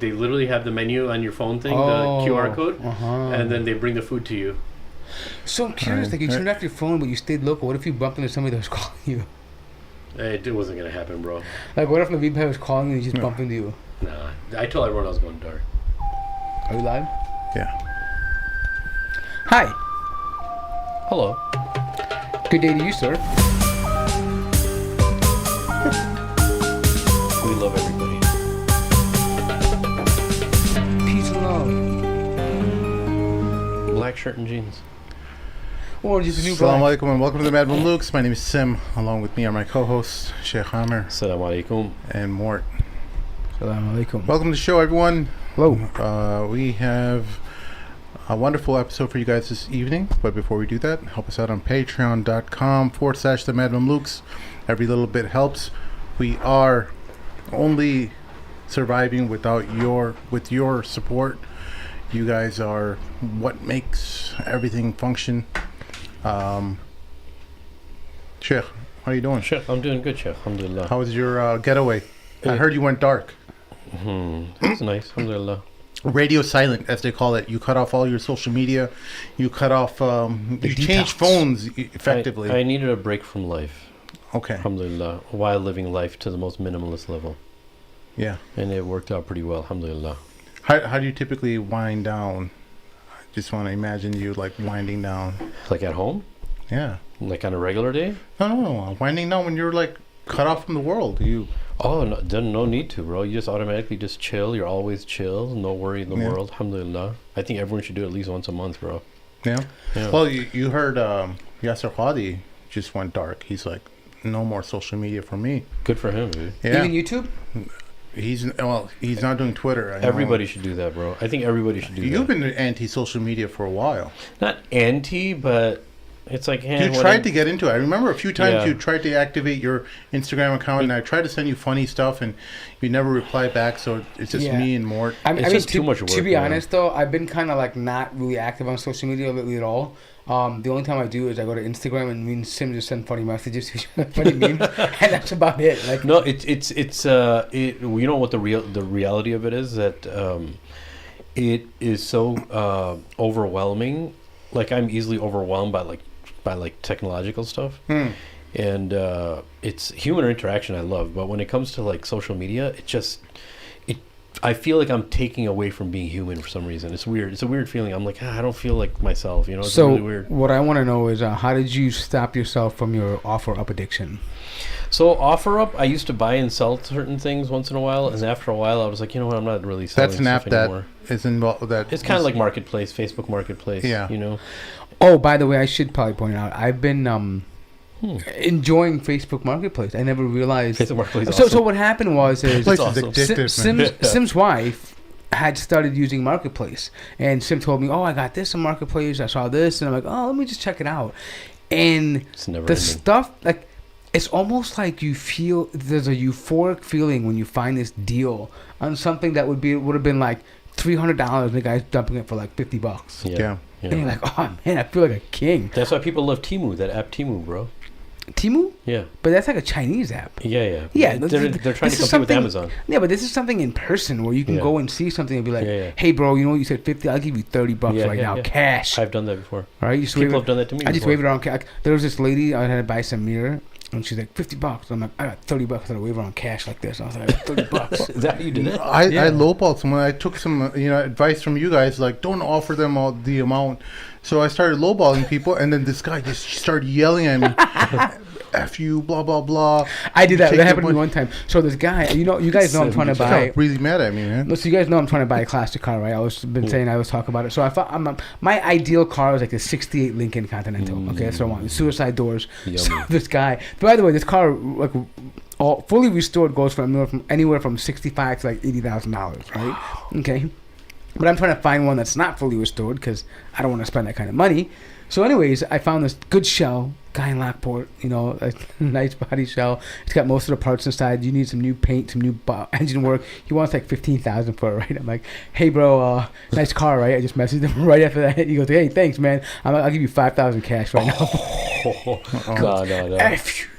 They literally have the menu on your phone thing, the QR code, and then they bring the food to you. So I'm curious, like you turned off your phone, but you stayed local. What if you bumped into somebody that was calling you? It wasn't gonna happen, bro. Like, what if the VP was calling you and he just bumped into you? Nah, I told everyone I was going dark. Are you live? Yeah. Hi. Hello. Good day to you, sir. We love everybody. Peace and love. Black shirt and jeans. Or just a new Assalamu black. alaikum and welcome to the Mad Mamluks. My name is Sim. Along with me are my co-hosts, Sheikh Amir Assalamu alaikum. and Mort. Assalamu alaikum. Welcome to the show, everyone. Hello. We have a wonderful episode for you guys this evening. But before we do that, help us out on patreon.com/the Mad Mamluks. Every little bit helps. We are only surviving with your support. You guys are what makes everything function. Sheikh, how you doing? Sheikh, I'm doing good, Sheikh. Alhamdulillah. How was your getaway? I heard you went dark. It was nice. Alhamdulillah. Radio silent, as they call it. You cut off all your social media. You cut off. You changed phones effectively. I needed a break from life. Okay. Alhamdulillah. While living life to the most minimalist level. Yeah. And it worked out pretty well. Alhamdulillah. How do you typically wind down? I just want to imagine you like winding down. Like at home? Yeah. Like on a regular day? No. Winding down when you're like cut off from the world. Oh, no need to, bro. You just automatically just chill. You're always chill. No worry in the world. Alhamdulillah. I think everyone should do it at least once a month, bro. Yeah. Well, you heard Yasser Qadi just went dark. He's like, no more social media for me. Good for him, dude. Yeah. Even YouTube? He's not doing Twitter. Everybody should do that, bro. I think everybody should do that. You've been anti-social media for a while. Not anti, but it's like, hey, You tried to get into it. I remember a few times you tried to activate your Instagram account, and I tried to send you funny stuff, and you never replied back. So it's just me and Mort. It's just too much work. To be honest, though, I've been kind of like not really active on social media lately at all. The only time I do is I go to Instagram and me and Sim just send funny messages, funny memes, and that's about it. Like, no, it's you know what the reality of it is, that it is so overwhelming. Like, I'm easily overwhelmed by technological stuff. And it's human interaction I love, but when it comes to like social media, I feel like I'm taking away from being human for some reason. It's weird. It's a weird feeling. I'm like, I don't feel like myself, you know? It's really weird. What I want to know is how did you stop yourself from your OfferUp addiction? So OfferUp, I used to buy and sell certain things once in a while, and after a while I was like, you know what, I'm not really selling That's an app anymore. that is involved with that. It's kind of like Marketplace, Facebook Marketplace, you know? Oh, by the way, I should probably point out, I've been enjoying Facebook Marketplace. I never realized. Facebook Marketplace is awesome. So what happened was awesome. Sim's wife had started using Marketplace, and Sim told me, "Oh, I got this on Marketplace. I saw this," and I'm like, "Oh, let me just check it out." And it's never the ending. stuff, like, it's almost like you feel there's a euphoric feeling when you find this deal on something that would have been like $300, and the guy's dumping it for like $50. Yeah. And you're like, oh man, I feel like a king. That's why people love Temu, that app Temu, bro. Temu? Yeah. But that's like a Chinese app. Yeah. Yeah. They're trying to compete with Amazon. Yeah, but this is something in person where you can go and see something and be like, hey, bro, you know what, you said 50, I'll give you $30 right now, cash. I've done that before. All right? People have done that to me I just waved it around cash. There was this lady, I had to buy some mirror, and she's like, $50. I'm like, I got $30. I had to wave around cash like this. I was like, $30. Is that how you did it? I lowballed someone. I took some advice from you guys, like, don't offer them all the amount. So I started lowballing people, and then this guy just started yelling at me. F you, blah, blah, blah. I did that. That happened to me one time. So this guy, you guys know I'm trying to buy. He got really mad at me, man. Listen, you guys know I'm trying to buy a classic car, right? I was saying I was talking about it. So I thought my ideal car was like the '68 Lincoln Continental. Okay, that's what I want. Suicide doors. So this guy. By the way, this car, like, all fully restored, goes from anywhere from $65,000 to like $80,000, right? Okay. But I'm trying to find one that's not fully restored because I don't want to spend that kind of money. So, anyways, I found this good shell, guy in Lockport. You know, a nice body shell. It's got most of the parts inside. You need some new paint, some new engine work. He wants like $15,000 for it, right? I'm like, hey, bro, nice car, right? I just messaged him right after that. He goes, hey, thanks, man. I'll give you $5,000 cash right now. No.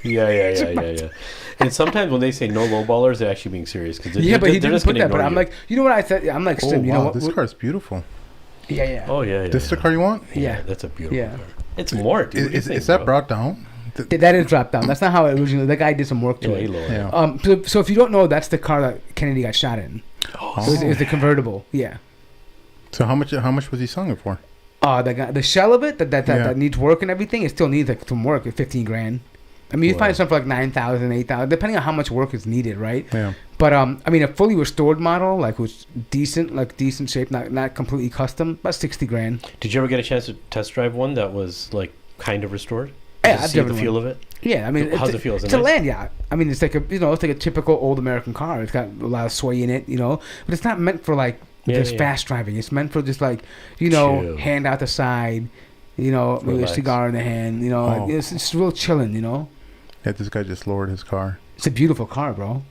Yeah. And sometimes when they say no lowballers, they're actually being serious. But he didn't put that. But I'm like, you know what I said? I'm like, Oh, you know wow, what? this car's beautiful. Yeah. Oh, yeah. This is the car you want? Yeah. That's a beautiful car. It's more, dude. Is that brought down? That is dropped down. That's not how it originally. The guy did some work to it. Yeah. So if you don't know, that's the car that Kennedy got shot in. It was the convertible. Yeah. So how much was he selling it for? The shell of it that needs work and everything, it still needs like some work at $15,000. I mean, you find something for like $9,000, $8,000, depending on how much work is needed, right? Yeah. But I mean, a fully restored model, like was decent shape, not completely custom, about $60,000. Did you ever get a chance to test drive one that was like kind of restored? Yeah, I've see the feel of it. Yeah, I mean, how's it feel? It's a land yacht. I mean, it's like a typical old American car. It's got a lot of sway in it, but it's not meant for like fast driving. It's meant for just like Chill. hand out the side, maybe a cigar in the hand. Like, it's real chilling. Yeah, this guy just lowered his car. It's a beautiful car, bro.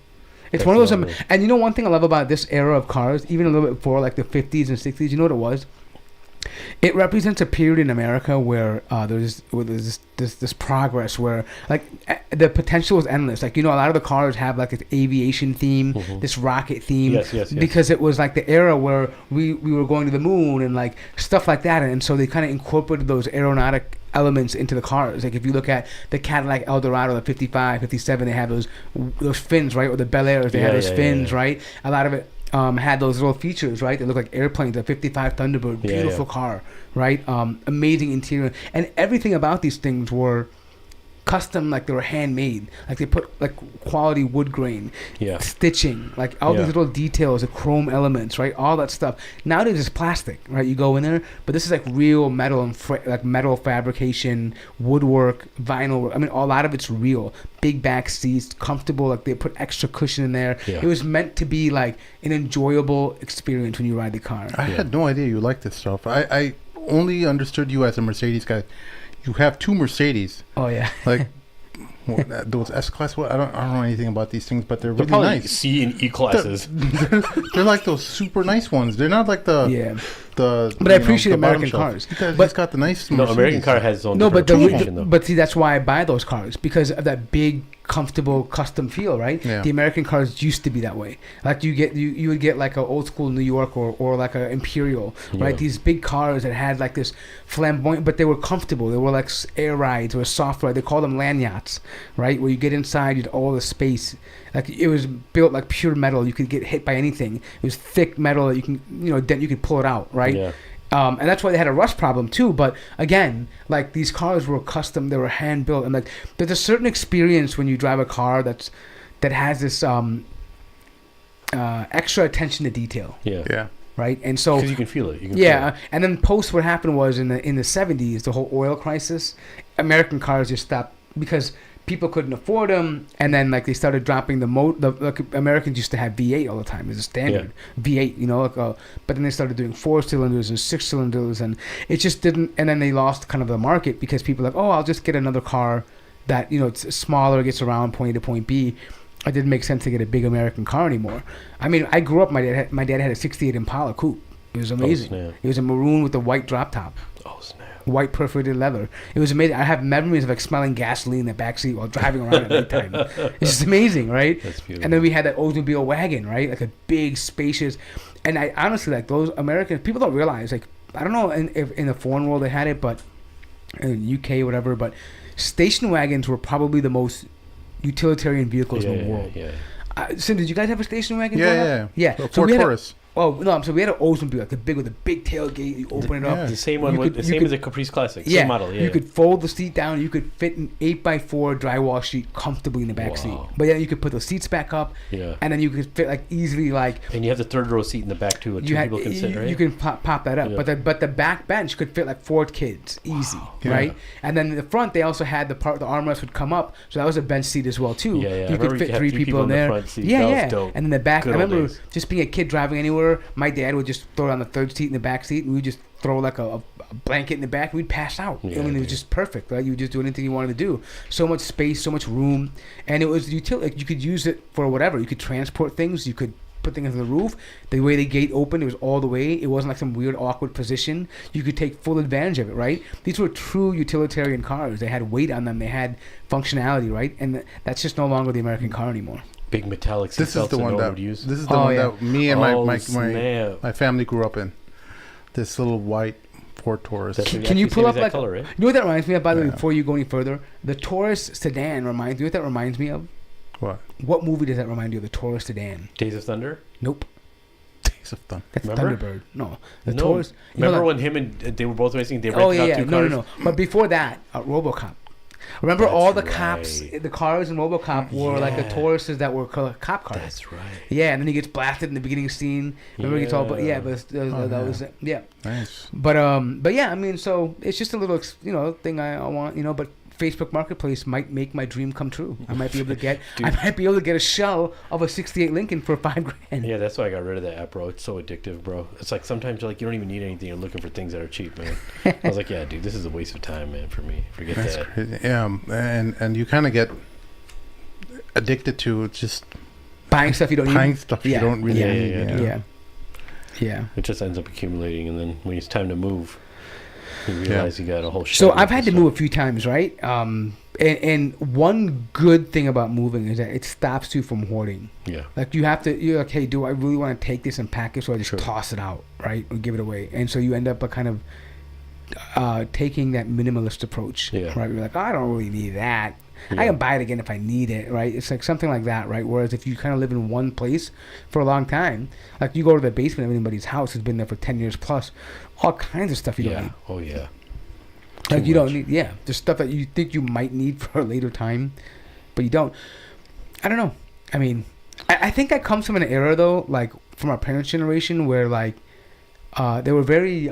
It's one of those, and one thing I love about this era of cars, even a little bit before like the 50s and 60s, you know what it was? It represents a period in America where there's this progress where like the potential is endless. Like a lot of the cars have like this aviation theme, this rocket theme, yes. because it was like the era where we were going to the moon and like stuff like that, and so they kind of incorporated those aeronautic elements into the cars. Like if you look at the Cadillac Eldorado, the 55, 57, they have those fins, right? Or the Bel Airs, they have those fins, right? A lot of it had those little features, right? They look like airplanes. The 55 Thunderbird, beautiful car, right? Amazing interior, and everything about these things were custom, like they were handmade. Like they put like quality wood grain, stitching, like all these little details, the chrome elements, right? All that stuff. Nowadays it's plastic, right? You go in there, but this is like real metal and like metal fabrication, woodwork, vinyl. I mean, a lot of it's real. Big back seats, comfortable. Like they put extra cushion in there. It was meant to be like an enjoyable experience when you ride the car. I had no idea you liked this stuff. I only understood you as a Mercedes guy. You have two Mercedes. Oh yeah. Like those S class. I don't know anything about these things, but they're really probably nice. C and E classes. They're like those super nice ones. They're not like the But I appreciate American cars. Because but it's got the nice. No, American car has its own. But see, that's why I buy those cars, because of that big, comfortable, custom feel, right? Yeah. The American cars used to be that way. Like you would get like an old school New York or like an Imperial, right? These big cars that had like this flamboyant, but they were comfortable. They were like air rides or soft ride. They call them land yachts, right? Where you get inside, you had all the space. Like it was built like pure metal. You could get hit by anything. It was thick metal that you can, you could pull it out, right? Yeah. And that's why they had a rust problem too. But again, like these cars were custom, they were hand built, and like there's a certain experience when you drive a car that has this extra attention to detail. Yeah. Right, and so because you can feel it. And then post what happened was in the 70s, the whole oil crisis, American cars just stopped because people couldn't afford them, and then like they started dropping like Americans used to have V8 all the time as a standard V8, but then they started doing 4 cylinders and 6 cylinders, and it just didn't. And then they lost kind of the market because people were like, I'll just get another car that it's smaller, gets around point A to point B. It didn't make sense to get a big American car anymore. I mean, I grew up. My dad had a '68 Impala coupe. It was amazing. It was a maroon with a white drop top. Oh snap! White perforated leather. It was amazing. I have memories of like smelling gasoline in the backseat while driving around at nighttime. It's just amazing, right? That's beautiful. And then we had that Oldsmobile wagon, right? Like a big, spacious. And I honestly, like those Americans, people don't realize. Like I don't know if in the foreign world they had it, but in UK, whatever. But station wagons were probably the most utilitarian vehicles in the world. Sim, did you guys have a station wagon? Yeah. So Ford Taurus. So we had an Oldsmobile, like the big with the big tailgate. You open it up. The same one. The same as a Caprice Classic. Yeah. Same model. Yeah. You could fold the seat down. You could fit an 8x4 drywall sheet comfortably in the back seat. But then you could put the seats back up. Yeah. And then you could fit like easily like. And you have the third row seat in the back too. People can sit, right? You can pop that up. Yeah. But the back bench could fit like 4 kids easy, right? And then in the front they also had the armrest would come up, so that was a bench seat as well too. Yeah. You could fit 3 people in there. The front seat. Yeah. Dope. And then the back. Good I remember days. just being a kid driving anywhere. anywhere, my dad would just throw it on the third seat in the back seat, and we would just throw like a blanket in the back, and we'd pass out. Yeah, I mean, it was just perfect, right? You would just do anything you wanted to do. So much space, so much room, and it was utility. Like, you could use it for whatever. You could transport things. You could put things on the roof. The way the gate opened, it was all the way. It wasn't like some weird, awkward position. You could take full advantage of it, right? These were true utilitarian cars. They had weight on them. They had functionality, right? And that's just no longer the American car anymore. Big metallic This is seatbelts the that one no that would use. this is the one that me and my family grew up in. This little white Ford Taurus. That's Can you pull up like color, right? You know what that reminds me of? By the way, Yeah. before you go any further, the Taurus sedan reminds you know what that reminds me of? What? What movie does that remind you of? The Taurus sedan? Days of Thunder. Nope. Days of Thunder. That's Remember? Thunderbird. No, the No. Taurus. You know Remember that- when him and they were both racing? They rented Oh yeah, out yeah. two No, cars. no, no. But before that, RoboCop. Remember That's all the cops, right. the cars in RoboCop were like the Yeah. Tauruses that were cop cars. That's right. Yeah, and then he gets blasted in the beginning scene. Remember he gets all, but yeah, but that yeah. was it. Yeah. Nice. But yeah, I mean, so it's just a little thing I want, but Facebook Marketplace might make my dream come true. I might be able to get a shell of a '68 Lincoln for $5,000. Yeah, that's why I got rid of that app, bro. It's so addictive, bro. It's like sometimes you're like, you don't even need anything. You're looking for things that are cheap, man. I was like, yeah, dude, this is a waste of time, man, for me. Forget That's that. crazy. Yeah, and you kind of get addicted to just Buying stuff you don't buying need. stuff Yeah. you don't really Yeah, need. yeah, Yeah. dude. Yeah. It just ends up accumulating, and then when it's time to move, you realize you got a whole. So shed I've of had to stuff. move a few times, right? And one good thing about moving is that it stops you from hoarding. Yeah. Like you're like, hey, do I really want to take this and pack it, so I just Sure. toss it out, right, or give it away? And so you end up kind of taking that minimalist approach, Yeah. right? You're like, I don't really need that. Yeah. I can buy it again if I need it, right? It's like something like that, right? Whereas if you kind of live in one place for a long time, like you go to the basement of anybody's house who's been there for 10 years plus, all kinds of stuff you don't Yeah. need. Oh yeah. Like Too you don't much. need, yeah, there's stuff that you think you might need for a later time, but you don't. I don't know. I mean, I think that comes from an era though, like from our parents' generation, where like they were very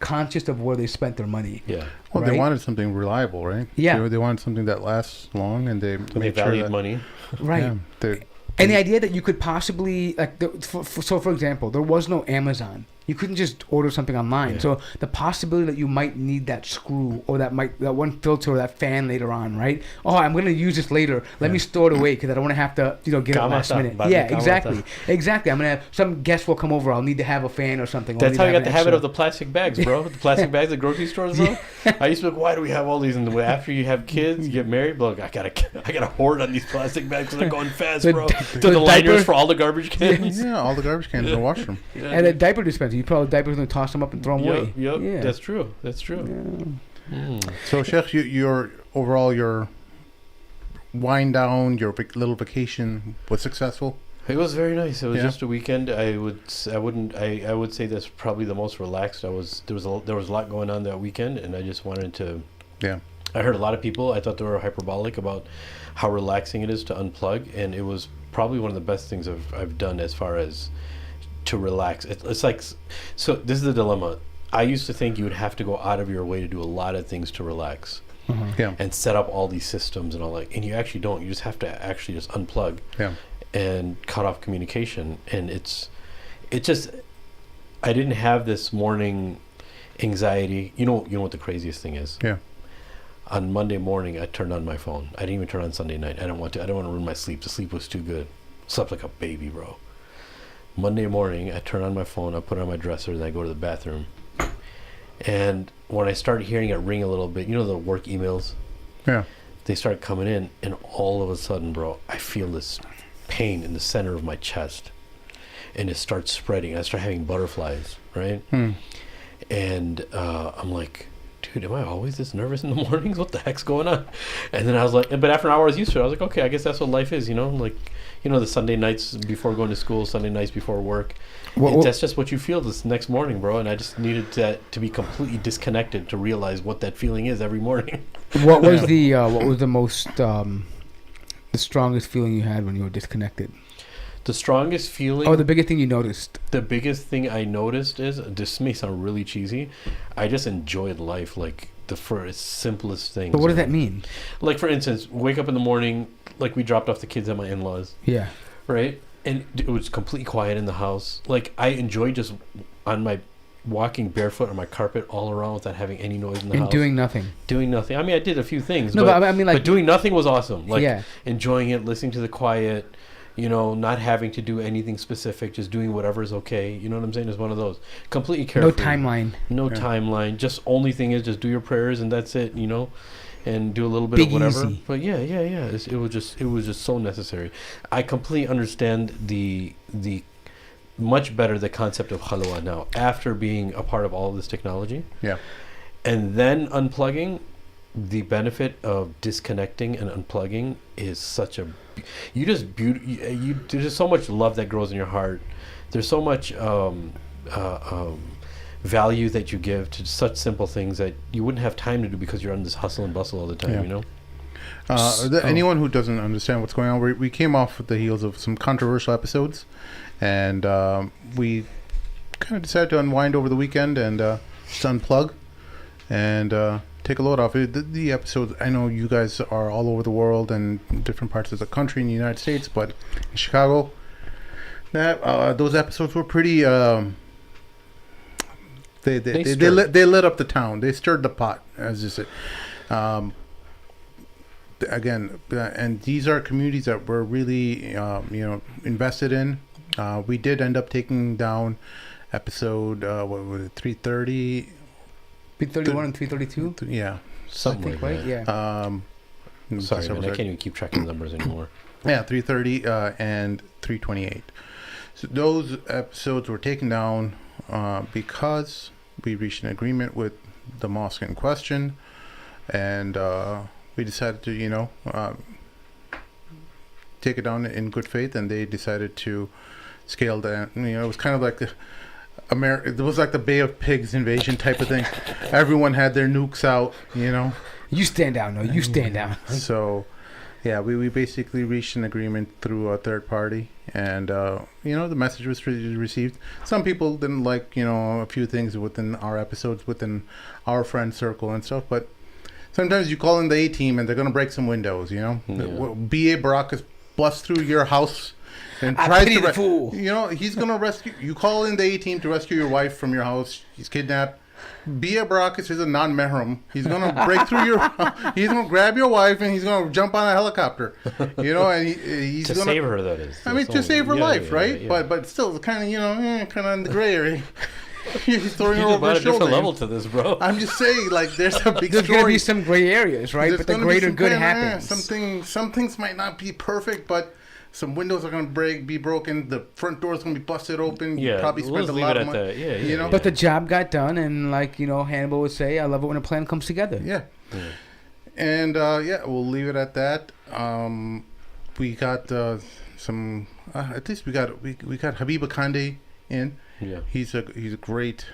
conscious of where they spent their money. Yeah. Well, they Right? wanted something reliable, right? Yeah. They wanted something that lasts long, and they They made sure valued that, money. Right. Yeah, they- And the idea that you could possibly like, so for example, there was no Amazon. You couldn't just order something online. Yeah. So the possibility that you might need that screw or that one filter or that fan later on, right? Oh, I'm going to use this later. Let me store it away because I don't want to have to, get it last minute. Yeah, exactly. Exactly. I'm going to have some guest will come over. I'll need to have a fan or something. That's how you got the habit of the plastic bags, bro. The plastic bags at grocery stores, bro. I used to be like, why do we have all these? And after you have kids, you get married, look, I gotta hoard on these plastic bags because they're going fast, bro. To the liners diaper- for all the garbage cans. yeah, all the garbage cans in the washroom. Yeah, And a diaper dispenser. You put all the diapers and toss them up and throw them away. Yep, Yeah. that's true. That's true. So, Sheikh, your wind down, your little vacation was successful. It was very nice. It was Yeah. just a weekend. I would say that's probably the most relaxed I was. There was a lot going on that weekend, and I just wanted to. Yeah. I heard a lot of people. I thought they were hyperbolic about how relaxing it is to unplug, and it was probably one of the best things I've done as far as to relax. It's like, so this is the dilemma. I used to think you would have to go out of your way to do a lot of things to relax Yeah. and set up all these systems and all that, and you actually don't. You just have to actually just unplug Yeah. and cut off communication, and it just, I didn't have this morning anxiety. You know what the craziest thing is? Yeah. On Monday morning, I turned on my phone. I didn't even turn on Sunday night. I don't want to ruin my sleep. The sleep was too good. Slept like a baby, bro. Monday morning, I turn on my phone. I put it on my dresser, then I go to the bathroom. And when I started hearing it ring a little bit, the work emails, Yeah. they start coming in, and all of a sudden, bro, I feel this pain in the center of my chest, and it starts spreading. I start having butterflies, right? And I'm like, dude, am I always this nervous in the mornings? What the heck's going on? And then I was like, but after an hour I was used to it. I was like, okay, I guess that's what life is, like, the Sunday nights before going to school, Sunday nights before work. That's just what you feel this next morning, bro. And I just needed to be completely disconnected to realize what that feeling is every morning. What was the most the strongest feeling you had when you were disconnected? The strongest feeling. Oh, the biggest thing you noticed. The biggest thing I noticed is, this may sound really cheesy, I just enjoyed life, like the first simplest things. But what does that mean? Like, for instance, wake up in the morning, like we dropped off the kids at my in-laws, Yeah. right? and it was completely quiet in the house. Like I enjoyed just on my walking barefoot on my carpet all around without having any noise in the And house. doing nothing. Doing nothing. I mean, I did a few things. No, but I mean, like, but doing nothing was awesome. Like Yeah. enjoying it, listening to the quiet. You know, not having to do anything specific, just doing whatever is okay. You know what I'm saying? It's one of those completely carefree. no timeline. No Yeah. timeline. Just only thing is just do your prayers and that's it. You know, and do a little bit Big of whatever. easy. But yeah. It was just so necessary. I completely understand the much better the concept of halwa now after being a part of all of this technology. Yeah. And then unplugging, the benefit of disconnecting and unplugging is such a there's just so much love that grows in your heart. There's so much value that you give to such simple things that you wouldn't have time to do because you're on this hustle and bustle all the time. Yeah. You know. Anyone who doesn't understand what's going on, we came off with the heels of some controversial episodes, and we kind of decided to unwind over the weekend and just unplug and take a load off. The episodes, I know you guys are all over the world and different parts of the country in the United States, but in Chicago, those episodes were pretty. They lit up the town. They stirred the pot, as you say. Again, and these are communities that we're really, invested in. We did end up taking down episode, what was it, 330? 331 and 332. Yeah. Something like right? that. Yeah. Sorry, man, I can't even keep track of the numbers anymore. Yeah, 330 and 328. So those episodes were taken down because we reached an agreement with the mosque in question, and we decided to, take it down in good faith, and they decided to scale down. It was kind of like it was like the Bay of Pigs invasion type of thing. Everyone had their nukes out, You stand down, no. You stand down. So, yeah, we basically reached an agreement through a third party, and the message was received. Some people didn't like a few things within our episodes, within our friend circle and stuff, but sometimes you call in the A-team and they're gonna break some windows. Yeah. B.A. Baracus busts through your house and I tries pity to the fool. he's gonna rescue you. Call in the A-team to rescue your wife from your house. She's kidnapped. B.A. Baracus is a non-mehram. He's gonna break through your. He's gonna grab your wife and he's gonna jump on a helicopter. And he's To gonna save her, that is. I mean, to save her life, right? But still, kind of kind of in the gray area. He's throwing her You're over about a his shoulder. different level to this, bro. I'm just saying, like, there's a big There's story. going to be some gray areas, right? There's But the gonna be greater some good kind of, happens. some things might not be perfect, but some windows are going to be broken. The front door is going to be busted open. You Yeah, probably we'll spend a leave lot it of at money. that. Yeah. But the job got done, and Hannibal would say, I love it when a plan comes together. Yeah. And, we'll leave it at that. We got some, at least we got Habiba Kande in. Yeah. He's a great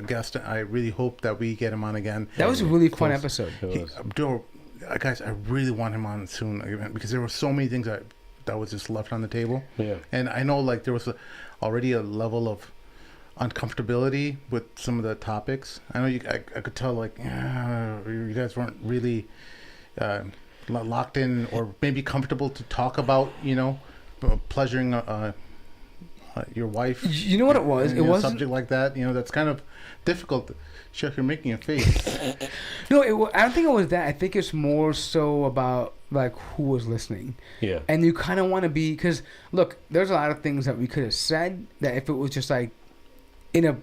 guest. I really hope that we get him on again. That was a really fun Close. episode. Guys, I really want him on soon again, because there were so many things that was just left on the table. Yeah. And I know there was already a level of uncomfortability with some of the topics. I know I could tell you guys weren't really locked in or maybe comfortable to talk about pleasuring your wife. You know what it was? It wasn't. A subject like that. That's kind of difficult. Chuck, you're making a face. No, I don't think it was that. I think it's more so about who was listening. Yeah. And you kind of want to be, because look, there's a lot of things that we could have said that if it was just in a,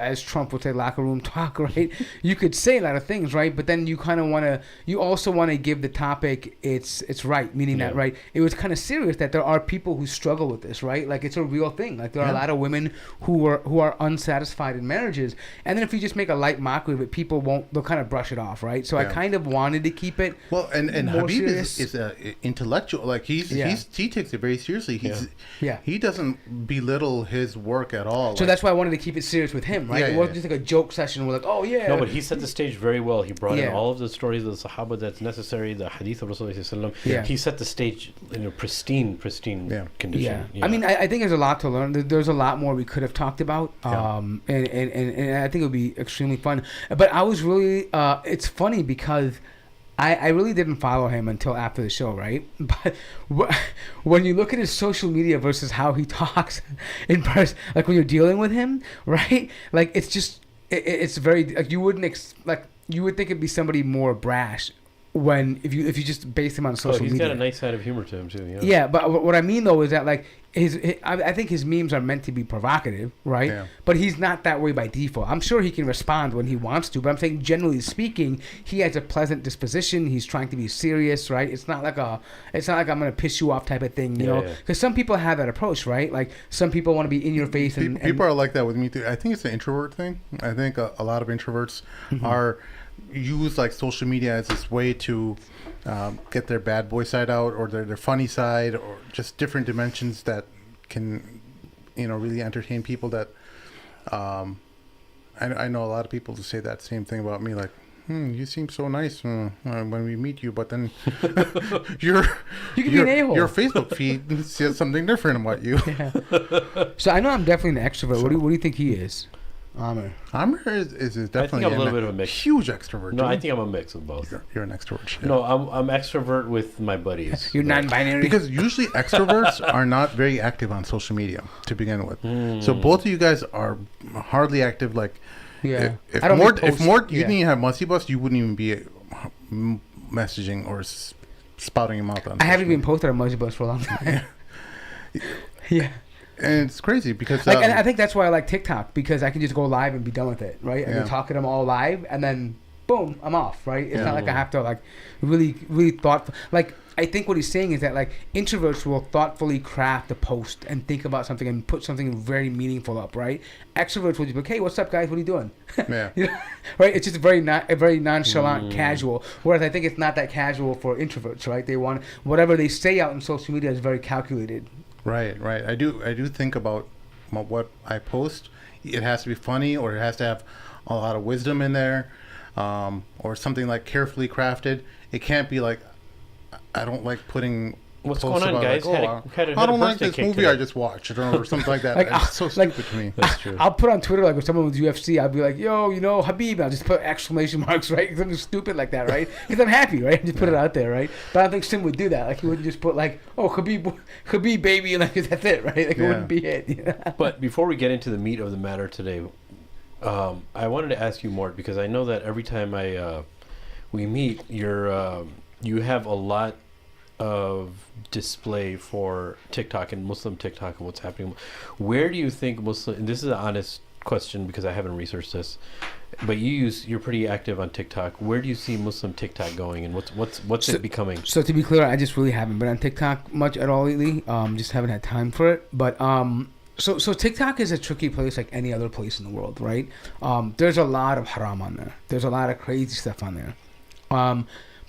as Trump would say, locker room talk, right? You could say a lot of things, right? But then you kind of you also want to give the topic its right, meaning that, right? It was kind of serious that there are people who struggle with this, right? It's a real thing. There are a lot of women who are unsatisfied in marriages, and then if you just make a light mockery of it, they'll kind of brush it off, right? So I kind of wanted to keep it. Well, and more Habib serious. is a intellectual. He takes it very seriously. He doesn't belittle his work at all. So that's why I wanted to keep it serious with him, right? It wasn't just a joke session. We're No, but he set the stage very well. He brought in all of the stories of the Sahaba that's necessary, the Hadith of Rasulullah. Yeah. He set the stage in a pristine condition. Yeah. I mean, I think there's a lot to learn. There's a lot more we could have talked about, and I think it would be extremely fun. But I was really, it's funny because I really didn't follow him until after the show, right? But when you look at his social media versus how he talks in person, like when you're dealing with him, right? Like it's just it's very like you wouldn't like you would think it'd be somebody more brash when if you just base him on social he's media. got a nice side of humor to him too. Yeah. Yeah, but what I mean though is that like I think his memes are meant to be provocative, right? Yeah. But he's not that way by default. I'm sure he can respond when he wants to, but I'm saying generally speaking, he has a pleasant disposition. He's trying to be serious, right? It's not like I'm gonna piss you off type of thing, you know? Because some people have that approach, right? Like some people want to be in your face, and people are like that with me too. I think it's an introvert thing. I think a lot of introverts are use like social media as this way to get their bad boy side out, or their funny side, or just different dimensions that can, really entertain people. That I know a lot of people to say that same thing about me, like, you seem so nice when we meet you, but then your Facebook feed says something different about you. Yeah. So I know I'm definitely an extrovert. So, what do you think he is? Amr is definitely I think I'm a little bit of a mix. Huge extrovert. No, I think I'm a mix of both. You're an extrovert. Yeah. No, I'm extrovert with my buddies. You're non-binary. Because usually extroverts are not very active on social media to begin with. So both of you guys are hardly active. Like, yeah. If Mort you didn't even have Musty Bus, you wouldn't even be messaging or spouting him out on. I haven't even posted on Muzzy Bus for a long time. Yeah. And it's crazy because and I think that's why I like TikTok, because I can just go live and be done with it, right? I can talk to them all live, and then boom, I'm off, right? It's not like I have to like really thoughtful. Like I think what he's saying is that like introverts will thoughtfully craft a post and think about something and put something very meaningful up, right? Extroverts will just be like, hey, what's up, guys? What are you doing? Yeah. Right? It's just very nonchalant, casual. Whereas I think it's not that casual for introverts, right? They want whatever they say out on social media is very calculated. Right. I do think about what I post. It has to be funny, or it has to have a lot of wisdom in there, or something like carefully crafted. It can't be like, I don't like putting what's posts going on, about, guys? like, I don't like this movie today I just watched, or something like that. It's so stupid to me. That's true. I'll put on Twitter, like, with someone with UFC, I'll be like, yo, Habib, I'll just put exclamation marks, right? Something stupid like that, right? Because I'm happy, right? Just put it out there, right? But I don't think Sim would do that. Like, he wouldn't just put, like, oh, Habib, baby, and like, that's it, right? Like, it wouldn't be it. You know? But before we get into the meat of the matter today, I wanted to ask you, Mort, because I know that every time we meet, you have a lot of display for TikTok and Muslim TikTok and what's happening. Where do you think Muslim, and this is an honest question because I haven't researched this, but you're pretty active on TikTok. Where do you see Muslim TikTok going, and what's it becoming? So to be clear, I just really haven't been on TikTok much at all lately. Just haven't had time for it. But so TikTok is a tricky place like any other place in the world, right? There's a lot of haram on there. There's a lot of crazy stuff on there.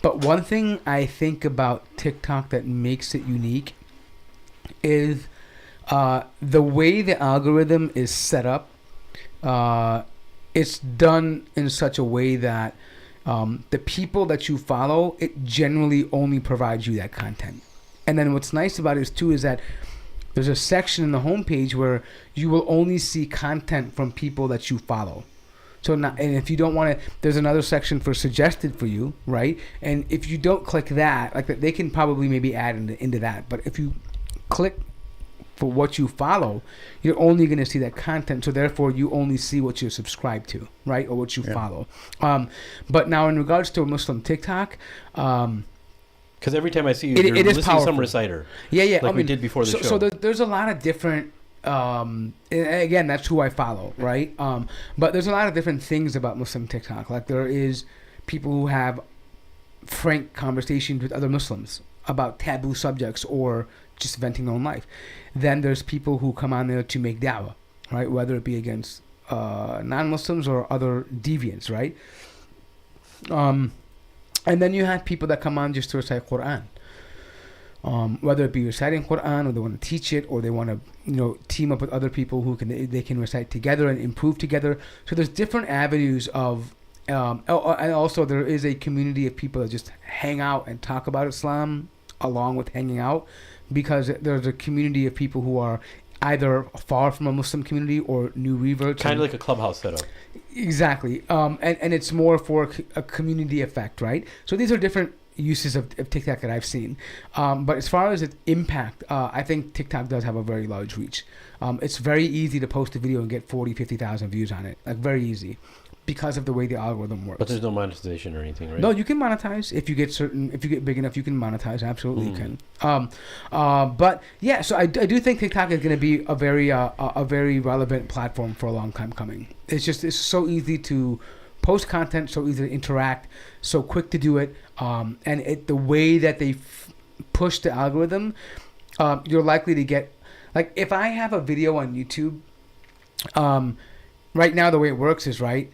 But one thing I think about TikTok that makes it unique is the way the algorithm is set up. It's done in such a way that the people that you follow, it generally only provides you that content. And then what's nice about it is that there's a section in the homepage where you will only see content from people that you follow. So and if you don't want to, there's another section for suggested for you, right? And if you don't click that, like they can probably maybe add into that. But if you click for what you follow, you're only going to see that content. So therefore, you only see what you're subscribed to, right, or what you follow. But now, in regards to Muslim TikTok, because every time I see you, it you're is listening powerful. to some reciter. Yeah. Like we did before the show. So there's a lot of different. Again, that's who I follow, right? But there's a lot of different things about Muslim TikTok. Like there is people who have frank conversations with other Muslims about taboo subjects or just venting their own life. Then there's people who come on there to make da'wah, right? Whether it be against non-Muslims or other deviants, right? And then you have people that come on just to recite Quran. Whether it be reciting Quran, or they want to teach it, or they want to, team up with other people who they can recite together and improve together. So there's different avenues of, and also there is a community of people that just hang out and talk about Islam along with hanging out, because there's a community of people who are either far from a Muslim community or new reverts. Kind of like a clubhouse setup. Exactly. And it's more for a community effect, right? So these are different uses of TikTok that I've seen. But as far as its impact, I think TikTok does have a very large reach. It's very easy to post a video and get 40, 50,000 views on it. Like, very easy. Because of the way the algorithm works. But there's no monetization or anything, right? No, you can monetize if you get big enough. You can monetize. Absolutely, you can. But yeah, so I do think TikTok is going to be a very relevant platform for a long time coming. It's so easy to post content, so easy to interact, so quick to do it, and the way that they push the algorithm, you're likely to get, like, if I have a video on YouTube, right now the way it works is, right,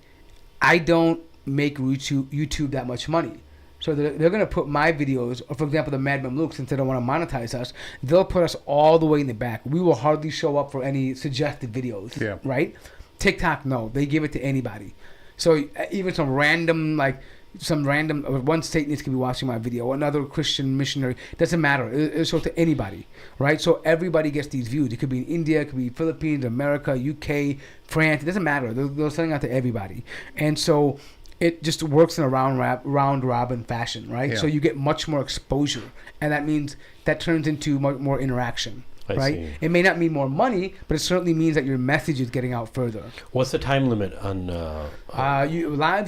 I don't make YouTube that much money. So they're going to put my videos, or for example, the Mad Mamluks, since they don't want to monetize us, they'll put us all the way in the back. We will hardly show up for any suggested videos, right? TikTok, no. They give it to anybody. So even one Satanist could be watching my video, another Christian missionary, doesn't matter. It's shown to anybody, right? So everybody gets these views. It could be in India, it could be Philippines, America, UK, France. It doesn't matter. They're sending out to everybody. And so it just works in a round robin fashion, right? Yeah. So you get much more exposure, and that means that turns into more interaction. Right? See. It may not mean more money, but it certainly means that your message is getting out further. What's the time limit on? Lives,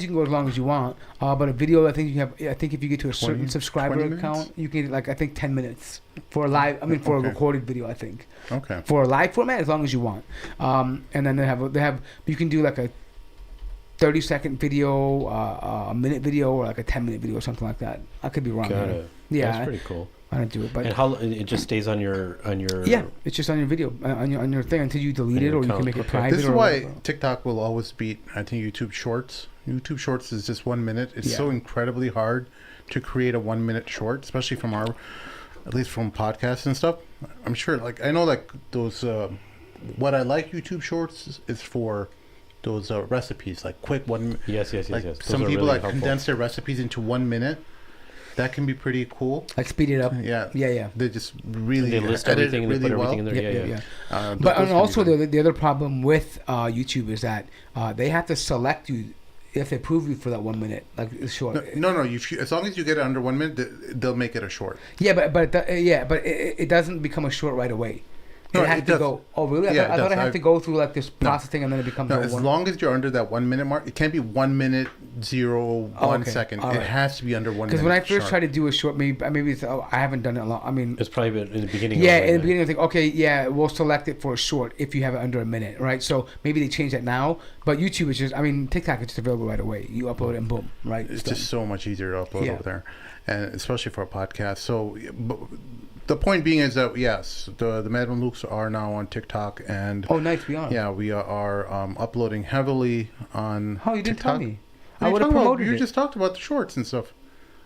you can go as long as you want, but a video, I think if you get to a certain 20 subscriber count, you can get 10 minutes for a live. I mean, for a recorded video, I think. Okay. For a live format, as long as you want, and then they have you can do like a 30-second video, a minute video, or like a 10-minute video, or something like that. I could be wrong. Got it. Yeah, That's pretty cool. I don't do it, but and how it just stays on your yeah, it's just on your video on your thing until you delete it, or you can make it private. This is or why whatever. TikTok will always beat, I think, YouTube Shorts. YouTube Shorts is just 1 minute. It's so incredibly hard to create a 1 minute short, especially from at least from podcasts and stuff. I'm sure, like, I know, like, those. What I like YouTube Shorts is for those recipes, like quick one. Yes. Like Those some are people really like condense their recipes into 1 minute. That can be pretty cool. Like speed it up. Yeah. They just really they list edit everything and really they put everything well. in there. Yeah. But and also the other problem with YouTube is that they have to select you if they approve you for that 1 minute, like short. No. As long as you get it under 1 minute, they'll make it a short. Yeah, but it doesn't become a short right away. No, it has it to does. go. Oh, really? I Yeah, thought it I have does. to go through like this processing and then it becomes. No, as long as you're under that 1 minute mark, it can't be 1 minute 1 second. All It right. has to be under 1 minute. Because when I first sharp. tried to do a short, maybe it's, I haven't done it a lot. I mean, It's probably been in the beginning. yeah, in the beginning I think, okay, yeah, we'll select it for a short if you have it under a minute, right? So maybe they change that now, but YouTube is just, I mean, TikTok is just available right away. You upload it and boom, right? It's done. just so much easier to upload over there, and especially for a podcast. So, but the point being is that yes, the Madman Lukes are now on TikTok, and Oh, nice, we are. yeah, we are uploading heavily on. Oh, you didn't TikTok. tell me. What are I you would have talking about? promoted You it. just talked about the shorts and stuff.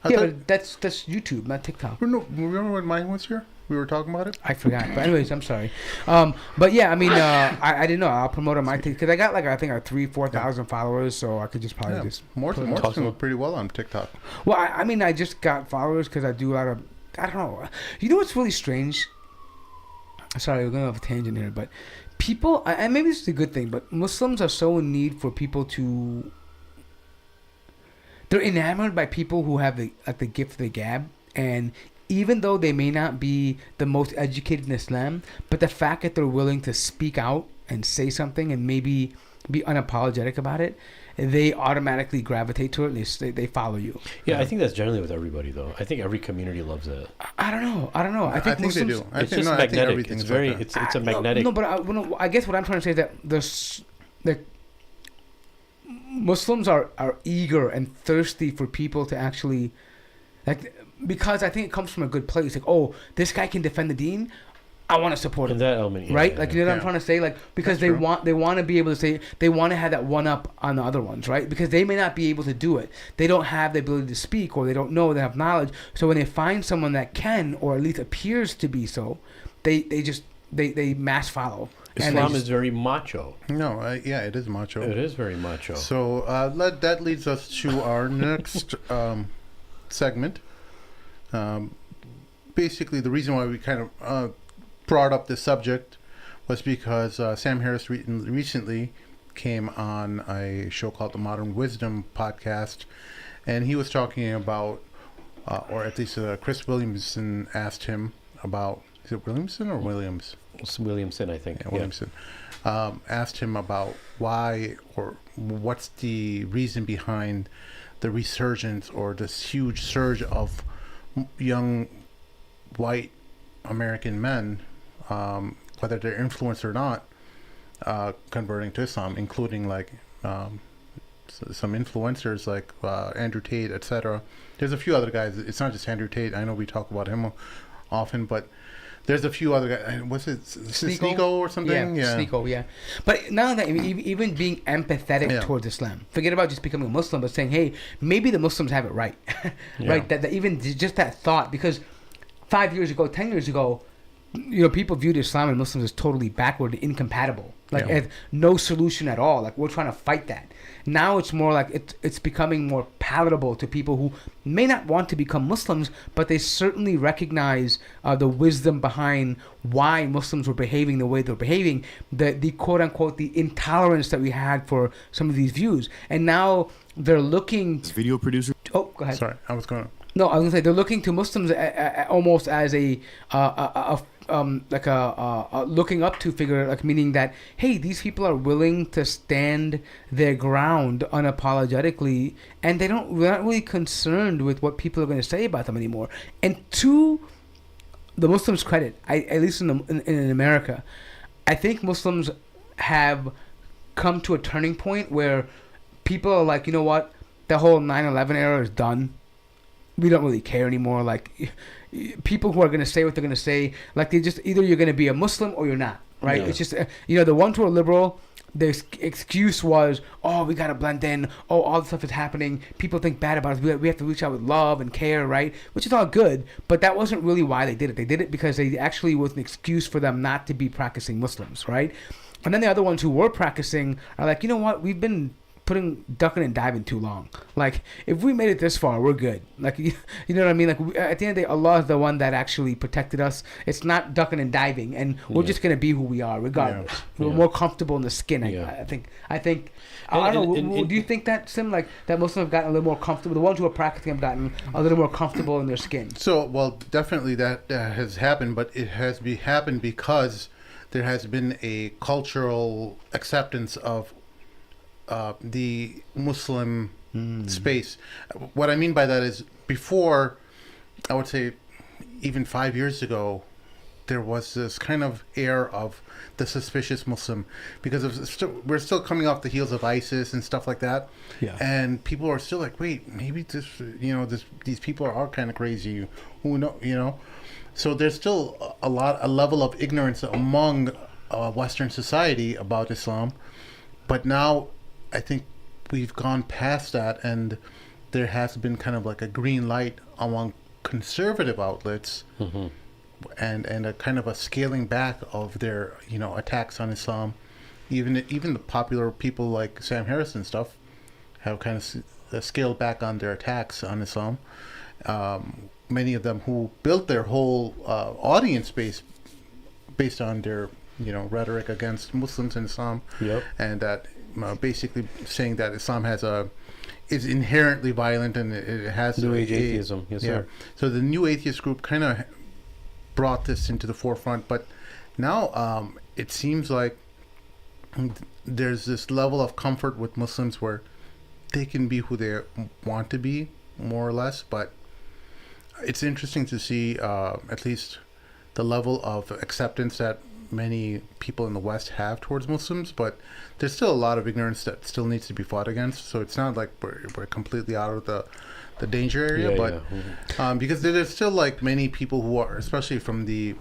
Yeah, but that's YouTube, not TikTok. No, remember when mine was here? We were talking about it. I forgot. But anyways, I'm sorry. But yeah, I mean, I didn't know. I'll promote on my TikTok because I got like I think 3,000-4,000 followers, so I could just probably just. Morton's doing pretty well on TikTok. Well, I mean, I just got followers because I do a lot of. I don't know. You know what's really strange? Sorry, we're going off a tangent here, but people, and maybe this is a good thing, but Muslims are so in need for people to. They're enamored by people who have the gift of the gab, and even though they may not be the most educated in Islam, but the fact that they're willing to speak out and say something and maybe be unapologetic about it, they automatically gravitate to it and they follow you. Yeah, I think that's generally with everybody, though. I think every community loves it. I don't know. I think they Muslims, do. It's think, just I think magnetic. everything's It's very. like that. It's a magnetic. No, but I guess what I'm trying to say is that the Muslims are eager and thirsty for people to actually, like, because I think it comes from a good place. Like, oh, this guy can defend the deen. I want to support him. In that element, yeah, right? yeah, Like, you know what I'm yeah. trying to say? Like, because That's they true. want to be able to say, they want to have that one up on the other ones, right? Because they may not be able to do it. They don't have the ability to speak, or they don't know, they have knowledge. So when they find someone that can, or at least appears to be so, they mass follow. And Islam they is very macho. No, yeah, it is macho. It is very macho. So that leads us to our next segment. Basically, the reason why we kind of brought up this subject was because Sam Harris recently came on a show called the Modern Wisdom podcast, and he was talking about, or at least Chris Williamson asked him about, is it Williamson or Williams? It's Williamson, I think. Yeah, Williamson. Asked him about why or what's the reason behind the resurgence or this huge surge of young white American men, whether they're influenced or not, converting to Islam, including like some influencers like Andrew Tate, etc. There's a few other guys. It's not just Andrew Tate. I know we talk about him often, but there's a few other guys. What's it? Sneeko or something? Yeah, Sneeko, yeah. But now that even being empathetic towards Islam, forget about just becoming a Muslim, but saying, hey, maybe the Muslims have it right, right? That even just that thought, because 5 years ago, 10 years ago, people viewed Islam and Muslims as totally backward, incompatible, like as no solution at all. Like we're trying to fight that. Now it's more like it's becoming more palatable to people who may not want to become Muslims, but they certainly recognize the wisdom behind why Muslims were behaving the way they're behaving, the quote unquote the intolerance that we had for some of these views, and now they're looking. Video producer. Oh, go ahead. Sorry, I was going to. No, I was gonna say they're looking to Muslims almost as a looking up to figure, like meaning that, hey, these people are willing to stand their ground unapologetically, and they're not really concerned with what people are going to say about them anymore. And to the Muslims' credit, at least in America, I think Muslims have come to a turning point where people are like, you know what, the whole 9/11 era is done. We don't really care anymore. Like, people who are going to say what they're going to say, like they just, either you're going to be a Muslim or you're not, right? Yeah. It's just, the ones who are liberal, the excuse was, oh, we got to blend in. Oh, all this stuff is happening. People think bad about us. We have to reach out with love and care, right? Which is all good, but that wasn't really why they did it. They did it because they actually was an excuse for them not to be practicing Muslims, right? And then the other ones who were practicing are like, you know what? We've been ducking and diving too long. Like, if we made it this far, we're good. Like, you know what I mean? Like, at the end of the day, Allah is the one that actually protected us. It's not ducking and diving, and we're just gonna be who we are, regardless. We're more comfortable in the skin. I think. I don't know. Do you think that, Sim, like that Muslims have gotten a little more comfortable? The ones who are practicing have gotten a little more comfortable in their skin. So, well, definitely that has happened, but it has happened because there has been a cultural acceptance of the Muslim space. What I mean by that is, before, I would say even 5 years ago, there was this kind of air of the suspicious Muslim, because we're still coming off the heels of ISIS and stuff like that, and people are still like, wait, maybe these people are kind of crazy. Who know, So there's still a level of ignorance among Western society about Islam, but now I think we've gone past that, and there has been kind of like a green light among conservative outlets, and a kind of a scaling back of their attacks on Islam. Even the popular people like Sam Harris and stuff have kind of scaled back on their attacks on Islam. Many of them who built their whole audience base based on their rhetoric against Muslims and Islam, and that. Basically saying that Islam is inherently violent, and it has New Age atheism. Yes, sir. So the New Atheist group kind of brought this into the forefront, but now it seems like there's this level of comfort with Muslims where they can be who they want to be, more or less. But it's interesting to see at least the level of acceptance that many people in the West have towards Muslims, but there's still a lot of ignorance that still needs to be fought against. So it's not like we're completely out of the danger area, because there's still like many people who are, especially from the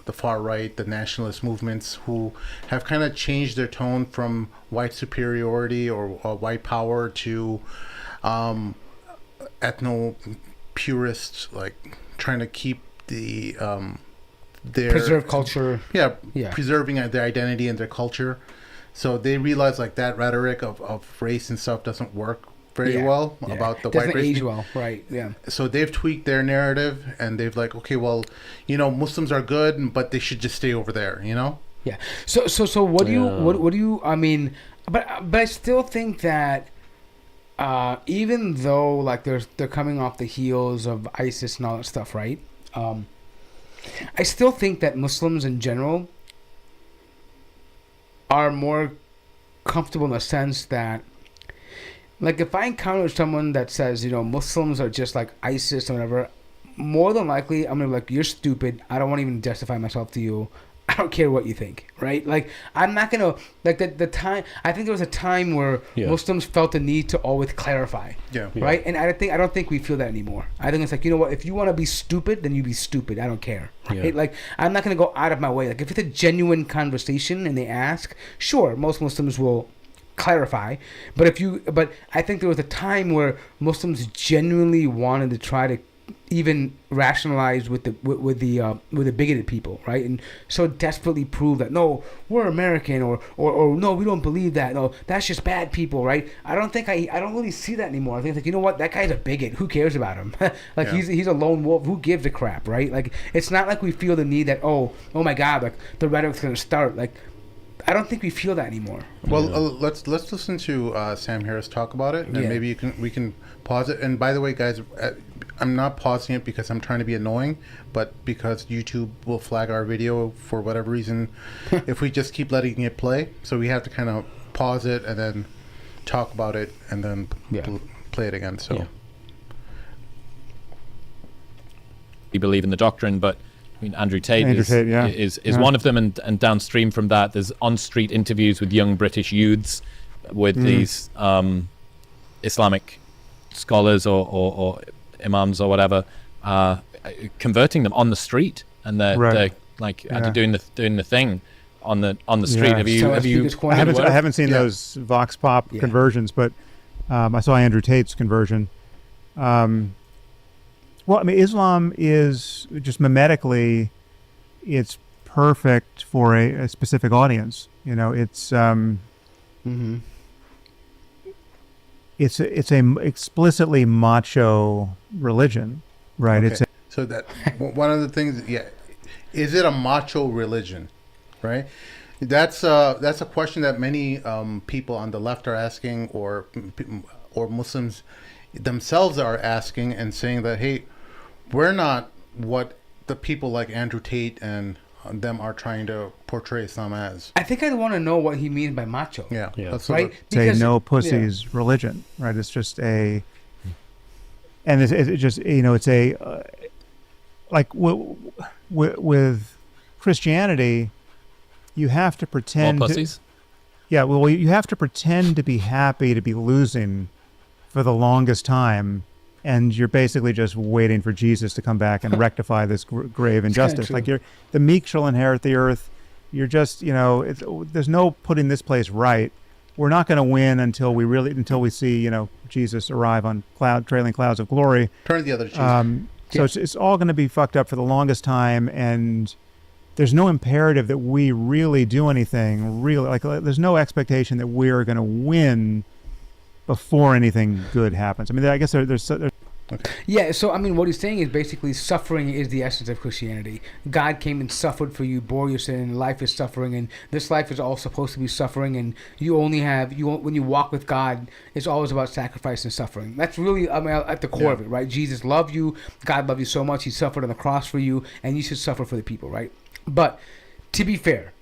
the far right, the nationalist movements, who have kind of changed their tone from white superiority or white power to ethno purists, like trying to keep the their preserve culture. Preserving their identity and their culture. So they realize like that rhetoric of race and stuff doesn't work very well about the white race. Age well, right? Yeah. So they've tweaked their narrative, and they've like, okay, well, Muslims are good, but they should just stay over there, Yeah. So what do you Yeah. what do you I mean, but I still think that even though like they're coming off the heels of ISIS and all that stuff, right? I still think that Muslims in general are more comfortable in the sense that, like, if I encounter someone that says, Muslims are just like ISIS or whatever, more than likely I'm gonna be like, you're stupid. I don't want to even justify myself to you. I don't care what you think, right? Like, I'm not gonna like the time. I think there was a time where Muslims felt the need to always clarify, right? And I don't think we feel that anymore. I think it's like, you know what? If you want to be stupid, then you be stupid. I don't care, right? Like, I'm not gonna go out of my way. Like, if it's a genuine conversation and they ask, sure, most Muslims will clarify. But I think there was a time where Muslims genuinely wanted to try to even rationalize with the bigoted people, right? And so desperately prove that no, we're American, or no, we don't believe that. No, that's just bad people, right? I don't really see that anymore. I think like, you know what, that guy's a bigot. Who cares about him? Like he's a lone wolf. Who gives a crap, right? Like, it's not like we feel the need that oh my God, like the rhetoric's gonna start. Like, I don't think we feel that anymore. Well, let's listen to Sam Harris talk about it, and maybe we can pause it. And by the way, guys, I'm not pausing it because I'm trying to be annoying, but because YouTube will flag our video for whatever reason if we just keep letting it play. So we have to kind of pause it and then talk about it and then play it again. So we believe in the doctrine, but I mean, Andrew Tate is one of them, and downstream from that, there's on-street interviews with young British youths with these Islamic scholars or imams or whatever, converting them on the street, and they're like doing the thing on the street. I haven't seen those Vox Pop conversions, but I saw Andrew Tate's conversion. Well, I mean, Islam is just mimetically, it's perfect for a specific audience. It's it's a explicitly macho religion, right? Okay. So that one of the things, is it a macho religion, right? That's a question that many people on the left are asking, or Muslims themselves are asking and saying that, hey, we're not what the people like Andrew Tate and them are trying to portray Islam as. I think I'd want to know what he means by macho. That's right. It's a no pussies religion, right? It's just and it's just it's a like with Christianity, you have to pretend. All pussies. Well, you have to pretend to be happy to be losing for the longest time, and you're basically just waiting for Jesus to come back and rectify this grave injustice. Like, the meek shall inherit the earth. You're just, there's no putting this place right. We're not going to win until we see, Jesus arrive on trailing clouds of glory. Turn the other cheek. So it's all going to be fucked up for the longest time, and there's no imperative that we really do anything. Really, like, there's no expectation that we're going to win before anything good happens. I mean, I guess there's okay. Yeah, so I mean, what he's saying is basically suffering is the essence of Christianity. God came and suffered for you, bore your sin, and life is suffering, and this life is all supposed to be suffering, and when you walk with God, it's always about sacrifice and suffering. That's really, I mean, at the core of it, right? Jesus loved you, God loved you so much, he suffered on the cross for you, and you should suffer for the people, right? But to be fair,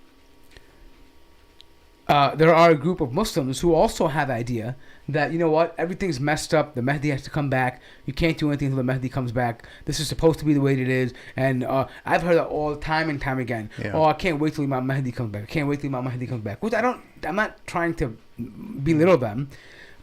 there are a group of Muslims who also have the idea that, everything's messed up. The Mahdi has to come back. You can't do anything until the Mahdi comes back. This is supposed to be the way it is. And I've heard that all time and time again. Oh, I can't wait till Imam Mahdi comes back. I can't wait till Imam Mahdi comes back. Which I'm not trying to belittle them.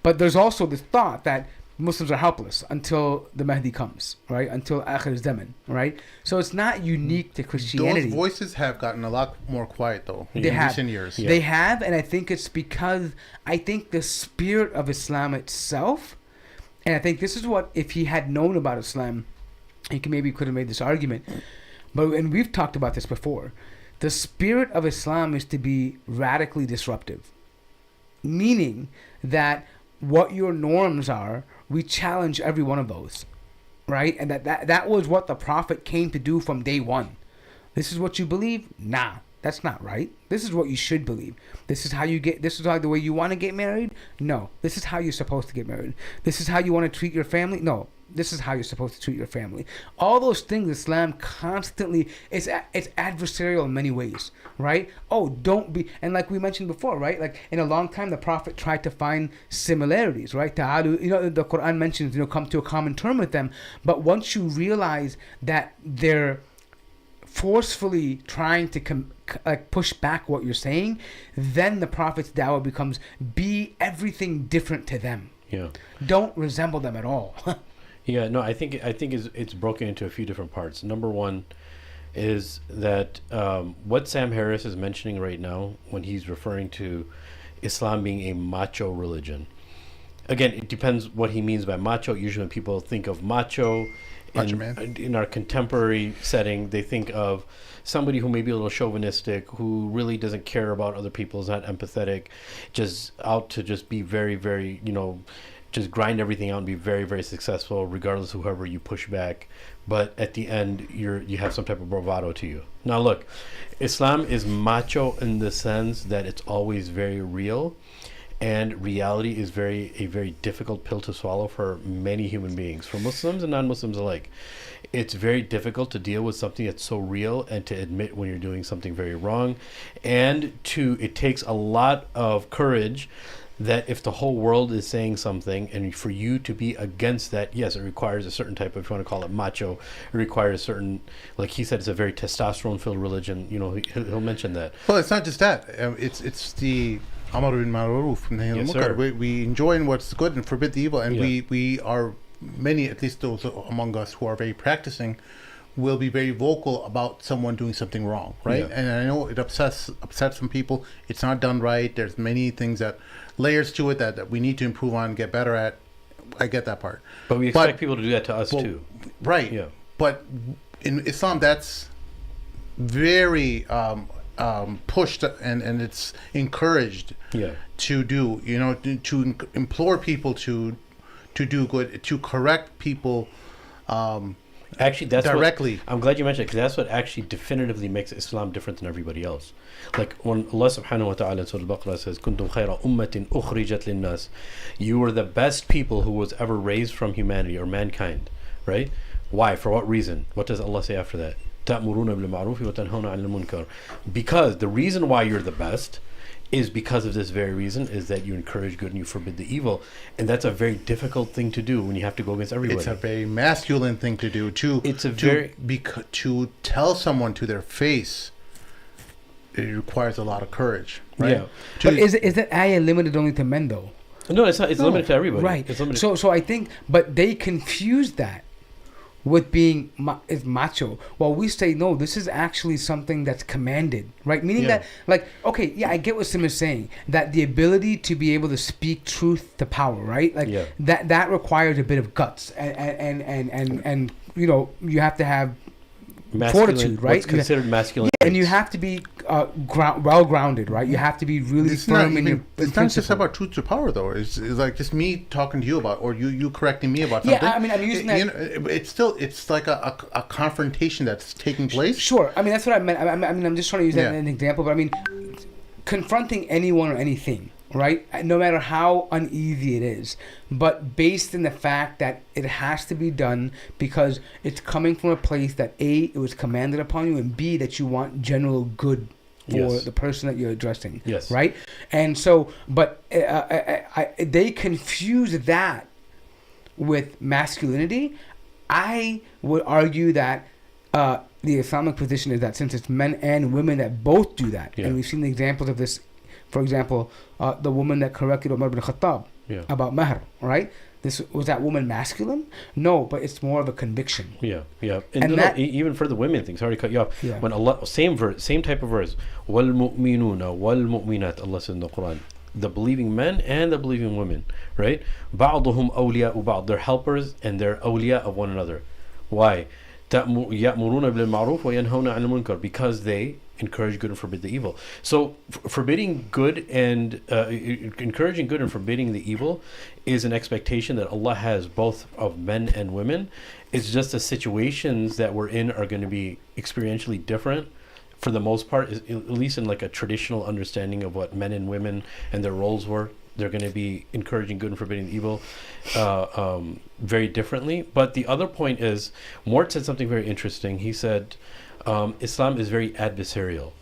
But there's also this thought that Muslims are helpless until the Mahdi comes, right? Until Akhir Zaman, right? So it's not unique to Christianity. Those voices have gotten a lot more quiet, though, in recent years. They have, and I think it's because I think the spirit of Islam itself, and I think this is what, if he had known about Islam, he could have made this argument. And we've talked about this before. The spirit of Islam is to be radically disruptive, meaning that what your norms are, we challenge every one of those, right? And that was what the Prophet came to do from day one. This is what you believe? Nah, That's not right. This is what you should believe. This is how the way you want to get married. No, this is how you're supposed to get married. This is how you want to treat your family. No, this is how you're supposed to treat your family. All those things Islam constantly, it's adversarial in many ways, right? Oh, don't be, and like we mentioned before, right? Like in a long time, the Prophet tried to find similarities, right? Ta'alu, the Quran mentions, come to a common term with them. But once you realize that they're forcefully trying to push back what you're saying, then the Prophet's da'wah becomes be everything different to them. Yeah. Don't resemble them at all. Yeah, no, I think it's broken into a few different parts. Number one is that what Sam Harris is mentioning right now when he's referring to Islam being a macho religion. Again, it depends what he means by macho. Usually when people think of macho in our contemporary setting, they think of somebody who may be a little chauvinistic, who really doesn't care about other people, is not empathetic, just out to just be very, very, just grind everything out and be very, very successful, regardless of whoever you push back. But at the end, you have some type of bravado to you. Now, look, Islam is macho in the sense that it's always very real, and reality is a very difficult pill to swallow for many human beings, for Muslims and non-Muslims alike. It's very difficult to deal with something that's so real and to admit when you're doing something very wrong, and it takes a lot of courage that if the whole world is saying something and for you to be against that, yes, it requires a certain type of, if you want to call it macho, it requires a certain, like he said, it's a very testosterone-filled religion. He'll mention that. Well, it's not just that. It's the Amar bil Ma'ruf, Nahy anil Munkar. We enjoy what's good and forbid the evil, and we are, many, at least those among us who are very practicing, will be very vocal about someone doing something wrong, right? Yeah. And I know it upsets some people. It's not done right. There's many things layers to it that we need to improve on, get better at. I get that part. But we expect people to do that to us too. Right. Yeah. But in Islam, that's very pushed and it's encouraged to do, to implore people to do good, to correct people actually, that's directly. I'm glad you mentioned it, because that's what actually definitively makes Islam different than everybody else. Like when Allah subhanahu wa ta'ala in Surah Al-Baqarah says, "Kuntum khayra ummatin ukhrijat lin-nas," you were the best people who was ever raised from humanity or mankind, right? Why? For what reason? What does Allah say after that? تَأْمُرُونَ بِالْمَعْرُوفِ وَتَنْهَوْنَ عَنِ الْمُنْكَرِ. Because the reason why you're the best is because of this very reason, is that you encourage good and you forbid the evil. And that's a very difficult thing to do when you have to go against everybody. It's a very masculine thing to do. To tell someone to their face, it requires a lot of courage, right? Yeah. But is that ayah limited only to men, though? No, it's not. It's limited to everybody. Right. It's limited. So I think, but they confuse that with being is macho. Well, we say no, this is actually something that's commanded, right? Meaning that, like, okay, yeah, I get what Sim is saying, that the ability to be able to speak truth to power, right? Like that requires a bit of guts, and you have to have fortitude, right? What's considered masculine. Yeah, and you have to be well grounded, right? You have to be really firm in your It's not just about truth to power, though. It's like just me talking to you about, or you correcting me about something. Yeah, I mean, I'm using that. It's like a confrontation that's taking place. Sure. I mean, that's what I meant. I mean, I'm just trying to use that as an example, but I mean, confronting anyone or anything, right? No matter how uneasy it is, but based in the fact that it has to be done because it's coming from a place that A, it was commanded upon you, and B, that you want general good for the person that you're addressing. Yes. Right? And so, but they confuse that with masculinity. I would argue that the Islamic position is that since it's men and women that both do that, and we've seen the examples of this. For example, the woman that corrected Umar ibn Khattab about mahr, right? Was that woman masculine? No, but it's more of a conviction. Yeah. And that, even for the women thing, sorry to cut you off. Yeah. When Allah, same type of verse, وَالْمُؤْمِنُونَ وَالْمُؤْمِنَاتِ, Allah says in the Quran, the believing men and the believing women, right? بَعْضُهُمْ أَوْلِيَاءُ بَعْض, they're helpers and they're awliya of one another. Why? يَأْمُرُونَ بِالْمَعْرُوفِ وَيَنْهَوْنَ عَنِ الْمُنْكَرِ, because they encourage good and forbid the evil. So forbidding good and encouraging good and forbidding the evil is an expectation that Allah has both of men and women. It's just the situations that we're in are going to be experientially different for the most part, at least in like a traditional understanding of what men and women and their roles were. They're going to be encouraging good and forbidding evil very differently. But the other point is, Mort said something very interesting. He said, Islam is very adversarial.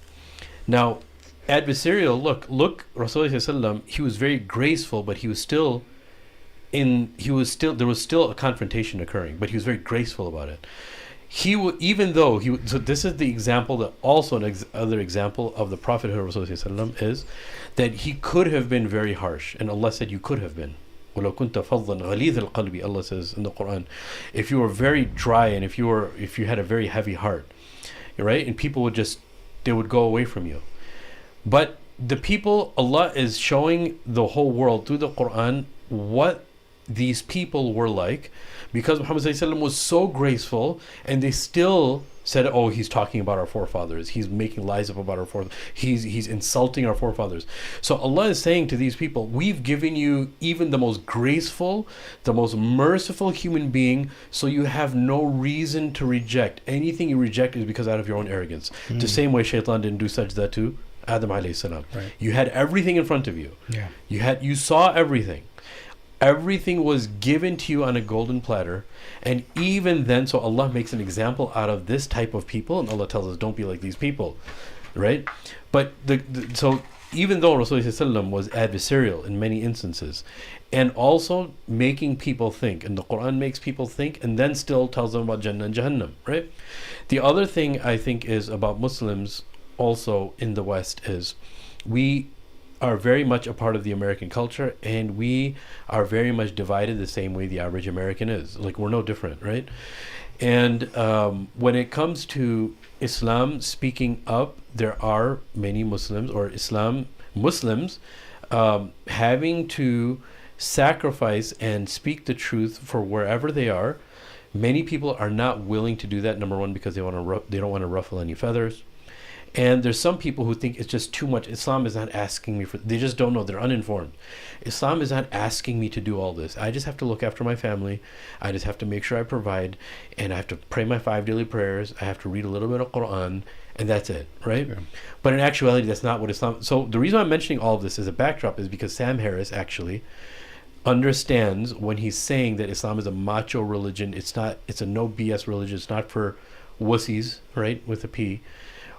Now, adversarial, look, Rasulullah, he was very graceful, but there was still a confrontation occurring, but he was very graceful about it. So this is the example that also other example of the prophethood of Rasulullah is that he could have been very harsh, and Allah said you could have been. وَلَوْ كُنْتَ فَضًّا غَلِيظَ الْقَلْبِ, Allah says in the Quran, if you were very dry and if you had a very heavy heart, right, and people they would go away from you. But the people, Allah is showing the whole world through the Quran what these people were like, because Muhammad ﷺ was so graceful, and they still said, oh, he's talking about our forefathers, he's making lies up about our forefathers, he's insulting our forefathers. So Allah is saying to these people, we've given you even the most graceful, the most merciful human being, so you have no reason to reject. Anything you reject is because out of your own arrogance. The same way Shaitan didn't do sajda to Adam alayhi salam. Right. You had everything in front of you. Yeah. You saw everything. Everything was given to you on a golden platter, and even then, so Allah makes an example out of this type of people, and Allah tells us don't be like these people, right? But so even though Rasulullah was adversarial in many instances, and also making people think, and the Quran makes people think, and then still tells them about Jannah and Jahannam, right? The other thing I think is about Muslims also in the West is we are very much a part of the American culture, and we are very much divided the same way the average American is. Like, we're no different, right? And when it comes to Islam speaking up, there are many Muslims or Muslims having to sacrifice and speak the truth for wherever they are. Many people are not willing to do that, number one, because they don't want to ruffle any feathers. And there's some people who think it's just too much. Islam is not asking me they just don't know. They're uninformed. Islam is not asking me to do all this. I just have to look after my family. I just have to make sure I provide. And I have to pray my 5 daily prayers. I have to read a little bit of Quran. And that's it, right? Yeah. But in actuality, that's not what Islam... So the reason I'm mentioning all of this as a backdrop is because Sam Harris actually understands when he's saying that Islam is a macho religion. It's a no BS religion. It's not for wussies, right? With a P.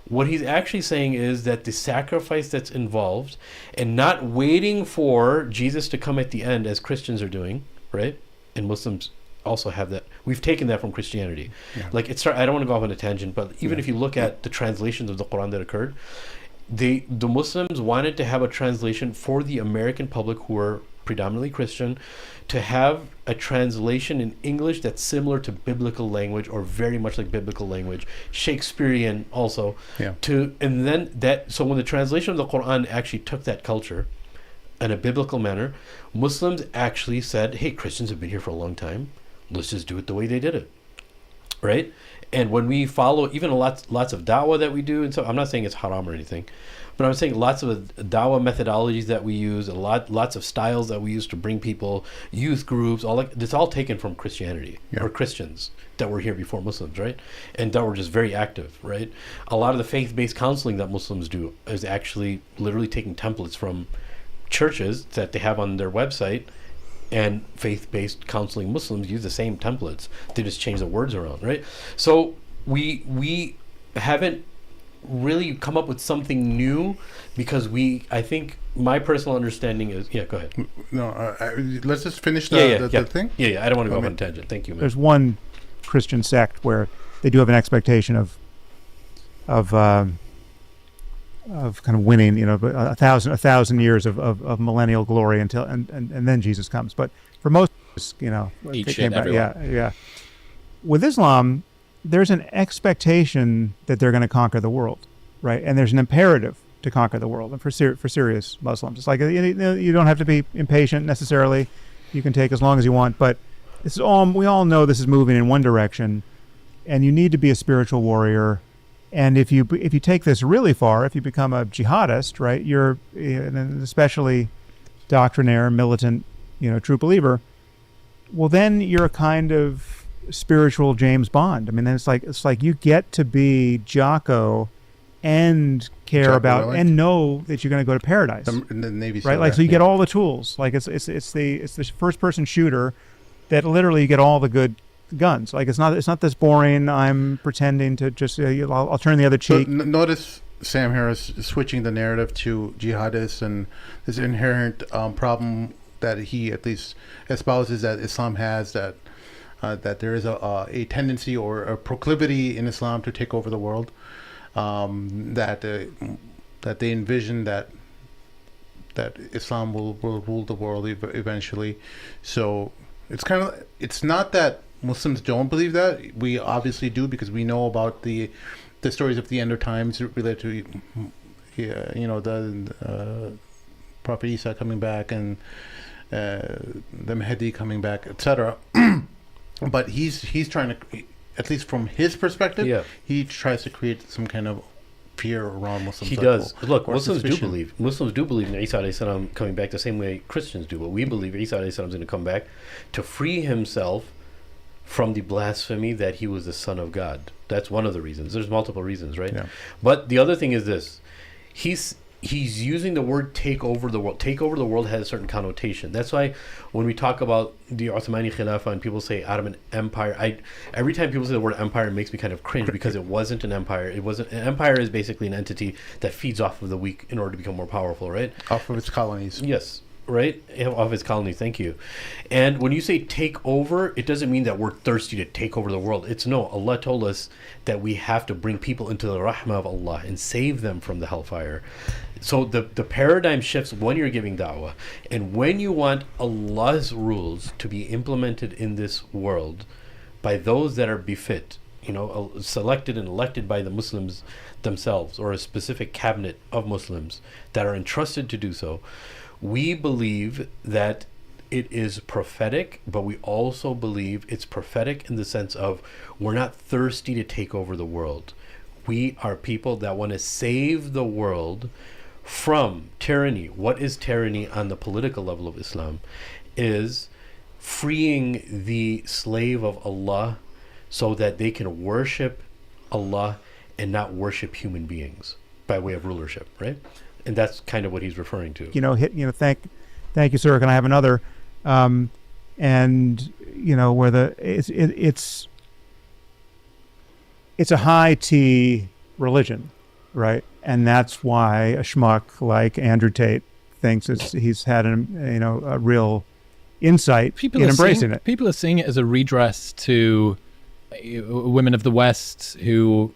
What he's actually saying is that the sacrifice that's involved, and not waiting for Jesus to come at the end as Christians are doing, right? And Muslims also have that. We've taken that from Christianity. Yeah. Like, I don't want to go off on a tangent, but even if you look at the translations of the Quran that occurred, the Muslims wanted to have a translation for the American public who are predominantly Christian, to have a translation in English that's similar to biblical language, or very much like biblical language, Shakespearean also. Yeah. And then so when the translation of the Quran actually took that culture in a biblical manner, Muslims actually said, hey, Christians have been here for a long time, let's just do it the way they did it, right? And when we follow even lots of da'wah that we do, and so I'm not saying it's haram or anything, but I'm saying lots of da'wah methodologies that we use, lots of styles that we use to bring people, youth groups, it's all taken from Christianity, or Christians that were here before Muslims, right? And that were just very active, right? A lot of the faith-based counseling that Muslims do is actually literally taking templates from churches that they have on their website, and faith-based counseling Muslims use the same templates. They just change the words around, right? So we haven't really come up with something new, because I think my personal understanding is, go ahead. No, let's just finish the thing. Yeah, I don't want to go off on a tangent. Thank you, man. There's one Christian sect where they do have an expectation of kind of winning, a thousand years of millennial glory until and then Jesus comes. But for most, eat shit everyone. Yeah. With Islam, there's an expectation that they're going to conquer the world, right? And there's an imperative to conquer the world. And for serious Muslims, it's like you don't have to be impatient necessarily. You can take as long as you want, but we all know this is moving in one direction, and you need to be a spiritual warrior. And if you take this really far, if you become a jihadist, right, you're an especially doctrinaire, militant, true believer, well, then you're a kind of spiritual James Bond. I mean, then it's like you get to be Jocko and care Jack about Rowling. and know that you're going to go to paradise. The Navy SEAL, Right, like so you get all the tools. Like it's the first person shooter that literally you get all the good guns. Like it's not this boring. I'm pretending to just I'll turn the other So cheek. notice Sam Harris switching the narrative to jihadists and this inherent problem that he at least espouses that Islam has, that there is a tendency or a proclivity in Islam to take over the world, that they envision that Islam will rule the world eventually. So it's not that Muslims don't believe that. We obviously do, because we know about the stories of the end of times related to the Prophet Isa coming back and the Mahdi coming back, etc. But he's trying to, at least from his perspective, he tries to create some kind of fear around Muslims. He does. Look, Muslims do believe in Isa alayhi salam coming back the same way Christians do, but we believe Isa alayhi salam is going to come back to free himself from the blasphemy that he was the son of God. That's one of the reasons. There's multiple reasons, right? Yeah. But the other thing is this: he's using the word take over the world. Take over the world has a certain connotation. That's why when we talk about the Ottomani Khilafah and people say Ottoman Empire, every time people say the word empire, it makes me kind of cringe, because it wasn't an empire. It wasn't. An empire is basically an entity that feeds off of the weak in order to become more powerful, right? Off of its colonies. Yes. Right? Of its colony, thank you. And when you say take over, it doesn't mean that we're thirsty to take over the world. It's no, Allah told us that we have to bring people into the rahmah of Allah and save them from the hellfire. So the paradigm shifts when you're giving da'wah. And when you want Allah's rules to be implemented in this world by those that are befit, selected and elected by the Muslims themselves, or a specific cabinet of Muslims that are entrusted to do so, we believe that it is prophetic, but we also believe it's prophetic in the sense of we're not thirsty to take over the world. We are people that want to save the world from tyranny. What is tyranny on the political level of Islam? Is freeing the slave of Allah so that they can worship Allah and not worship human beings by way of rulership, right? And that's kind of what he's referring to. Thank you, sir. Can I have another? Where it's a high T religion, right? And that's why a schmuck like Andrew Tate thinks he's had a real insight in embracing it. People are seeing it as a redress to women of the West who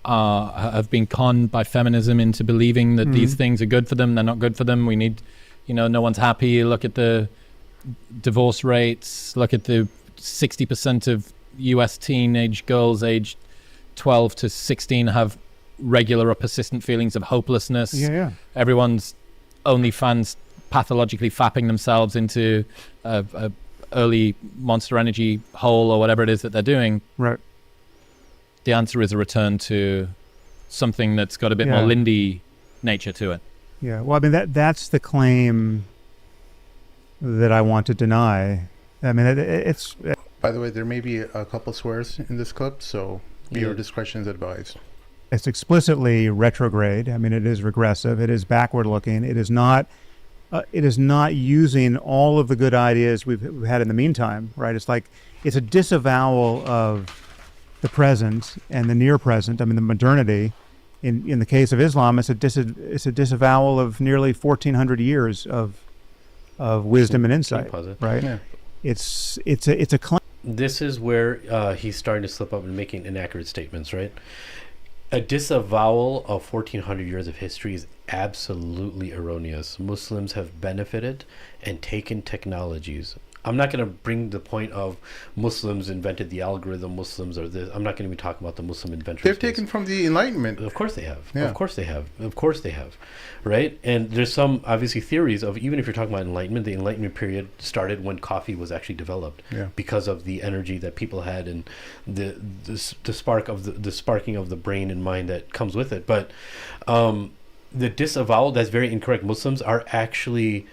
have been conned by feminism into believing that these things are good for them. They're not good for them. We need, no one's happy. Look at the divorce rates. Look at the 60% of U.S. teenage girls aged 12 to 16 have regular or persistent feelings of hopelessness. Yeah. Everyone's OnlyFans pathologically fapping themselves into a early Monster Energy hole or whatever it is that they're doing. Right. The answer is a return to something that's got a bit more Lindy nature to it. Yeah. Well, I mean, that's the claim that I want to deny. I mean, it's... By the way, there may be a couple swears in this clip, so your discretion is advised. It's explicitly retrograde. I mean, it is regressive. It is backward-looking. It is not using all of the good ideas we've had in the meantime, right? It's like it's a disavowal of the present and the near present. I mean, the modernity. In the case of Islam, it's a disavowal of nearly 1,400 years of wisdom and insight, right? Yeah. It's a claim. This is where he's starting to slip up and making inaccurate statements, right? A disavowal of 1,400 years of history is absolutely erroneous. Muslims have benefited and taken technologies. I'm not going to bring the point of Muslims invented the algorithm, Muslims are this. I'm not going to be talking about the Muslim inventors. They've taken from the Enlightenment. Of course they have. Yeah. Of course they have. Of course they have. Right? And there's some, obviously, theories of, even if you're talking about Enlightenment, the Enlightenment period started when coffee was actually developed because of the energy that people had and the sparking of the brain and mind that comes with it. But the disavowal, that's very incorrect. Muslims are actually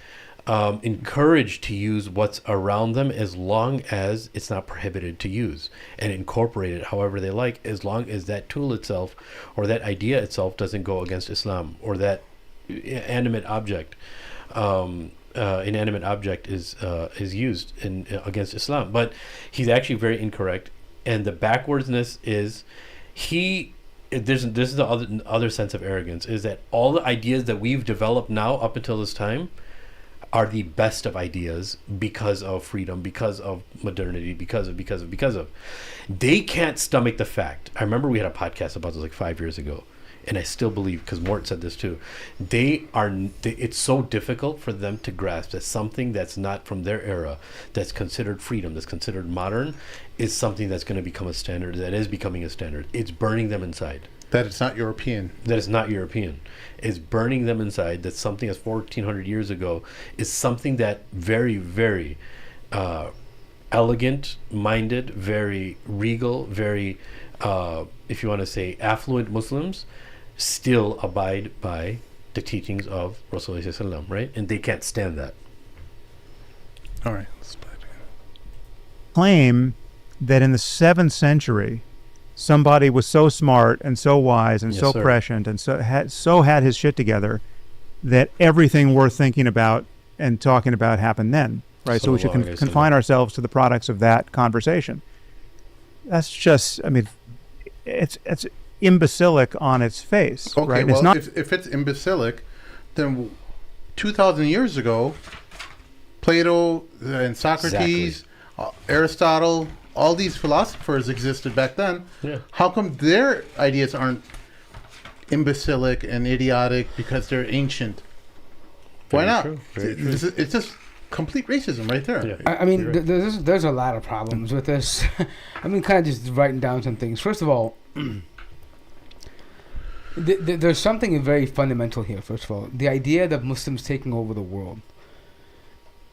encouraged to use what's around them as long as it's not prohibited to use, and incorporate it however they like, as long as that tool itself or that idea itself doesn't go against Islam, or that inanimate object is used against Islam. But he's actually very incorrect, and the backwardsness is this is the other sense of arrogance, is that all the ideas that we've developed now up until this time are the best of ideas because of freedom, because of modernity, because of. They can't stomach the fact. I remember we had a podcast about this like 5 years ago, and I still believe, because Mort said this too, it's so difficult for them to grasp that something that's not from their era, that's considered freedom, that's considered modern, is something that's going to become a standard, that is becoming a standard. It's burning them inside. That it's not European. That it's not European. It's burning them inside that something that's 1,400 years ago is something that very, very elegant-minded, very regal, very, if you want to say, affluent Muslims still abide by the teachings of Rasulullah, right? And they can't stand that. All right. Claim that in the 7th century, somebody was so smart and so wise and so prescient and so had his shit together that everything worth thinking about and talking about happened then, right? So we should confine ourselves to the products of that conversation. That's just, I mean, it's imbecilic on its face, okay, right? Well, it's not, if it's imbecilic, then 2,000 years ago, Plato and Socrates, Aristotle, all these philosophers existed back then. Yeah. How come their ideas aren't imbecilic and idiotic because they're ancient? Why not? True. Very true. It's just complete racism right there. Yeah. I mean, there's a lot of problems with this. I mean, kind of just writing down some things. First of all, there's something very fundamental here. First of all, the idea that Muslims taking over the world.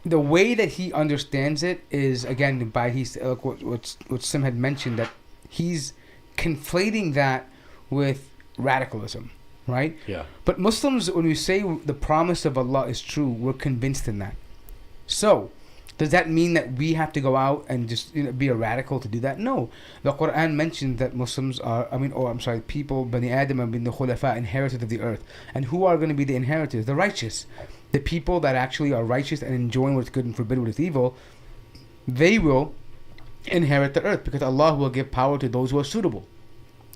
The way that he understands it is, again, by what Sim had mentioned, that he's conflating that with radicalism, right? Yeah. But Muslims, when we say the promise of Allah is true, we're convinced in that. So, does that mean that we have to go out and just be a radical to do that? No. The Quran mentions that Muslims are, people, Bani Adam and Bani Khulafa, inherited of the earth. And who are going to be the inheritors? The righteous. The people that actually are righteous and enjoying what's good and forbid what is evil, they will inherit the earth, because Allah will give power to those who are suitable,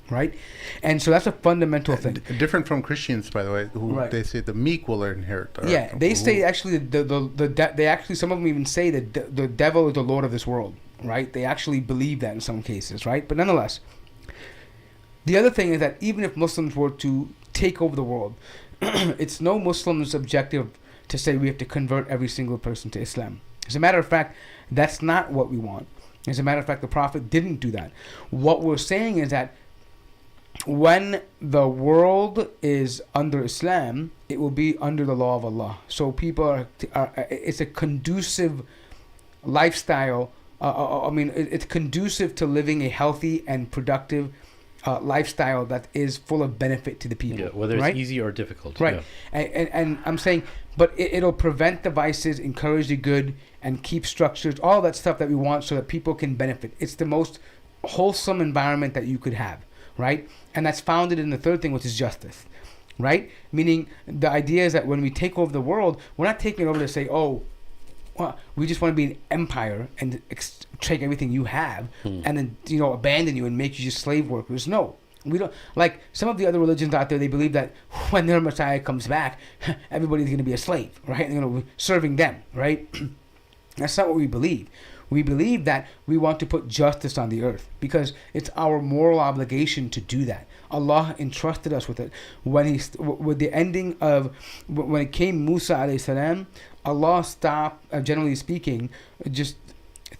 right? And so that's a fundamental thing. Different from Christians, by the way, who they say the meek will inherit the earth. Yeah, they say actually they actually, some of them even say that the devil is the lord of this world, right? They actually believe that in some cases, right? But nonetheless, the other thing is that even if Muslims were to take over the world, it's no Muslim's objective to say we have to convert every single person to Islam. As a matter of fact, that's not what we want. As a matter of fact, the Prophet didn't do that. What we're saying is that when the world is under Islam, it will be under the law of Allah. So people it's a conducive lifestyle. It's conducive to living a healthy and productive lifestyle that is full of benefit to the people. Yeah, whether it's easy or difficult. Right. Yeah. And I'm saying, but it'll prevent the vices, encourage the good, and keep structures, all that stuff that we want so that people can benefit. It's the most wholesome environment that you could have, right? And that's founded in the third thing, which is justice, right? Meaning the idea is that when we take over the world, we're not taking it over to say, oh, well, we just want to be an empire and take everything you have and then, abandon you and make you just slave workers. No. We don't, like some of the other religions out there, they believe that when their Messiah comes back, everybody's going to be a slave, right? And, serving them, right? That's not what we believe. We believe that we want to put justice on the earth because it's our moral obligation to do that. Allah entrusted us with it. When it came Musa alayhi salam, Allah stopped, generally speaking, just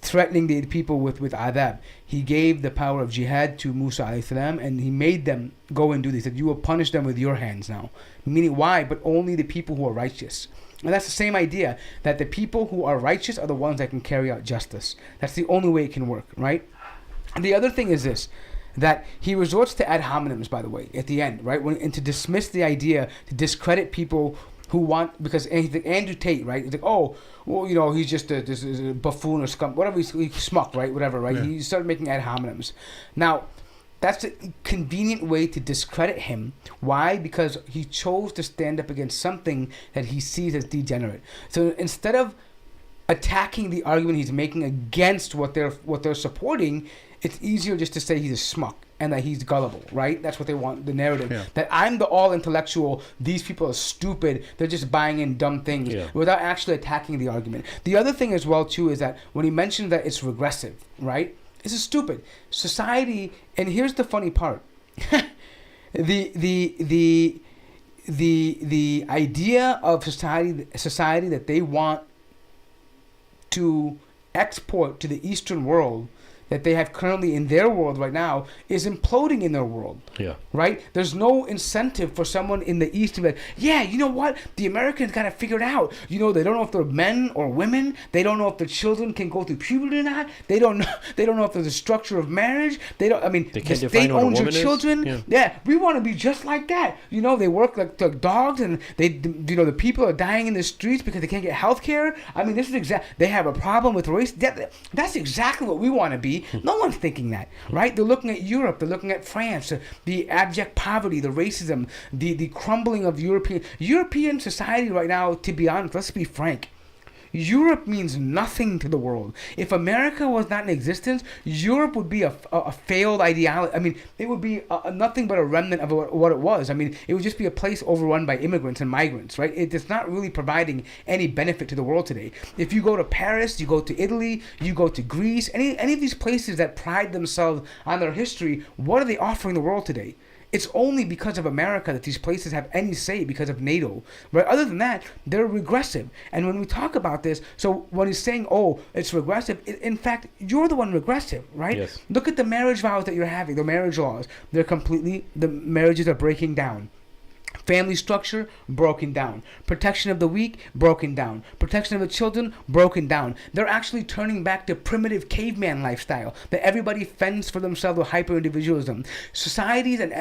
threatening the people with adab. He gave the power of jihad to Musa alayhi salam, and he made them go and do this. He said, you will punish them with your hands now. Meaning, why? But only the people who are righteous. And that's the same idea, that the people who are righteous are the ones that can carry out justice. That's the only way it can work, right? And the other thing is this, that he resorts to ad hominems, by the way, at the end, right? And to dismiss the idea, to discredit people who want, because Andrew Tate, right? He's like, oh, well, you know, he's just this is a buffoon or scum, whatever, he's smuck, right? Whatever, right? Yeah. He started making ad hominems. Now, that's a convenient way to discredit him. Why? Because he chose to stand up against something that he sees as degenerate. So instead of attacking the argument he's making against what they're supporting, it's easier just to say he's a schmuck and that he's gullible, right? That's what they want, the narrative. Yeah. That I'm the all-intellectual, these people are stupid, they're just buying in dumb things, without actually attacking the argument. The other thing as well, too, is that when he mentioned that it's regressive, right? This is stupid. Society, and here's the funny part. the idea of society that they want to export to the Eastern world, that they have currently in their world right now, is imploding in their world. Yeah. Right? There's no incentive for someone in the East to be like, yeah, you know what? The Americans got to figure it out. You know, they don't know if they're men or women. They don't know if their children can go through puberty or not. They don't know if there's a structure of marriage. They don't, I mean, the state owns your children. Yeah. We want to be just like that. You know, they work like dogs, and the people are dying in the streets because they can't get health care. I mean, this is they have a problem with race. That's exactly what we want to be. No one's thinking that, right? They're looking at Europe. They're looking at France. The abject poverty, the racism, the crumbling of European society right now. To be honest, let's be frank. Europe means nothing to the world. If America was not in existence, Europe would be a failed ideology. I mean, it would be nothing but a remnant of what it was. I mean, it would just be a place overrun by immigrants and migrants, right? It's not really providing any benefit to the world today. If you go to Paris, you go to Italy, you go to Greece, any of these places that pride themselves on their history, what are they offering the world today? It's only because of America that these places have any say, because of NATO. Right? Other than that, they're regressive. And when we talk about this, so when he's saying, oh, it's regressive, in fact, you're the one regressive, right? Yes. Look at the marriage vows that you're having, the marriage laws. The marriages are breaking down. Family structure, broken down. Protection of the weak, broken down. Protection of the children, broken down. They're actually turning back to primitive caveman lifestyle, that everybody fends for themselves with hyper-individualism. Societies and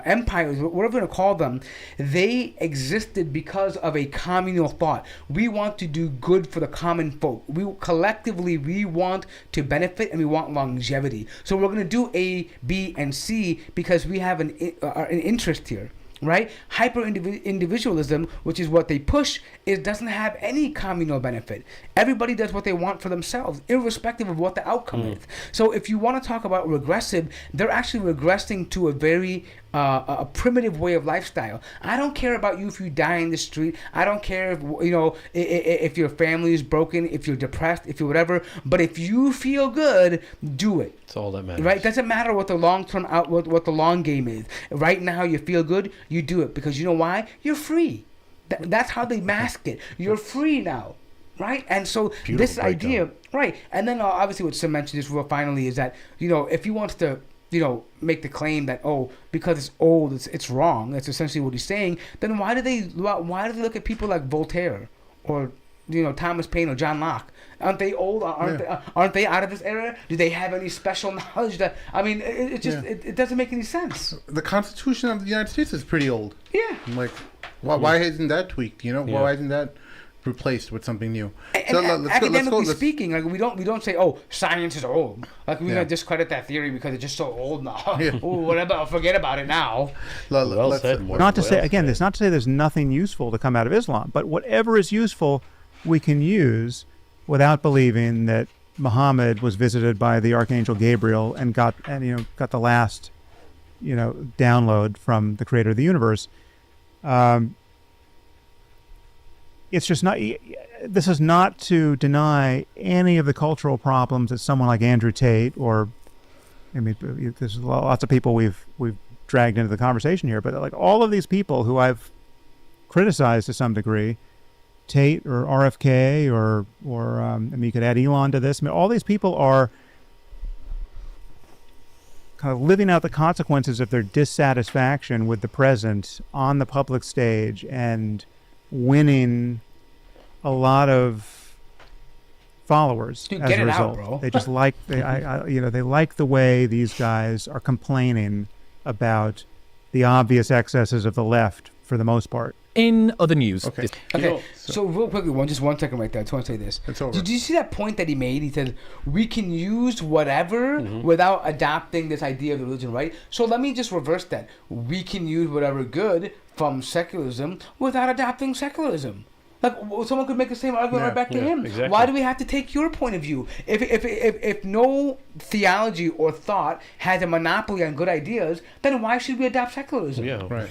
empires, whatever we're going to call them, they existed because of a communal thought. We want to do good for the common folk. We want to benefit, and we want longevity. So we're going to do A, B, and C because we have an interest here, right? Hyper-individualism, which is what they push, it doesn't have any communal benefit. Everybody does what they want for themselves, irrespective of what the outcome is. So if you want to talk about regressive, they're actually regressing to a very a primitive way of lifestyle. I don't care about you if you die in the street. I don't care if your family is broken, if you're depressed, if you're whatever. But if you feel good, do it. It's all that matters. Right? It doesn't matter what the long-term what the long game is. Right now, you feel good, you do it, because you know why? You're free. That's how they mask it. You're free now. Right? And so beautiful this idea, right? And then obviously what Sim mentioned just real finally is that, if he wants to, make the claim that, because it's old, it's wrong. That's essentially what he's saying. Then why do they look at people like Voltaire or Thomas Paine or John Locke? Aren't they old? Aren't they out of this era? Do they have any special knowledge that? I mean, it doesn't make any sense. The Constitution of the United States is pretty old. Yeah. I'm like, why isn't that tweaked? Why isn't that replaced with something new? Academically speaking, like we don't say, science is old. Like we're gonna discredit that theory because it's just so old now. Forget about it now. Well said. Not to say again, it's not to say there's nothing useful to come out of Islam, but whatever is useful, we can use without believing that Muhammad was visited by the Archangel Gabriel and got the last download from the Creator of the universe. It's just not. This is not to deny any of the cultural problems that someone like Andrew Tate, or there's lots of people we've dragged into the conversation here, but like all of these people who I've criticized to some degree, Tate or RFK or you could add Elon to this. All these people are kind of living out the consequences of their dissatisfaction with the present on the public stage and winning a lot of followers as a result. Out, bro. They just like they like the way these guys are complaining about the obvious excesses of the left for the most part. In other news, Okay. Okay, so real quickly, just 1 second right there. I just want to say this. It's over. Did you see that point that he made? He said, we can use whatever without adopting this idea of religion, right? So let me just reverse that. We can use whatever good from secularism without adopting secularism. Like, someone could make the same argument right back to him. Exactly. Why do we have to take your point of view? If no theology or thought has a monopoly on good ideas, then why should we adopt secularism? Yeah. Right.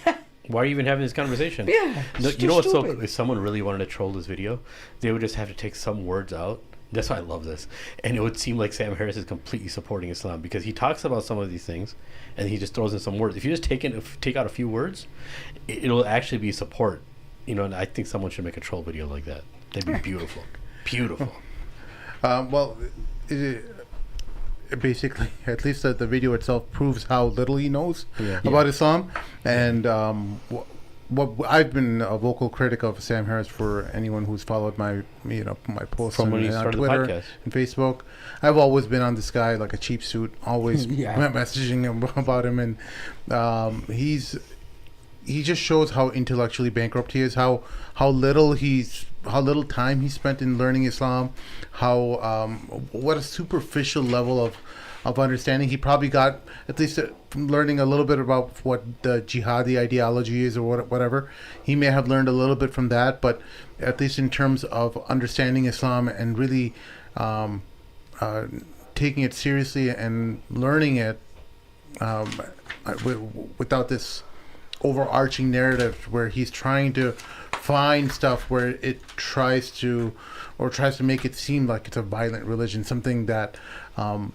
Why are you even having this conversation? Yeah. No, it's you know what's so? stupid. If someone really wanted to troll this video, they would just have to take some words out. That's why I love this. And it would seem like Sam Harris is completely supporting Islam because he talks about some of these things, and he just throws in some words. If you just take out a few words, it'll actually be support. And I think someone should make a troll video like that. That'd be beautiful. Beautiful. Well, basically, at least the video itself proves how little he knows about Islam. And what I've been a vocal critic of Sam Harris for anyone who's followed my my posts From when he on started the Twitter podcast. and Facebook. I've always been on this guy like a cheap suit, always Yeah. messaging him about him, and he just shows how intellectually bankrupt he is, how little time he spent in learning Islam, what a superficial level of understanding he probably got, at least from learning a little bit about what the jihadi ideology is or whatever. He may have learned a little bit from that, but at least in terms of understanding Islam and really taking it seriously and learning it without this overarching narrative where he's trying to find stuff where it tries to make it seem like it's a violent religion, something that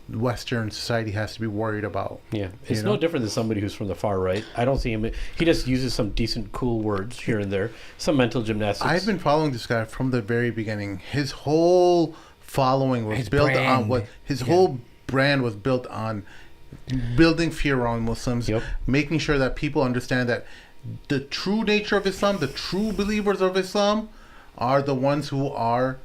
Western society has to be worried about. Yeah, it's no different than somebody who's from the far right. I don't see him. He just uses some decent, cool words here and there, some mental gymnastics. I've been following this guy from the very beginning. His whole following was built on whole brand was built on building fear around Muslims, making sure that people understand that the true nature of Islam, the true believers of Islam, are the ones who are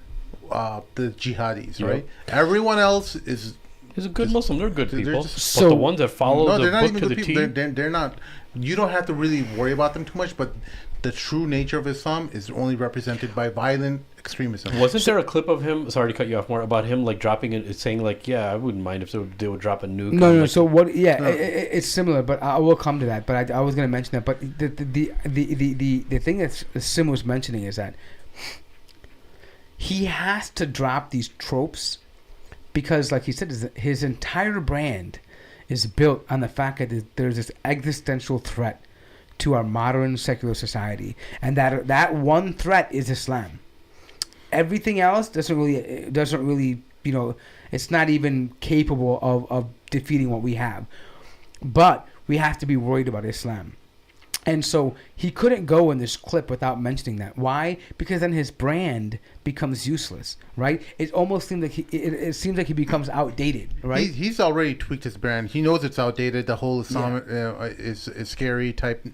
the jihadis, right? Everyone else is He's a good Muslim. They're good people. So- But the ones that follow the they're not book even to good the people. T, They're not. You don't have to really worry about them too much, but the true nature of Islam is only represented by violent extremism. wasn't there a clip of him? Sorry to cut you off more. About him like dropping it, saying like, "Yeah, I wouldn't mind if they would drop a nuke." No. Like, So what? Yeah, it's similar, but I will come to that. But I was going to mention that. But the thing that Sim was mentioning is that he has to drop these tropes because, like he said, his entire brand is built on the fact that there's this existential threat to our modern secular society, and that one threat is Islam. Everything else doesn't really, it's not even capable of defeating what we have. But we have to be worried about Islam. And so he couldn't go in this clip without mentioning that. Why? Because then his brand becomes useless, right? It almost seems like it seems like he becomes outdated, right? He's already tweaked his brand. He knows it's outdated. The whole Islam is scary type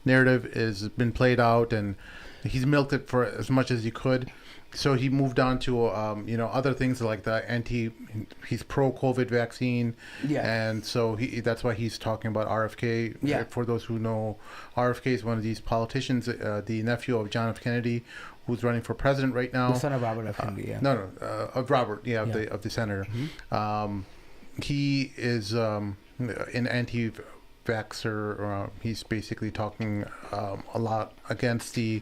narrative has been played out, and he's milked it for as much as he could. So he moved on to other things like he's pro-COVID vaccine, and so that's why he's talking about RFK. Yeah. For those who know, RFK is one of these politicians, the nephew of John F. Kennedy, who's running for president right now. The son of Robert F. Kennedy. Of Robert, of the senator. Mm-hmm. He is an anti-vaxxer. He's basically talking a lot against the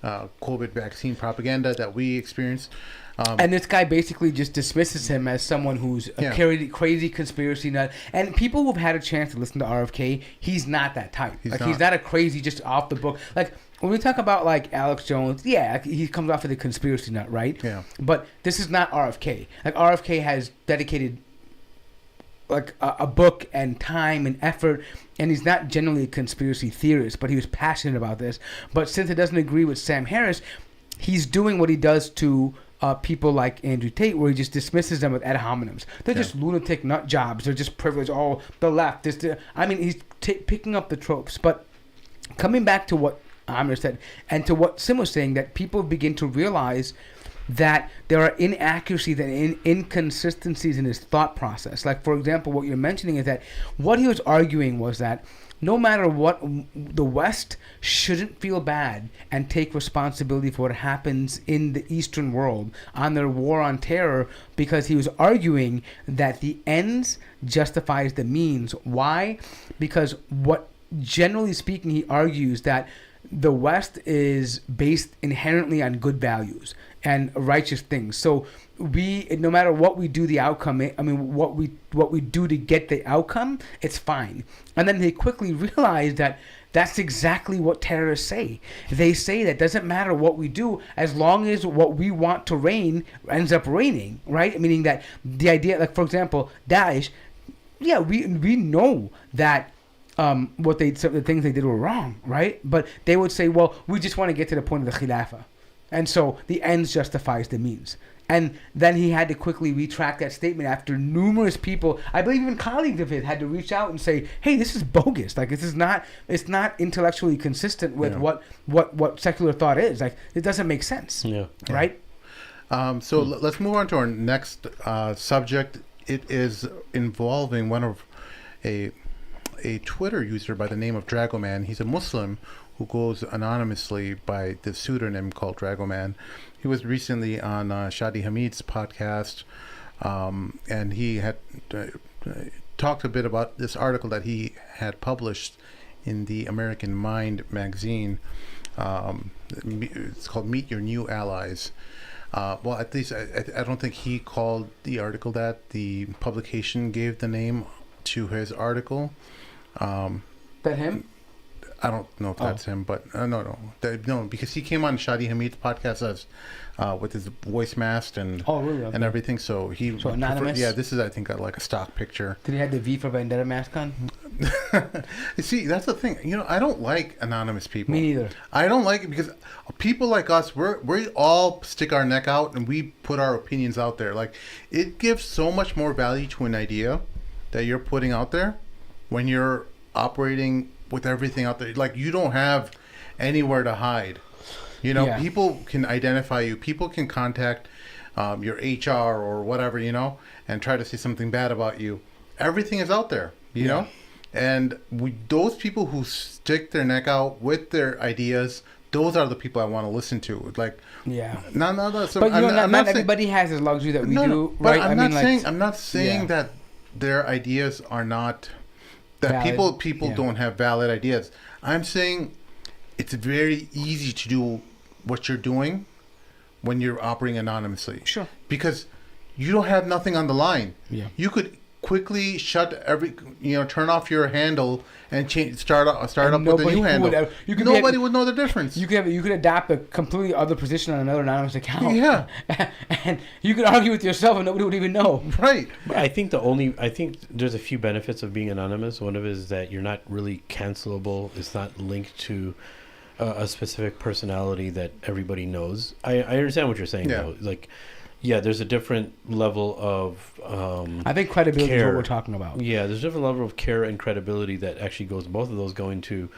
COVID vaccine propaganda that we experienced. And this guy basically just dismisses him as someone who's a crazy conspiracy nut. And people who've had a chance to listen to RFK, he's not that type. He's not a crazy, just off the book. Like, when we talk about, like, Alex Jones, he comes off of the conspiracy nut, right? Yeah. But this is not RFK. Like, RFK has dedicated, like, a book and time and effort, and he's not generally a conspiracy theorist, but he was passionate about this. But since it doesn't agree with Sam Harris, he's doing what he does to people like Andrew Tate, where he just dismisses them with ad hominems. They're just lunatic nut jobs. They're just privileged. Oh, the left. He's picking up the tropes. But coming back to what Amir said, and to what Sim was saying, that people begin to realize that there are inaccuracies and inconsistencies in his thought process. Like, for example, what you're mentioning is that what he was arguing was that no matter what, the West shouldn't feel bad and take responsibility for what happens in the Eastern world on their war on terror, because he was arguing that the ends justifies the means. Why? Because generally speaking, he argues that the West is based inherently on good values and righteous things. So no matter what we do, the outcome, what we do to get the outcome, it's fine. And then they quickly realize that that's exactly what terrorists say. They say that doesn't matter what we do, as long as what we want to reign ends up reigning, right? Meaning that the idea, like for example, Daesh, yeah, we know that some of the things they did were wrong, right? But they would say, well, we just want to get to the point of the Khilafah. And so the ends justifies the means. And then he had to quickly retract that statement after numerous people, I believe even colleagues of his, had to reach out and say, hey, this is bogus. Like, it's not intellectually consistent with what secular thought is. Like, it doesn't make sense. Yeah. Right? So let's move on to our next subject. It is involving one of a Twitter user by the name of Dragoman. He's a Muslim who goes anonymously by the pseudonym called Dragoman. He was recently on Shadi Hamid's podcast, and he had talked a bit about this article that he had published in the American Mind magazine. It's called Meet Your New Allies. Well, at least I don't think he called the article that. The publication gave the name to his article. That him? I don't know if that's him, but no, because he came on Shadi Hamid's podcast as with his voice masked and and everything. So anonymous. Yeah, this is I think like a stock picture. Did he have the V for Vendetta mask on? You see, that's the thing. I don't like anonymous people. Me neither. I don't like it because people like us, we all stick our neck out and we put our opinions out there. Like, it gives so much more value to an idea that you're putting out there when you're operating with everything out there. Like, you don't have anywhere to hide. People can identify you. People can contact your HR or whatever, and try to say something bad about you. Everything is out there, you know? And those people who stick their neck out with their ideas, those are the people I want to listen to. Like, not everybody has this luxury that we do, but right? I'm not saying that their ideas are not, that valid. people don't have valid ideas. I'm saying it's very easy to do what you're doing when you're operating anonymously. Sure. Because you don't have nothing on the line. Yeah. You could quickly turn off your handle and start up with a new handle. Nobody would know the difference. You could adopt a completely other position on another anonymous account. Yeah. And you could argue with yourself and nobody would even know. Right. But I think there's a few benefits of being anonymous. One of it is that you're not really cancelable. It's not linked to a specific personality that everybody knows. I understand what you're saying though. Like, yeah, there's a different level of I think credibility is what we're talking about. Yeah, there's a different level of care and credibility that actually goes, both of those go into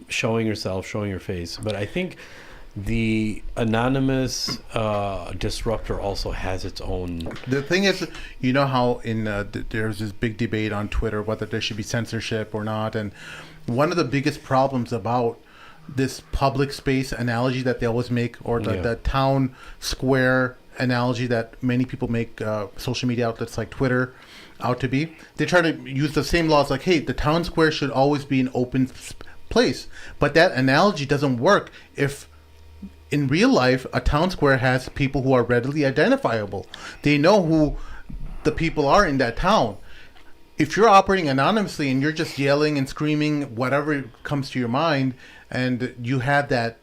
showing yourself, showing your face. But I think the anonymous disruptor also has its own... The thing is, you know how there's this big debate on Twitter whether there should be censorship or not. And one of the biggest problems about this public space analogy that they always make, or the town square analogy that many people make social media outlets like Twitter out to be, they try to use the same laws like, hey, the town square should always be an open place. But that analogy doesn't work if in real life a town square has people who are readily identifiable. They know who the people are in that town. If you're operating anonymously and you're just yelling and screaming whatever comes to your mind, and you have that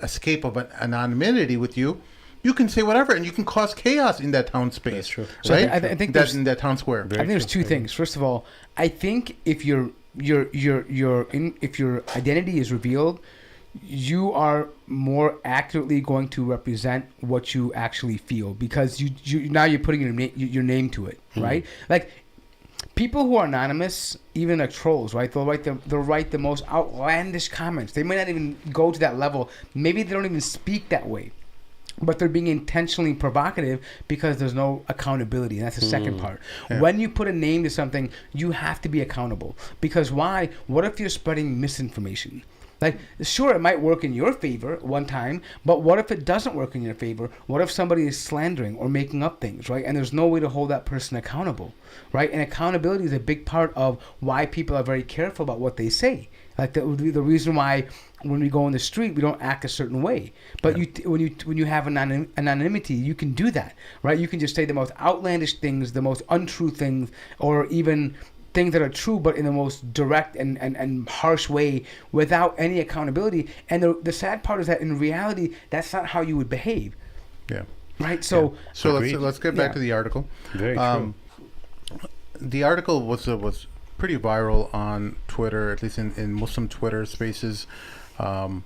escape of anonymity with you, you can say whatever, and you can cause chaos in that town space. That's true. So right? I think that's in that town square. I think there's two things. First of all, I think if your identity is revealed, you are more accurately going to represent what you actually feel, because you now you're putting your name to it, right? Like, people who are anonymous, even like trolls, right? They'll write the most outlandish comments. They may not even go to that level. Maybe they don't even speak that way. but they're being intentionally provocative because there's no accountability. And that's the second part. Yeah. When you put a name to something, you have to be accountable. Because why? What if you're spreading misinformation? Like, sure, it might work in your favor one time, but what if it doesn't work in your favor? What if somebody is slandering or making up things, right? And there's no way to hold that person accountable, right? And accountability is a big part of why people are very careful about what they say. Like, that would be the reason why when we go on the street, we don't act a certain way. But when you have anonymity, you can do that, right? You can just say the most outlandish things, the most untrue things, or even things that are true but in the most direct and harsh way without any accountability. And the sad part is that in reality, that's not how you would behave. Yeah. Right? So let's get back to the article. Very true. The article was pretty viral on Twitter, at least in Muslim Twitter spaces. I'm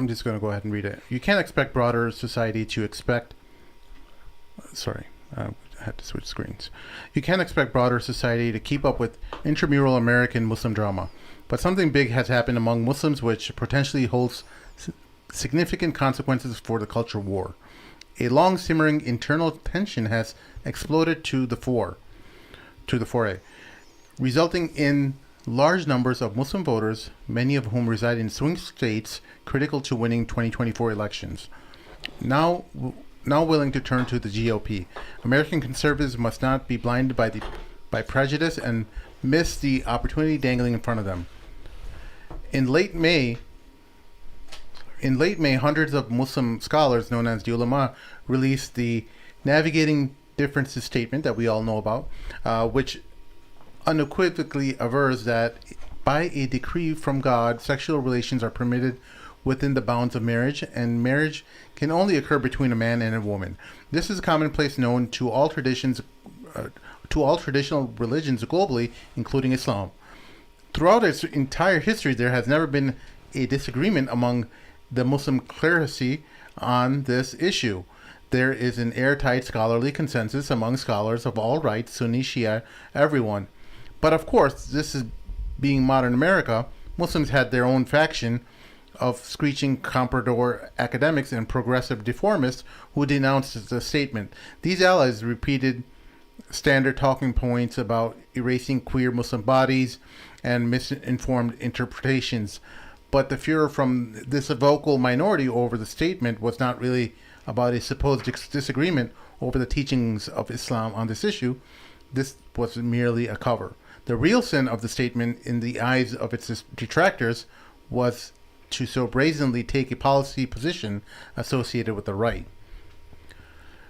just going to go ahead and read it. You can't expect broader society to expect... Sorry, I had to switch screens. You can't expect broader society to keep up with intramural American Muslim drama. But something big has happened among Muslims which potentially holds significant consequences for the culture war. A long simmering internal tension has exploded to the foray, resulting in large numbers of Muslim voters, many of whom reside in swing states critical to winning 2024 elections, now willing to turn to the GOP. American conservatives must not be blinded by prejudice and miss the opportunity dangling in front of them. In late May, hundreds of Muslim scholars, known as the ulama, released the Navigating Differences statement that we all know about, which unequivocally avers that by a decree from God, sexual relations are permitted within the bounds of marriage, and marriage can only occur between a man and a woman. This is a commonplace known to all traditional religions globally, including Islam. Throughout its entire history, there has never been a disagreement among the Muslim clerisy on this issue. There is an airtight scholarly consensus among scholars of all rights, Sunni, Shia, everyone. But of course, this is being modern America. Muslims had their own faction of screeching comprador academics and progressive deformists who denounced the statement. These allies repeated standard talking points about erasing queer Muslim bodies and misinformed interpretations. But the furor from this vocal minority over the statement was not really about a supposed disagreement over the teachings of Islam on this issue. This was merely a cover. The real sin of the statement in the eyes of its detractors was to so brazenly take a policy position associated with the right.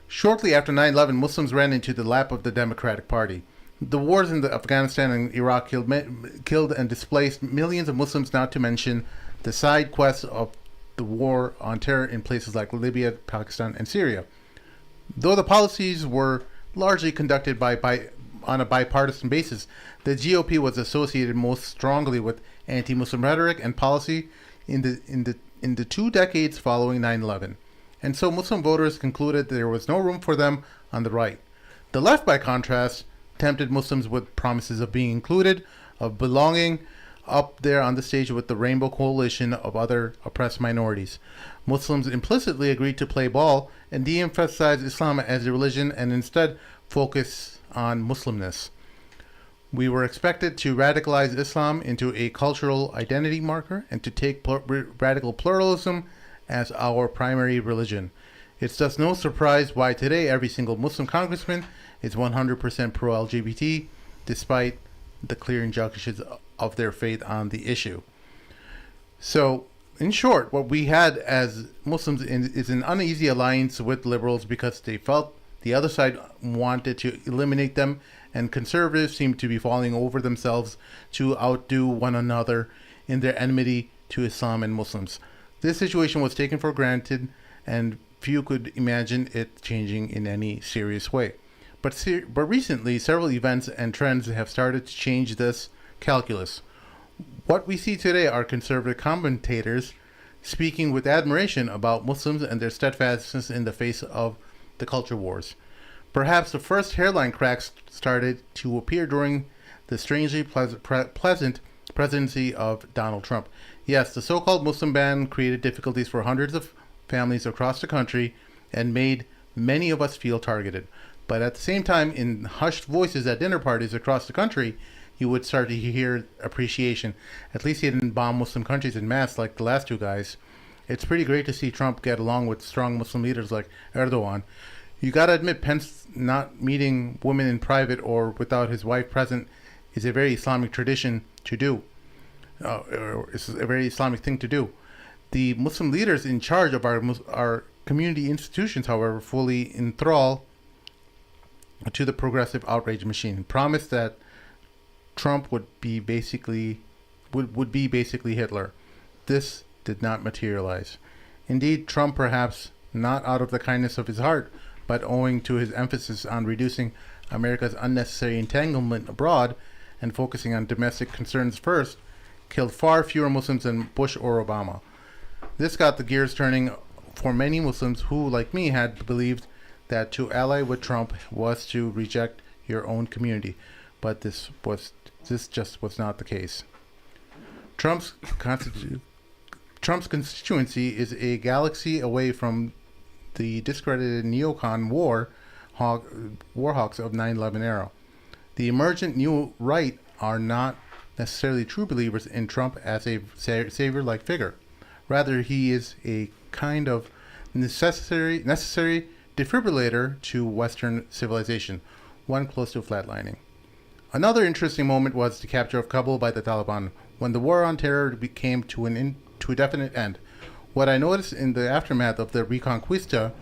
Shortly after 9/11, Muslims ran into the lap of the Democratic Party. The wars in Afghanistan and Iraq killed and displaced millions of Muslims, not to mention the side quests of the war on terror in places like Libya, Pakistan, and Syria. Though the policies were largely conducted on a bipartisan basis, the GOP was associated most strongly with anti-Muslim rhetoric and policy in the 2 decades following 9/11. And so Muslim voters concluded there was no room for them on the right. The left, by contrast, tempted Muslims with promises of being included, of belonging up there on the stage with the rainbow coalition of other oppressed minorities. Muslims implicitly agreed to play ball and de-emphasize Islam as a religion and instead focus on Muslimness. We were expected to radicalize Islam into a cultural identity marker and to take radical pluralism as our primary religion. It's thus no surprise why today every single Muslim congressman is 100% pro-LGBT, despite the clear injunctions of their faith on the issue. So, in short, what we had as Muslims is an uneasy alliance with liberals because they felt the other side wanted to eliminate them, and conservatives seemed to be falling over themselves to outdo one another in their enmity to Islam and Muslims. This situation was taken for granted, and few could imagine it changing in any serious way. But recently, several events and trends have started to change this calculus. What we see today are conservative commentators speaking with admiration about Muslims and their steadfastness in the face of the culture wars. Perhaps the first hairline cracks started to appear during the strangely pleasant presidency of Donald Trump. Yes, the so-called Muslim ban created difficulties for hundreds of families across the country and made many of us feel targeted. But at the same time, in hushed voices at dinner parties across the country, you would start to hear appreciation. At least he didn't bomb Muslim countries en masse like the last two guys. It's pretty great to see Trump get along with strong Muslim leaders like Erdogan. You gotta admit, Pence not meeting women in private or without his wife present is a very Islamic tradition to do. It's a very Islamic thing to do. The Muslim leaders in charge of our community institutions, however, fully enthrall to the progressive outrage machine. Promised that Trump would be basically Hitler. This did not materialize. Indeed, Trump, perhaps not out of the kindness of his heart, but owing to his emphasis on reducing America's unnecessary entanglement abroad and focusing on domestic concerns first, killed far fewer Muslims than Bush or Obama. This got the gears turning for many Muslims who, like me, had believed that to ally with Trump was to reject your own community. But this just was not the case. Trump's constituency is a galaxy away from the discredited neocon warhawks of 9/11 era. The emergent new right are not necessarily true believers in Trump as a savior-like figure. Rather, he is a kind of necessary defibrillator to Western civilization, one close to flatlining. Another interesting moment was the capture of Kabul by the Taliban, when the war on terror came to a definite end. What I noticed in the aftermath of the Reconquista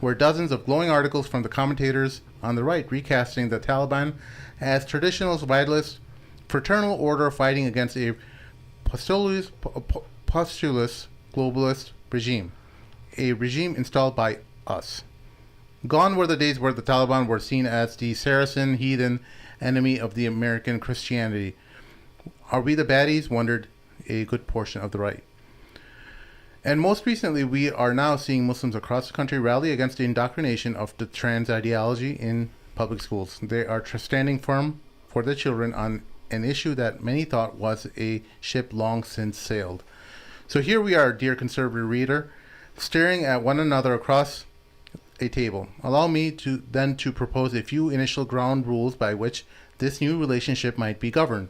were dozens of glowing articles from the commentators on the right recasting the Taliban as traditionalist, vitalist, fraternal order fighting against a postulous globalist regime, a regime installed by us. Gone were the days where the Taliban were seen as the Saracen heathen enemy of the American Christianity. Are we the baddies? Wondered a good portion of the right. And most recently, we are now seeing Muslims across the country rally against the indoctrination of the trans ideology in public schools. They are standing firm for their children on an issue that many thought was a ship long since sailed. So here we are, dear conservative reader, staring at one another across a table. Allow me to propose a few initial ground rules by which this new relationship might be governed,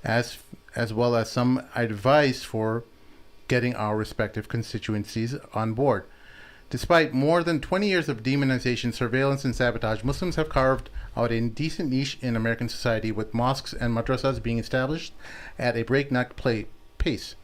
as well as some advice for getting our respective constituencies on board. Despite more than 20 years of demonization, surveillance, and sabotage, Muslims have carved out a decent niche in American society, with mosques and madrasas being established at a breakneck pace.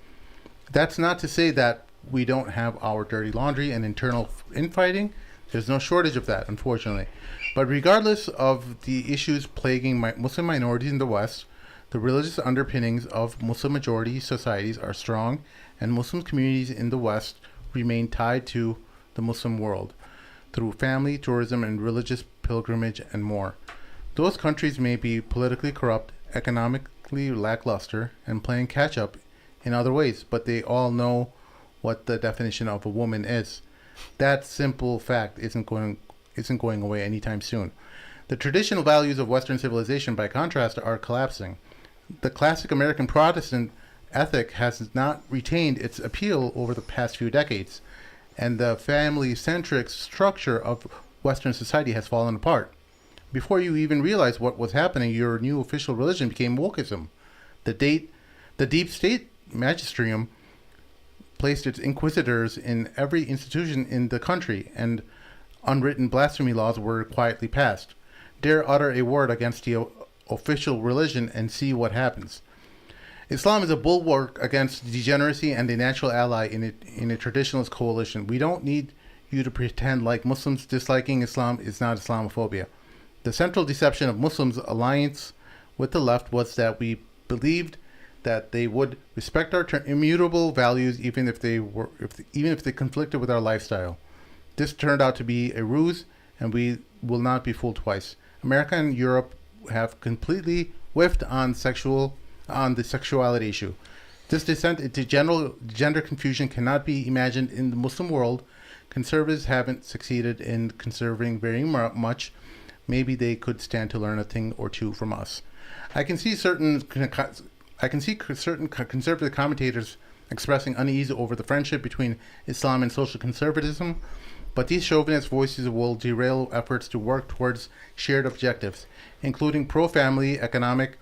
That's not to say that we don't have our dirty laundry and internal infighting. There's no shortage of that, unfortunately. But regardless of the issues plaguing Muslim minorities in the West, the religious underpinnings of Muslim-majority societies are strong, and Muslim communities in the West remain tied to the Muslim world through family, tourism, and religious pilgrimage, and more. Those countries may be politically corrupt, economically lackluster, and playing catch-up in other ways, but they all know what the definition of a woman is. That simple fact isn't going away anytime soon. The traditional values of Western civilization, by contrast, are collapsing. The classic American Protestant ethic has not retained its appeal over the past few decades, and the family-centric structure of Western society has fallen apart. Before you even realize what was happening, your new official religion became wokeism. The deep state magisterium placed its inquisitors in every institution in the country, and unwritten blasphemy laws were quietly passed. Dare utter a word against the official religion and see what happens. Islam is a bulwark against degeneracy and a natural ally in a traditionalist coalition. We don't need you to pretend like Muslims disliking Islam is not Islamophobia. The central deception of Muslims' alliance with the left was that we believed that they would respect our immutable values even if they conflicted with our lifestyle. This turned out to be a ruse, and we will not be fooled twice. America and Europe have completely whiffed on the sexuality issue. This descent into general gender confusion cannot be imagined in the Muslim world. Conservatives haven't succeeded in conserving very much. Maybe they could stand to learn a thing or two from us. I can see certain conservative commentators expressing unease over the friendship between Islam and social conservatism. But these chauvinist voices will derail efforts to work towards shared objectives, including pro-family, economic,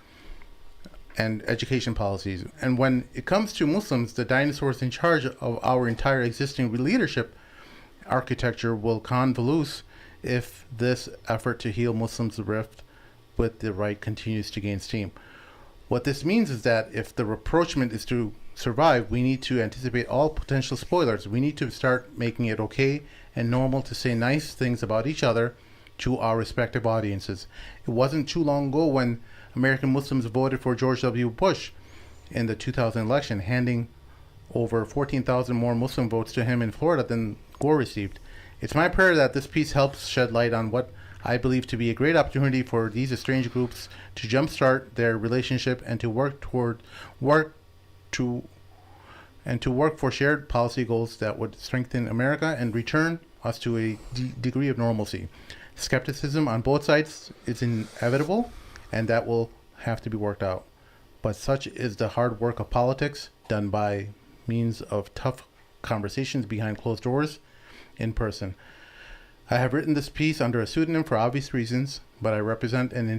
and education policies. And when it comes to Muslims, the dinosaurs in charge of our entire existing leadership architecture will convolute if this effort to heal Muslims' rift with the right continues to gain steam. What this means is that if the rapprochement is to survive, we need to anticipate all potential spoilers. We need to start making it okay and normal to say nice things about each other to our respective audiences. It wasn't too long ago when American Muslims voted for George W. Bush in the 2000 election, handing over 14,000 more Muslim votes to him in Florida than Gore received. It's my prayer that this piece helps shed light on what I believe to be a great opportunity for these estranged groups to jumpstart their relationship and to work for shared policy goals that would strengthen America and return us to a degree of normalcy. Skepticism on both sides is inevitable, and that will have to be worked out. But such is the hard work of politics, done by means of tough conversations behind closed doors in person. I have written this piece under a pseudonym for obvious reasons, but I represent an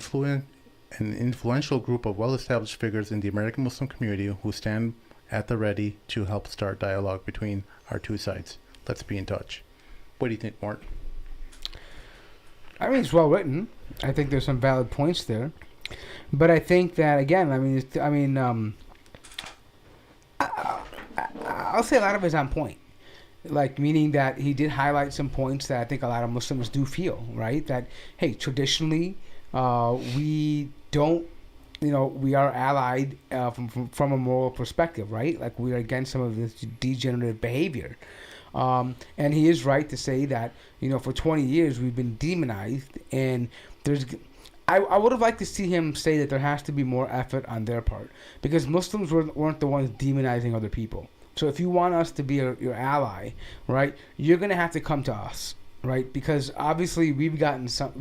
influential group of well-established figures in the American Muslim community who stand at the ready to help start dialogue between our two sides. Let's be in touch. What do you think, Mort? I mean, it's well written. I think there's some valid points there, but I think that again, I'll say a lot of it is on point. Like, meaning that he did highlight some points that I think a lot of Muslims do feel, right? That, hey, traditionally, we don't, we are allied from a moral perspective, right? Like, we are against some of this degenerative behavior. And he is right to say that, for 20 years we've been demonized, and I would have liked to see him say that there has to be more effort on their part, because Muslims weren't the ones demonizing other people. So if you want us to be your ally, right, you're going to have to come to us, right? Because obviously we've got some.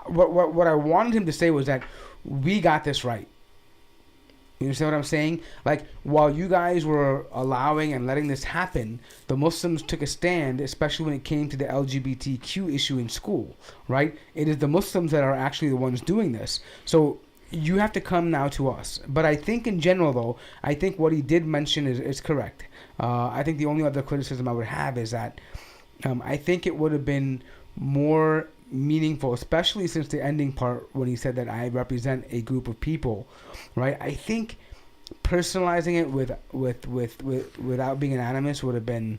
What I wanted him to say was that we got this right. You understand what I'm saying? Like, while you guys were allowing and letting this happen, the Muslims took a stand, especially when it came to the LGBTQ issue in school, right? It is the Muslims that are actually the ones doing this. So you have to come now to us. But I think in general, though, I think what he did mention is correct. I think the only other criticism I would have is that I think it would have been more meaningful, especially since the ending part when he said that I represent a group of people, right? I think personalizing it without being anonymous would have been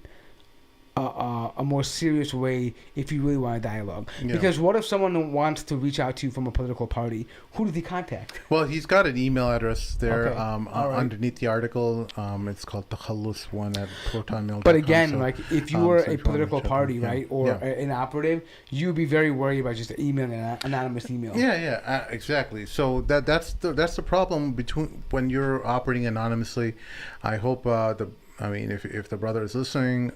a more serious way if you really want a dialogue. Yeah. Because what if someone wants to reach out to you from a political party? Who does he contact? Well, he's got an email address there. Okay. Underneath the article. It's called Takhallus1 at protonmail.com. But again, like, if you were a political party, right, or an operative, you'd be very worried about just emailing an anonymous email. Yeah, exactly. So that's the problem between when you're operating anonymously. I hope if the brother is listening,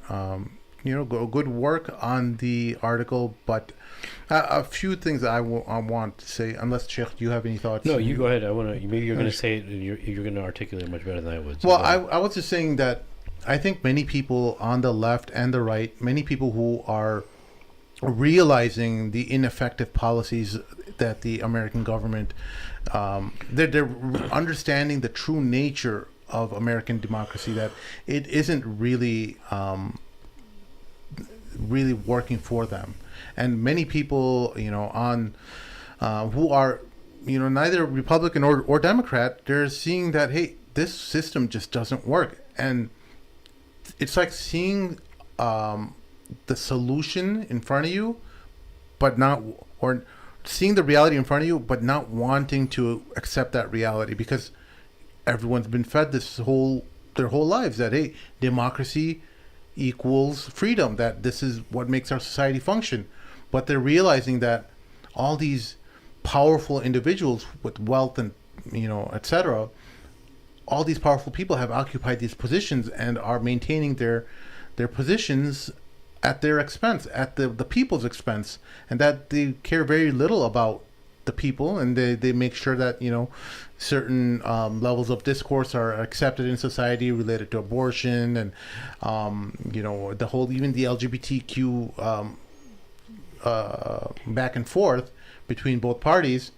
good work on the article, but a few things I want to say, unless Sheikh, do you have any thoughts? No, you go ahead. Maybe you're going to say it, and you're going to articulate it much better than I would. So well, I was just saying that I think many people on the left and the right, many people who are realizing the ineffective policies that the American government, they're understanding the true nature of American democracy, that it isn't really working for them. And many people, who are, neither Republican or Democrat, they're seeing that, hey, this system just doesn't work. And it's like seeing the solution in front of you, or seeing the reality in front of you, but not wanting to accept that reality, because everyone's been fed their whole lives that, hey, democracy equals freedom, that this is what makes our society function. But they're realizing that all these powerful individuals with wealth and, etc., all these powerful people have occupied these positions and are maintaining their positions at their expense, at the people's expense, and that they care very little about the people, and they make sure that certain levels of discourse are accepted in society related to abortion and the whole, even the LGBTQ back and forth between both parties.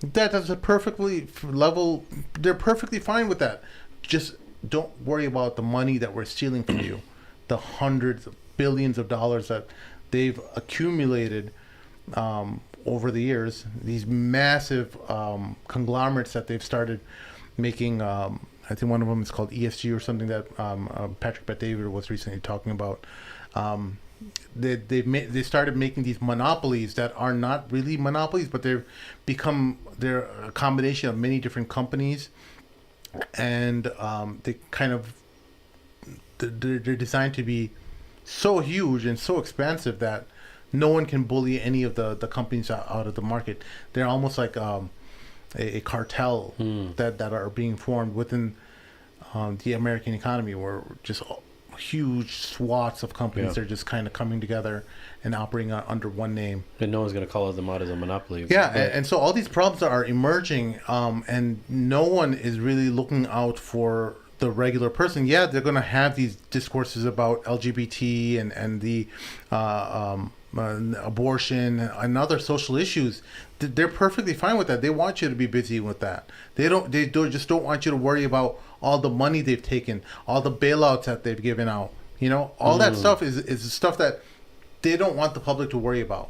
That's a perfectly level. They're perfectly fine with that. Just don't worry about the money that we're stealing from you, the hundreds of billions of dollars that they've accumulated over the years. These massive conglomerates that they've started making. I think one of them is called ESG or something that Patrick Bet-David was recently talking about. They started making these monopolies that are not really monopolies, but they're a combination of many different companies, and they kind of they're designed to be so huge and so expansive that no one can bully any of the companies out of the market. They're almost like a cartel that are being formed within the American economy, where just huge swaths of companies are just kind of coming together and operating under one name. And no one's going to call them out as a monopoly. Yeah, and so all these problems are emerging, and no one is really looking out for the regular person. Yeah, they're going to have these discourses about LGBT and the abortion and other social issues. They're perfectly fine with that. They want you to be busy with that. They just don't want you to worry about all the money they've taken, all the bailouts that they've given out. All that stuff is stuff that they don't want the public to worry about.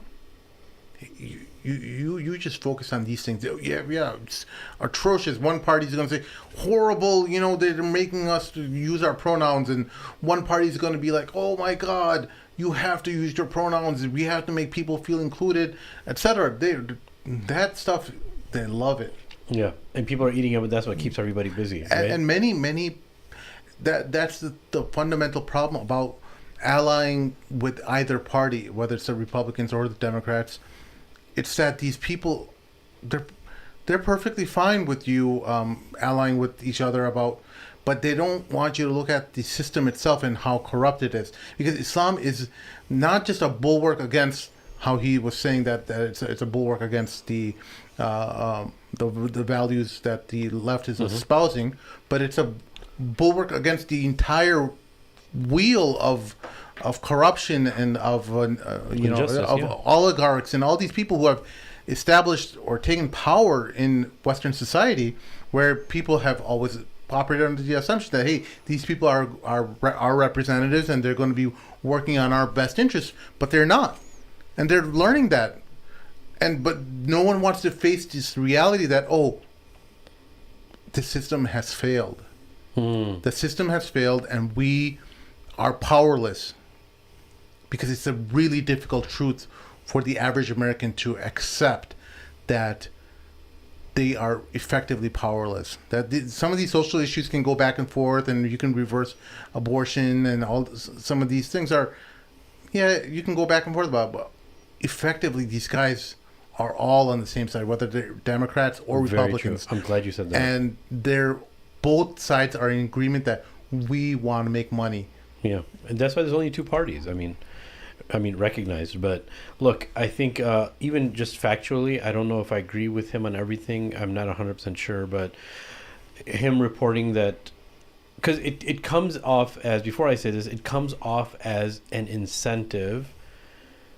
You just focus on these things. Yeah, it's atrocious. One party's going to say horrible. They're making us use our pronouns, and one party's going to be like, oh my God, you have to use your pronouns. We have to make people feel included, etc. That stuff, they love it. Yeah, and people are eating it, but that's what keeps everybody busy. Right? And many, that's the fundamental problem about allying with either party, whether it's the Republicans or the Democrats. It's that these people, they're perfectly fine with you allying with each other but they don't want you to look at the system itself and how corrupt it is. Because Islam is not just a bulwark against, how he was saying that it's a bulwark against the values that the left is espousing, but it's a bulwark against the entire wheel of corruption and of oligarchs and all these people who have established or taken power in Western society, where people have always operated under the assumption that, hey, these people are our representatives and they're going to be working on our best interests, but they're not, and they're learning that, but no one wants to face this reality that, the system has failed. The system has failed, and we are powerless. Because it's a really difficult truth for the average American to accept, that they are effectively powerless. That some of these social issues can go back and forth, and you can reverse abortion, and some of these things you can go back and forth about. But effectively, these guys are all on the same side, whether they're Democrats or Republicans. I'm glad you said that. And both sides are in agreement that we want to make money. Yeah, and that's why there's only two parties. I mean, recognized. But look, I think even just factually, I don't know if I agree with him on everything. I'm not 100% sure, but him reporting that, because it comes off as, before I say this, it comes off as an incentive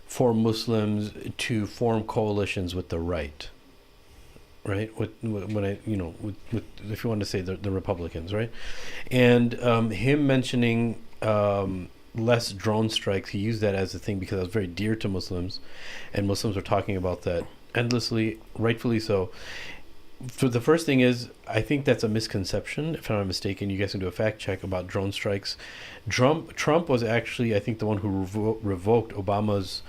for Muslims to form coalitions with the right. Right, if you want to say the Republicans, right, and him mentioning less drone strikes, he used that as a thing because it was very dear to Muslims, and Muslims are talking about that endlessly, rightfully so. So the first thing is, I think that's a misconception. If I'm not mistaken, you guys can do a fact check about drone strikes. Trump was actually, I think, the one who revoked Obama's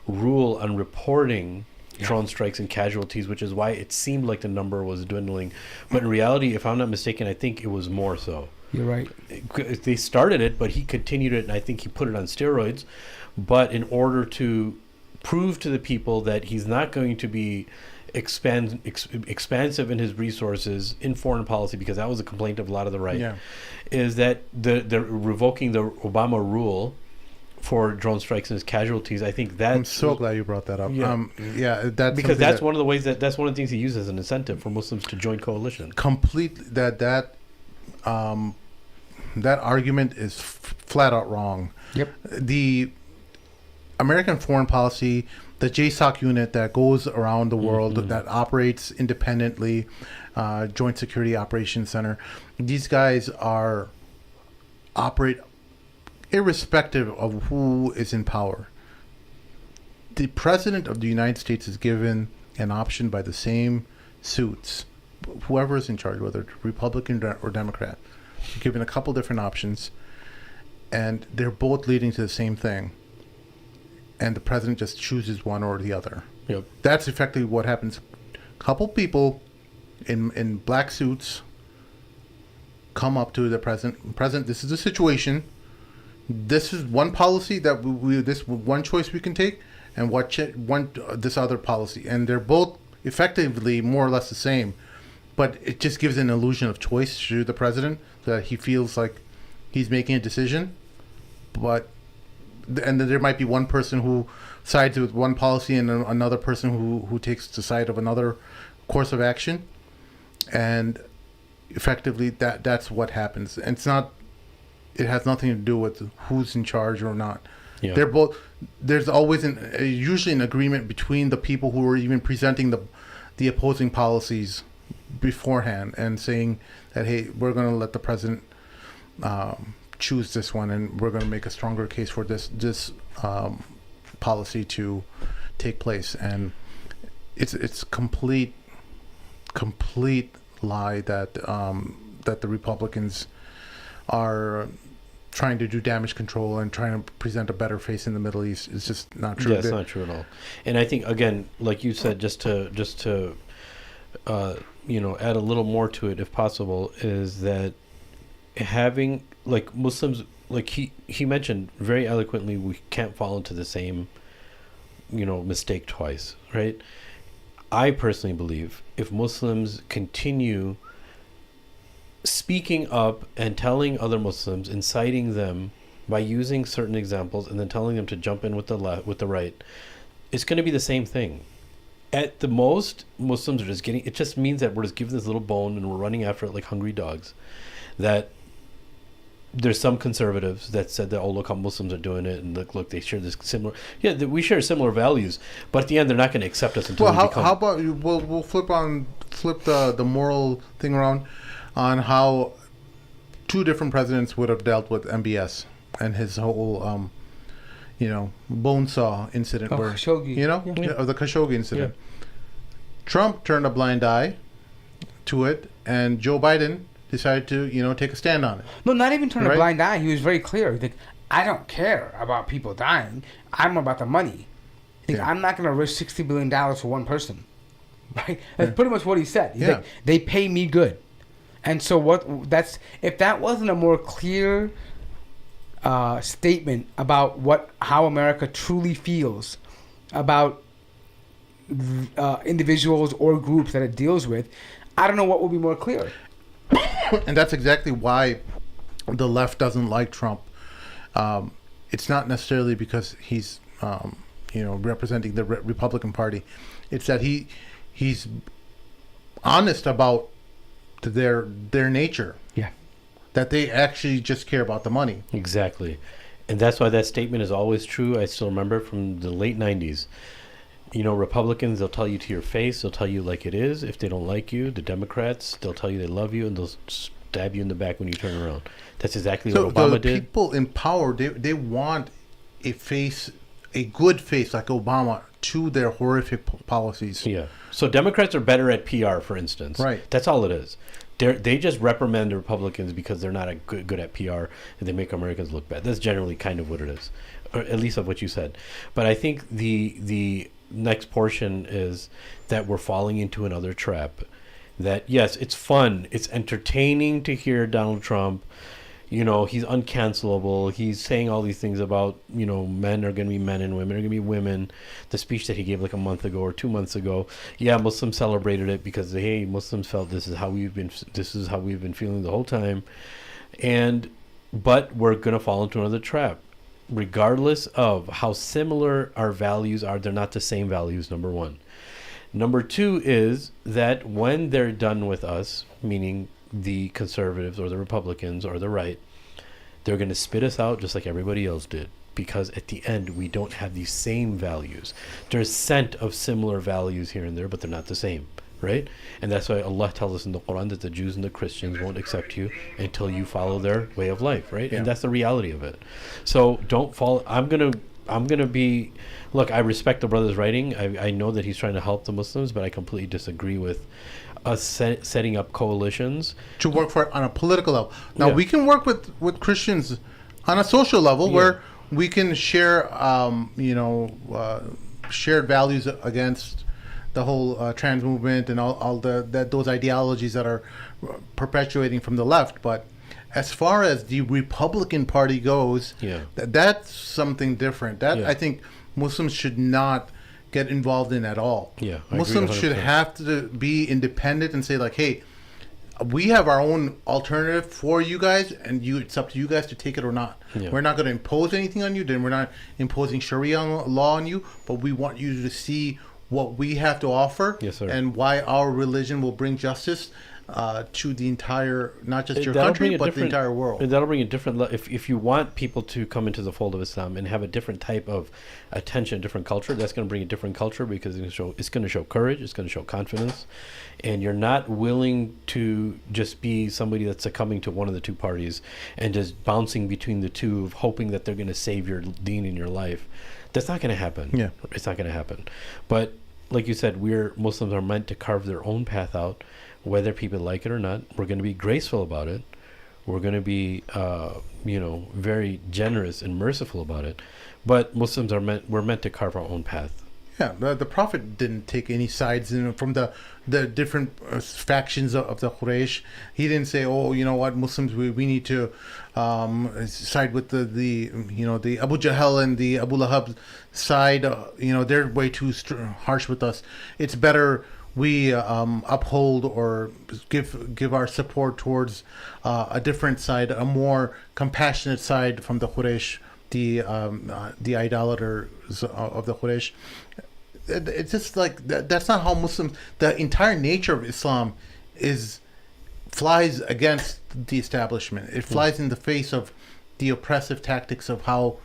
rule on reporting drone strikes and casualties, which is why it seemed like the number was dwindling. But in reality, if I'm not mistaken, I think it was more so. You're right. They started it, but he continued it, and I think he put it on steroids. But in order to prove to the people that he's not going to be expansive in his resources in foreign policy, because that was a complaint of a lot of the right, is that the revoking the Obama rule for drone strikes and its casualties. I think that I'm so glad you brought that up. Yeah, that's because that's one of the ways that's one of the things he uses as an incentive for Muslims to join coalition. Completely, that argument is flat out wrong. Yep. The American foreign policy, the JSOC unit that goes around the world, that operates independently, Joint Security Operations Center, these guys operate irrespective of who is in power. The President of the United States is given an option by the same suits, whoever is in charge, whether it's Republican or Democrat, given a couple different options, and they're both leading to the same thing. And the president just chooses one or the other. Yep. That's effectively what happens. Couple people in black suits come up to the president. President, this is the situation. This is one policy that this one choice we can take, and this other policy, and they're both effectively more or less the same, but it just gives an illusion of choice to the president so that he feels like he's making a decision, and then there might be one person who sides with one policy and another person who takes the side of another course of action, and effectively that's what happens. And it has nothing to do with who's in charge or not. Yeah. They're both. There's always usually an agreement between the people who are even presenting the opposing policies beforehand and saying that, hey, we're going to let the president choose this one, and we're going to make a stronger case for this policy to take place. And it's complete lie that the Republicans are trying to do damage control and trying to present a better face in the Middle East. It's just not true. Yeah, it's not true at all. And I think, again, like you said, just to add a little more to it if possible, is that having, like, Muslims, like he mentioned very eloquently, we can't fall into the same mistake twice, right? I personally believe if Muslims continue speaking up and telling other Muslims, inciting them by using certain examples and then telling them to jump in with the right, it's going to be the same thing. At the most, Muslims are just it just means that we're just given this little bone and we're running after it like hungry dogs. That there's some conservatives that said that, oh, look how Muslims are doing it, and look they share this similar, we share similar values, but at the end they're not going to accept us until how about we'll flip the moral thing around on how two different presidents would have dealt with MBS and his whole bone saw incident, where Khashoggi. the Khashoggi incident. Trump turned a blind eye to it, and Joe Biden decided to take a stand on it. No, not even turn a blind eye. He was very clear. He's like, I don't care about people dying. I'm about the money. I'm not going to risk $60 billion for one person. Right? That's pretty much what he said. He's like, they pay me good. And so if that wasn't a more clear statement about how America truly feels about individuals or groups that it deals with, I don't know what would be more clear. And that's exactly why the left doesn't like Trump. It's not necessarily because he's representing the Republican Party. It's that he's honest about their nature. Yeah. That they actually just care about the money. Exactly. And that's why that statement is always true. I still remember from the late 90s. Republicans, they'll tell you to your face, they'll tell you like it is. If they don't like you, the Democrats, they'll tell you they love you, and they'll stab you in the back when you turn around. That's exactly what Obama did. People in power, they want a good face like Obama to their horrific policies. Yeah. So Democrats are better at PR, for instance. Right. That's all it is. They just reprimand the Republicans because they're not good at PR, and they make Americans look bad. That's generally kind of what it is, or at least of what you said. But I think the next portion is that we're falling into another trap. That, yes, it's fun, it's entertaining to hear Donald Trump. He's uncancelable. He's saying all these things about, men are going to be men and women are going to be women. The speech that he gave like a month ago or 2 months ago. Yeah, Muslims celebrated it because, hey, Muslims felt this is how we've been feeling the whole time. But we're going to fall into another trap. regardless of how similar our values are, they're not the same values, number one. Number two is that when they're done with us, meaning the conservatives or the Republicans or the right, they're going to spit us out just like everybody else did. Because at the end, we don't have these same values. There's scent of similar values here and there, but they're not the same, right? And that's why Allah tells us in the Quran that the Jews and the Christians won't accept you until you follow their way of life, right? Yeah. And that's the reality of it. So don't fall. I'm gonna be. Look, I respect the brother's writing. I know that he's trying to help the Muslims, but I completely disagree with us setting up coalitions to work for on a political level. Now we can work with Christians on a social level where we can share, shared values against the whole trans movement and all those ideologies that are perpetuating from the left. But as far as the Republican Party goes, that's something different. I think Muslims should not get involved in at all. Muslims should have to be independent and say like, hey, we have our own alternative for you guys, and it's up to you guys to take it or not. We're not going to impose anything on you. Then we're not imposing Sharia law on you, but we want you to see what we have to offer and why our religion will bring justice to the entire, not just your country, but the entire world. And that'll bring a different, if you want people to come into the fold of Islam and have a different type of attention, different culture, that's going to bring a different culture because it's going to show courage, it's going to show confidence, and you're not willing to just be somebody that's succumbing to one of the two parties and just bouncing between the two, hoping that they're going to save your deen in your life. That's not going to happen. It's not going to happen. But like you said, Muslims are meant to carve their own path out, whether people like it or not. We're going to be graceful about it. We're going to be, very generous and merciful about it. But Muslims we're meant to carve our own path. Yeah, the Prophet didn't take any sides from the different factions of the Quraysh. He didn't say, "Oh, you know what, Muslims, we need to side with the Abu Jahl and the Abu Lahab side. They're way too harsh with us. It's better we uphold or give our support towards a different side, a more compassionate side from the Quraysh, the idolaters of the Quraysh." It's just like that's not how Muslims. The entire nature of Islam flies against the establishment. It flies in the face of the oppressive tactics of how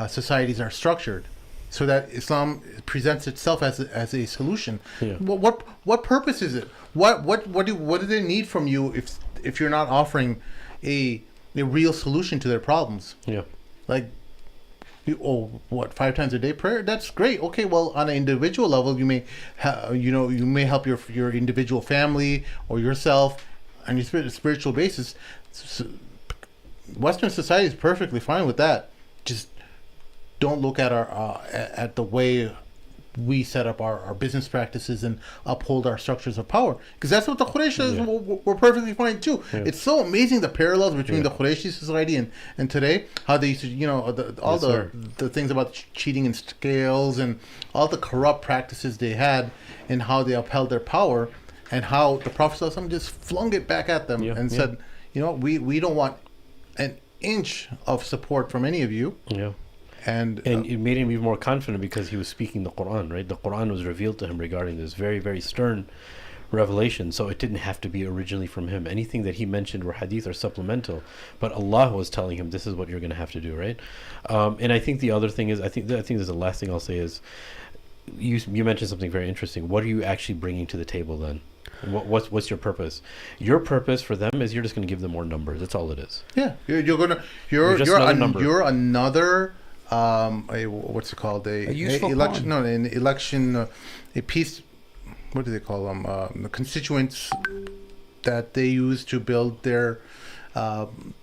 societies are structured, so that Islam presents itself as a solution. What purpose is it? What do they need from you if you're not offering a real solution to their problems? Like, 5 times a day prayer? That's great. Okay, well, on an individual level, you may you may help your individual family or yourself on your spiritual basis. Western society is perfectly fine with that. Just don't look at at the way we set up our business practices and uphold our structures of power, because that's what the Quraysh were perfectly fine too. It's so amazing the parallels between the Qurayshi society and today, how they used to, all the things about cheating in scales and all the corrupt practices they had, and how they upheld their power, and how the Prophet ﷺ just flung it back at them and said, we don't want an inch of support from any of you. And it made him even more confident because he was speaking the Quran, right? The Quran was revealed to him regarding this very, very stern revelation. So it didn't have to be originally from him. Anything that he mentioned were hadith or supplemental, but Allah was telling him, this is what you're going to have to do, right? And I think the other thing is, I think there's the last thing I'll say is, you mentioned something very interesting. What are you actually bringing to the table then? What's your purpose? Your purpose for them is you're just going to give them more numbers. That's all it is. Yeah, you're another. What's it called? An election, a piece. What do they call them? The constituents that they use to build their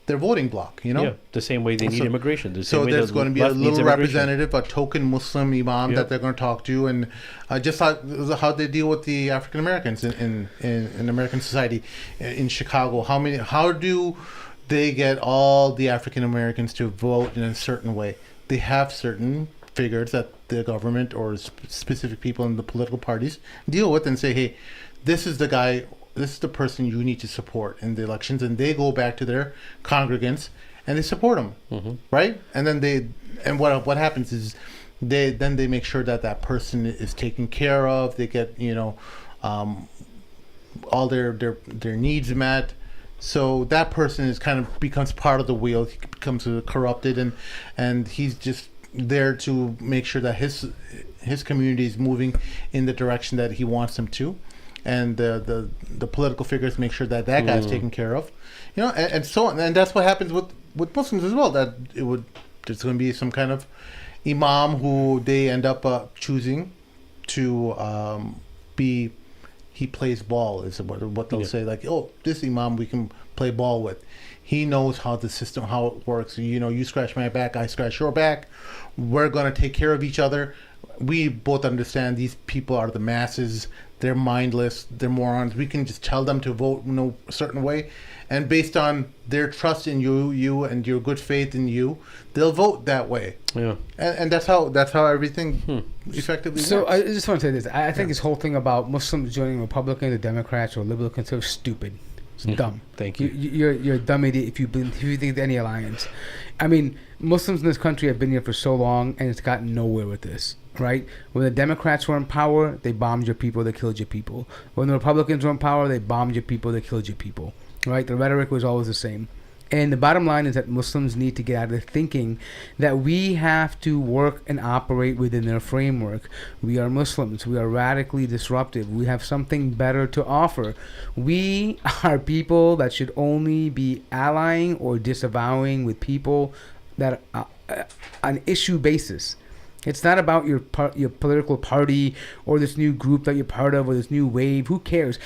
voting block. The same way they need immigration. There's going to be a little representative, a token Muslim imam that they're going to talk to, and just how they deal with the African Americans in American society. In Chicago, how do they get all the African Americans to vote in a certain way? They have certain figures that the government or specific people in the political parties deal with and say, hey, this is the guy, this is the person you need to support in the elections. And they go back to their congregants and they support him, right? And then what happens is they make sure that person is taken care of. They get all their needs met. So that person is kind of becomes part of the wheel. He becomes corrupted, and he's just there to make sure that his community is moving in the direction that he wants them to, and the political figures make sure that guy's taken care of, and so on. And that's what happens with Muslims as well. That there's going to be some kind of imam who they end up choosing to be. He plays ball is what they'll say. Like, oh, this imam we can play ball with. He knows how it works. You scratch my back, I scratch your back. We're going to take care of each other. We both understand these people are the masses. They're mindless. They're morons. We can just tell them to vote a certain way. And based on their trust in you and your good faith in you, they'll vote that way. Yeah. And that's how everything effectively works. So I just want to say this. I think this whole thing about Muslims joining Republican, the Democrats, or liberal conservatives, stupid. It's dumb. Thank you. You're a dumb idiot if you think any alliance. I mean, Muslims in this country have been here for so long, and it's gotten nowhere with this. Right? When the Democrats were in power, they bombed your people, they killed your people. When the Republicans were in power, they bombed your people, they killed your people. Right? The rhetoric was always the same. And the bottom line is that Muslims need to get out of the thinking that we have to work and operate within their framework. We are Muslims. We are radically disruptive. We have something better to offer. We are people that should only be allying or disavowing with people that on an issue basis. It's not about your political party or this new group that you're part of or this new wave. Who cares?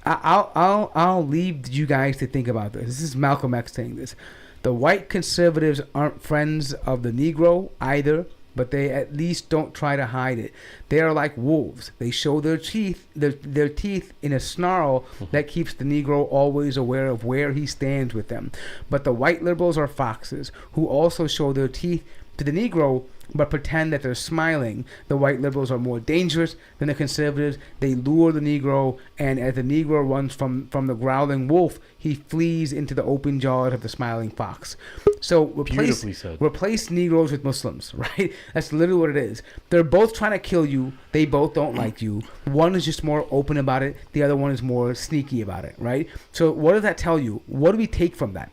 I'll leave you guys to think about this. This is Malcolm X saying this. The white conservatives aren't friends of the Negro either, but they at least don't try to hide it. They are like wolves. They show their teeth in a snarl that keeps the Negro always aware of where he stands with them. But the white liberals are foxes who also show their teeth to the Negro but pretend that they're smiling. The white liberals are more dangerous than the conservatives. They lure the Negro, and as the Negro runs from the growling wolf, he flees into the open jaws of the smiling fox. So replace Negroes with Muslims, right? That's literally what it is. They're both trying to kill you. They both don't like you. One is just more open about it. The other one is more sneaky about it, right? So what does that tell you? What do we take from that?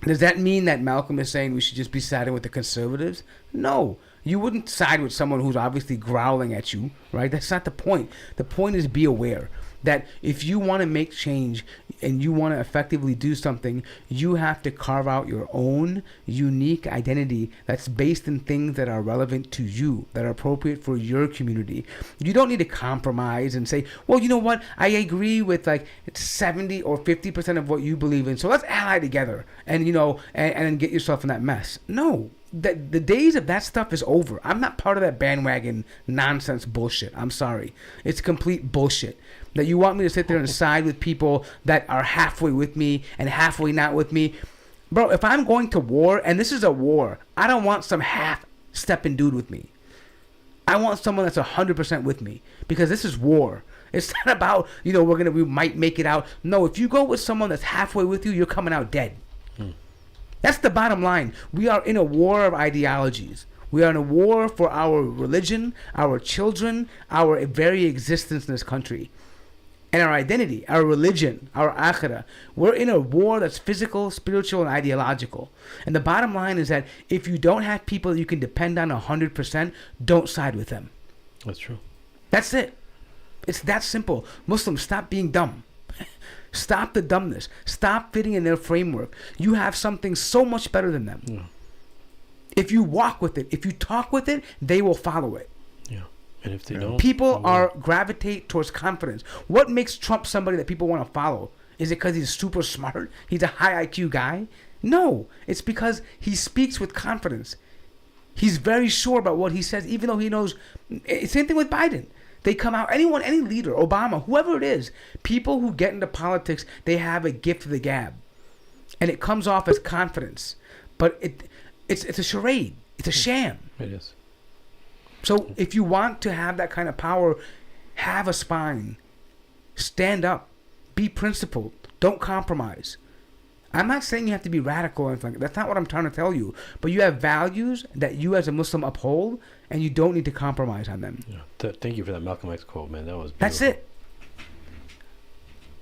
Does that mean that Malcolm is saying we should just be siding with the conservatives? No. You wouldn't side with someone who's obviously growling at you, right? That's not the point. The point is be aware that if you want to make change and you want to effectively do something, you have to carve out your own unique identity that's based in things that are relevant to you, that are appropriate for your community. You don't need to compromise and say, well, you know what? I agree with like 70 or 50% of what you believe in, so let's ally together and, and get yourself in that mess. No. The days of that stuff is over. I'm not part of that bandwagon nonsense bullshit. I'm sorry. It's complete bullshit. That you want me to sit there and side with people that are halfway with me and halfway not with me. Bro, if I'm going to war, and this is a war, I don't want some half-stepping dude with me. I want someone that's 100% with me. Because this is war. It's not about, we might make it out. No, if you go with someone that's halfway with you, you're coming out dead. That's the bottom line. We are in a war of ideologies. We are in a war for our religion, our children, our very existence in this country. And our identity, our religion, our akhirah. We're in a war that's physical, spiritual, and ideological. And the bottom line is that if you don't have people that you can depend on 100%, don't side with them. That's true. That's it. It's that simple. Muslims, stop being dumb. Stop the dumbness. Stop fitting in their framework. You have something so much better than them. Yeah. If you walk with it, if you talk with it, they will follow it. Yeah. And if they don't, people gravitate towards confidence. What makes Trump somebody that people want to follow? Is it because he's super smart? He's a high IQ guy? No. It's because he speaks with confidence. He's very sure about what he says, even though he knows. Same thing with Biden. They come out, any leader, Obama, whoever it is, people who get into politics, they have a gift of the gab. And it comes off as confidence. But it's a charade. It's a sham. It is. So if you want to have that kind of power, have a spine. Stand up. Be principled. Don't compromise. I'm not saying you have to be radical or anything. That's not what I'm trying to tell you. But you have values that you as a Muslim uphold, and you don't need to compromise on them. Yeah. Thank you for that Malcolm X quote, man. That was beautiful. That's it.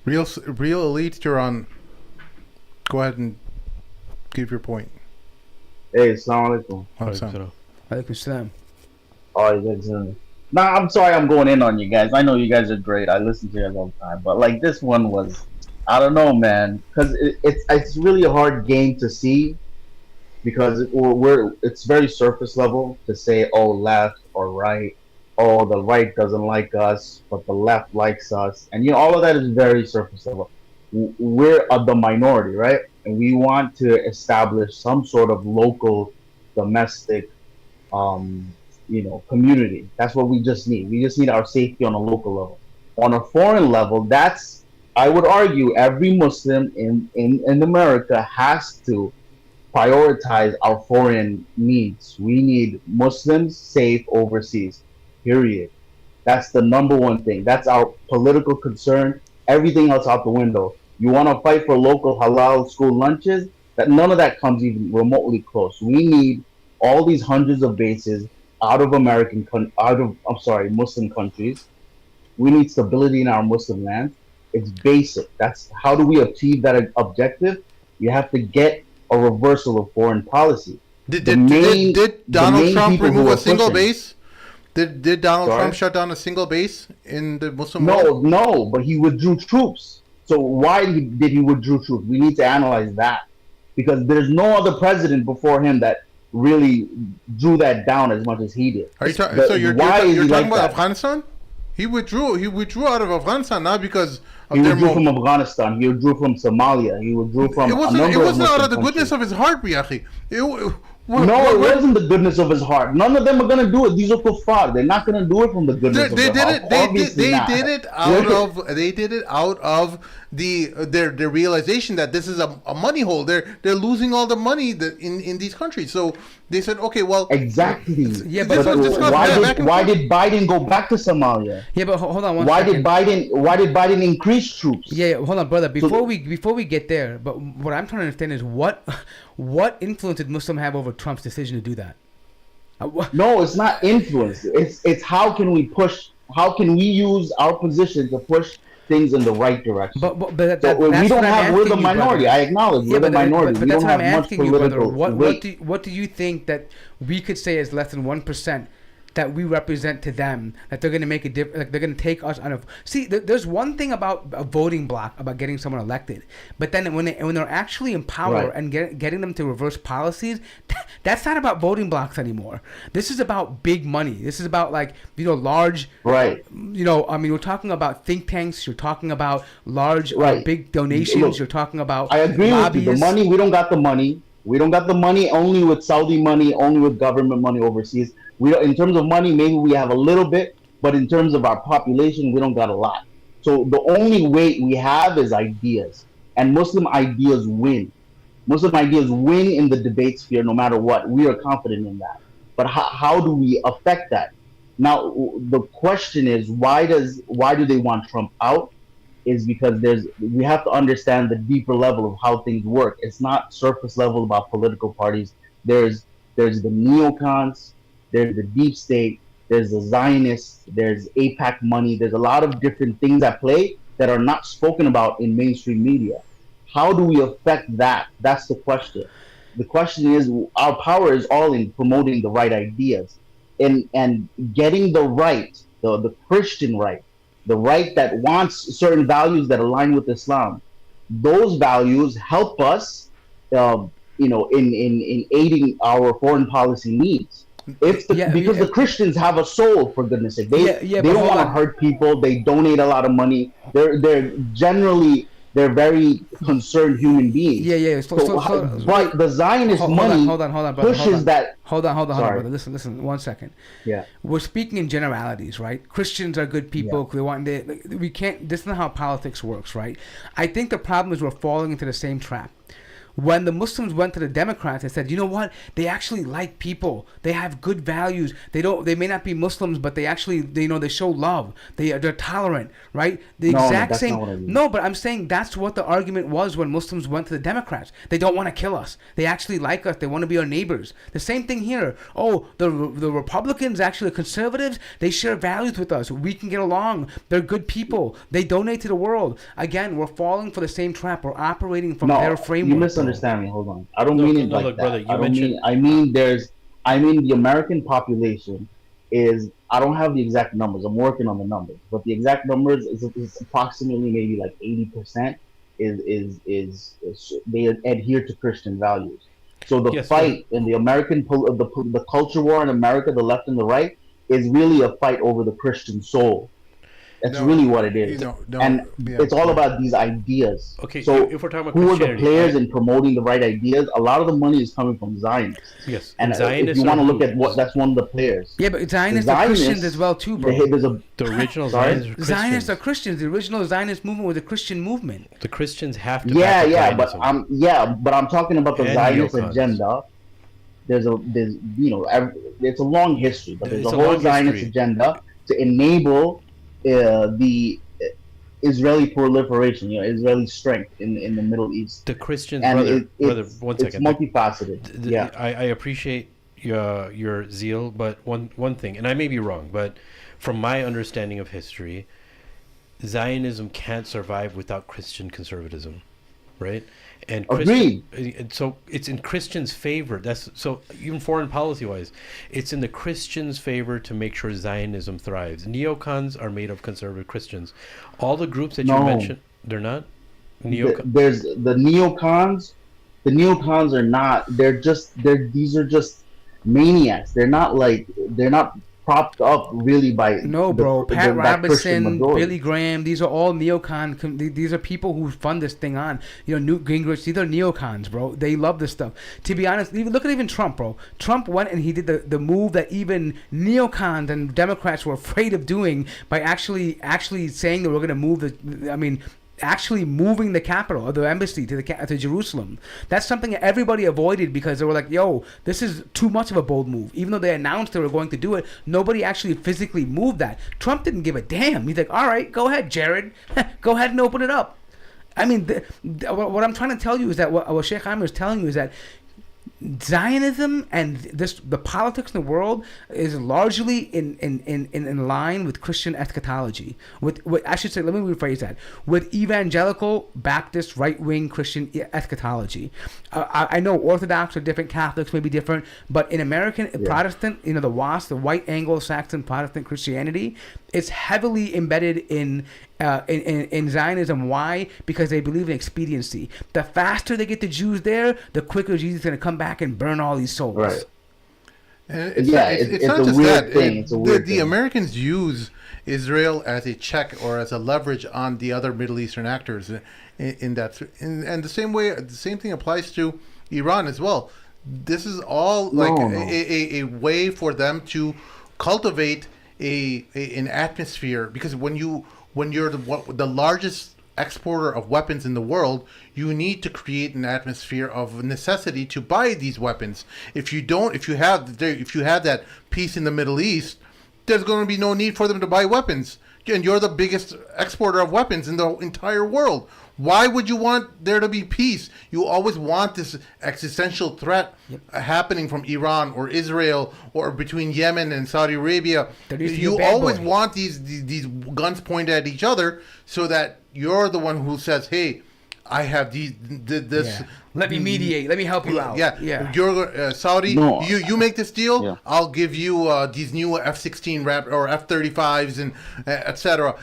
Real elite, you're on. Go ahead and give your point. Hey, assalamu alaikum. Alaikum salam. Oh, you guys Nah, I'm sorry I'm going in on you guys. I know you guys are great. I listen to you guys all the time. But like this one was, I don't know, man. Because it's really a hard game to see. Because it's very surface level to say, oh, left or right. Oh, the right doesn't like us, but the left likes us. And, all of that is very surface level. We're the minority, right? And we want to establish some sort of local, domestic, community. That's what we just need. We just need our safety on a local level. On a foreign level, I would argue, every Muslim in America has to prioritize our foreign needs. We need Muslims safe overseas. Period. That's the number one thing. That's our political concern. Everything else out the window. You want to fight for local halal school lunches? None of that comes even remotely close. We need all these hundreds of bases out of Muslim countries. We need stability in our Muslim lands. It's basic. That's how do we achieve that objective? You have to get a reversal of foreign policy. Did Donald Trump remove a single base? Did Donald Trump shut down a single base in the Muslim world? No, but he withdrew troops. So why did he withdraw troops? We need to analyze that, because there's no other president before him that really drew that down as much as he did. Are you you're talking about Afghanistan? He withdrew out of Afghanistan not because he withdrew from Afghanistan. He withdrew from Somalia. He withdrew from. It wasn't out of the goodness of his heart, Biachi. It wasn't the goodness of his heart. None of them are gonna do it. These are kuffar. They're not gonna do it from the goodness of their heart. They did it out of their realization that this is a money hole. They're losing all the money in these countries. So they said, okay, well, exactly. Yeah, but why did Biden go back to Somalia? Yeah, but hold on. Why did Biden increase troops? Yeah, hold on, brother. Before we get there, but what I'm trying to understand is what influence did Muslim have over Trump's decision to do that? No, it's not influence. It's how can we use our position to push things in the right direction. But we're the minority. I acknowledge we're the minority. We don't have much political weight. What do you think that we could say is less than 1% that we represent to them, that they're going to make a difference, like they're going to take us out of. See, there's one thing about a voting block, about getting someone elected, but then when they're actually in power and getting them to reverse policies, that's not about voting blocks anymore. This is about big money. This is about large. Right. We're talking about think tanks. You're talking about large, big donations. Look, you're talking about. I agree with you. The money, we don't got the money. We don't got the money only with Saudi money, only with government money overseas. In terms of money, maybe we have a little bit, but in terms of our population, we don't got a lot. So the only weight we have is ideas, and Muslim ideas win. Muslim ideas win in the debate sphere no matter what. We are confident in that. But how do we affect that? Now, the question is, why do they want Trump out? Is because we have to understand the deeper level of how things work. It's not surface level about political parties. There's the neocons. There's the deep state, there's the Zionists, there's AIPAC money, there's a lot of different things at play that are not spoken about in mainstream media. How do we affect that? That's the question. The question is, our power is all in promoting the right ideas and getting the right, the Christian right, the right that wants certain values that align with Islam. Those values help us, in aiding our foreign policy needs. Because the Christians have a soul, for goodness sake. They don't want to hurt people. They donate a lot of money. They're generally very concerned human beings. But the Zionist money pushes that. Hold on, brother. Listen, 1 second. Yeah. We're speaking in generalities, right? Christians are good people. Yeah. We can't. This is not how politics works, right? I think the problem is we're falling into the same trap. when the Muslims went to the Democrats and said, you know what, they actually like people, they have good values, they may not be Muslims, but they actually, they show love, they're tolerant, right? The exact that's same. not what I mean. No, but I'm saying that's what the argument was when Muslims went to the Democrats. They don't want to kill us. They actually like us. They want to be our neighbors. The same thing here. Oh, the Republicans, actually the conservatives, they share values with us. We can get along. They're good people. They donate to the world. Again, we're falling for the same trap. We're operating from their framework. You misunderstand me. Hold on. I don't mean it like look, that. brother, I mean the American population is, I don't have the exact numbers. I'm working on the numbers, but the exact numbers is approximately maybe like 80% is they adhere to Christian values. So the fight in the American the culture war in America, the left and the right, is really a fight over the Christian soul. That's really what it is. It's all about these ideas. Okay, so if we're talking about who are the Christianity, players in promoting the right ideas? A lot of the money is coming from Zionists. Yes, and Zionists if you want to look at that's one of the players. Yeah, but Zionists are Christians as well too, bro. The original Zionists are Christians. The original Zionist movement was a Christian movement. The Christians have to. But I'm talking about the Zionist agenda. There's it's a long history, but there's a whole Zionist agenda to enable the Israeli proliferation, Israeli strength in the Middle East. The Christians, and brother, one second. It's multifaceted. I appreciate your zeal, but one thing, and I may be wrong, but from my understanding of history, Zionism can't survive without Christian conservatism, right? And so it's in Christians' favor. So even foreign policy-wise, it's in the Christians' favor to make sure Zionism thrives. Neocons are made of conservative Christians. All the groups that you mentioned, they're not. There's the neocons. The neocons are not. These are just maniacs. They're not propped up really by Pat Robertson, Billy Graham. These are all neocon. These are people who fund this thing on. Newt Gingrich. These are neocons, bro. They love this stuff. To be honest, look at even Trump, bro. Trump went and he did the move that even neocons and Democrats were afraid of doing by actually saying that we're going to move actually moving the capital or the embassy to Jerusalem. That's something that everybody avoided because they were like, yo, this is too much of a bold move. Even though they announced they were going to do it, nobody actually physically moved that. Trump didn't give a damn. He's like, all right, go ahead, Jared. Go ahead and open it up. I mean, what I'm trying to tell you is that what Sheikh Amir is telling you is that Zionism and the politics in the world is largely in line with Christian eschatology. With I should say, let me rephrase that. With evangelical Baptist right-wing Christian eschatology. I know Orthodox are different, Catholics may be different, but in American Protestant, the WASP, the white Anglo-Saxon Protestant Christianity, it's heavily embedded in Zionism. Why? Because they believe in expediency. The faster they get the Jews there, the quicker Jesus is going to come back and burn all these souls. Right. And it's not just that. The Americans use Israel as a check or as a leverage on the other Middle Eastern actors in that. And the same thing applies to Iran as well. This is all a way for them to cultivate an atmosphere, because when you're the largest exporter of weapons in the world, you need to create an atmosphere of necessity to buy these weapons. If you have that peace in the Middle East, there's going to be no need for them to buy weapons. And you're the biggest exporter of weapons in the entire world. Why would you want there to be peace? You always want this existential threat happening from Iran or Israel or between Yemen and Saudi Arabia. You always want these guns pointed at each other so that you're the one who says, hey, I have this. Yeah. Let me mediate. Let me help you out. Yeah. You're Saudi. No. You make this deal. Yeah. I'll give you these new F-16 or F-35s and etc.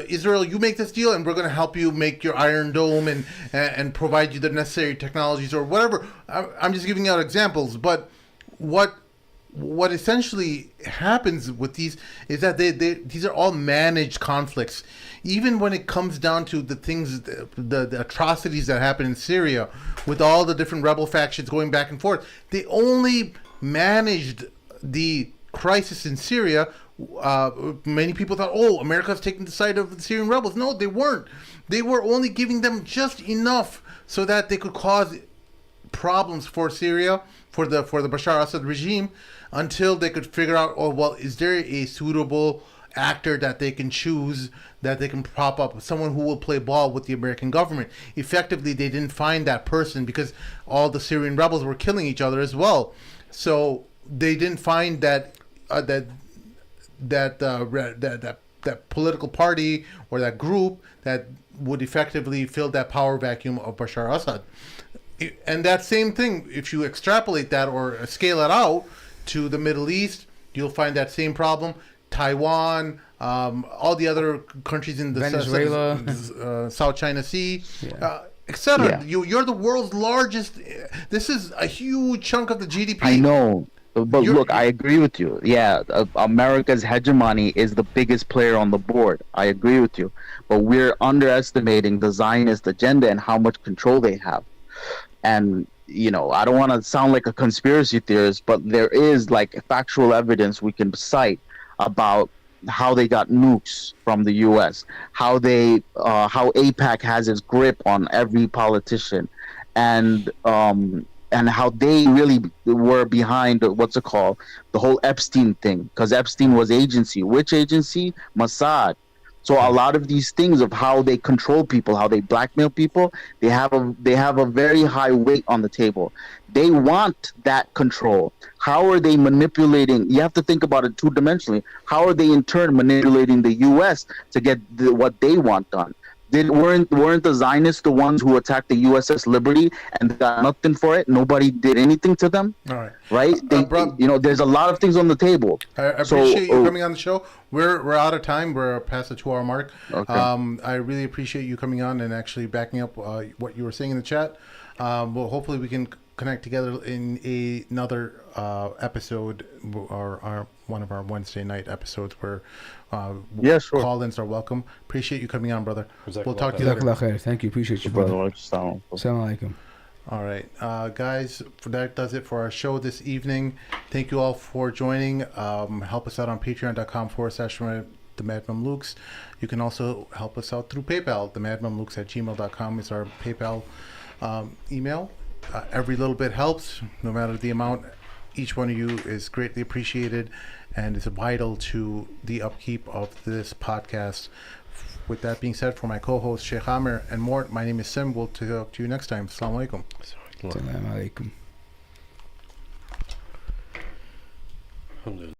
Israel, you make this deal, and we're going to help you make your Iron Dome and provide you the necessary technologies or whatever. I'm just giving out examples, but what essentially happens with these is that these are all managed conflicts. Even when it comes down to the things, the atrocities that happen in Syria, with all the different rebel factions going back and forth, they only managed the crisis in Syria. Many people thought, America's taking the side of the Syrian rebels. No, they weren't. They were only giving them just enough so that they could cause problems for Syria, for the Bashar Assad regime, until they could figure out, oh well, is there a suitable actor that they can choose, that they can prop up, someone who will play ball with the American government. Effectively, they didn't find that person because all the Syrian rebels were killing each other as well. So they didn't find that that political party or that group that would effectively fill that power vacuum of Bashar Assad. And that same thing, if you extrapolate that or scale it out to the Middle East, you'll find that same problem. Taiwan, all the other countries in the Venezuela, South China Sea, Yeah. etc. Yeah. You're the world's largest. This is a huge chunk of the GDP. I know, but look, I agree with you. Yeah, America's hegemony is the biggest player on the board. I agree with you, but we're underestimating the Zionist agenda and how much control they have. And you know, I don't want to sound like a conspiracy theorist, but there is like factual evidence we can cite about how they got nukes from the U.S., how how AIPAC has its grip on every politician, and how they really were behind the whole Epstein thing, because Epstein was agency. Which agency? Mossad. So a lot of these things of how they control people, how they blackmail people, they have a very high weight on the table. They want that control. How are they manipulating? You have to think about it two-dimensionally. How are they in turn manipulating the U.S. to get what they want done? Weren't the Zionists the ones who attacked the USS Liberty and got nothing for it? Nobody did anything to them. All right, right? There's a lot of things on the table. I appreciate you coming on the show. We're out of time. We're past the 2-hour mark. Okay. I really appreciate you coming on and actually backing up what you were saying in the chat. Well, hopefully we can connect together in another episode, or one of our Wednesday night episodes where sure. call-ins are welcome. Appreciate you coming on, brother. We'll talk to you later. Thank you. Appreciate you, brother. Assalamu alaikum. All right, guys, that does it for our show this evening. Thank you all for joining. Help us out on patreon.com/the Mad Mamluks. You can also help us out through PayPal. The madmamluks@gmail.com is our PayPal email. Every little bit helps, no matter the amount. Each one of you is greatly appreciated and is vital to the upkeep of this podcast. With that being said, for my co-host Sheikh Amir and Mort, my name is Sim. We'll talk to you next time. Assalamu alaikum. Assalamu alaikum. Alhamdulillah.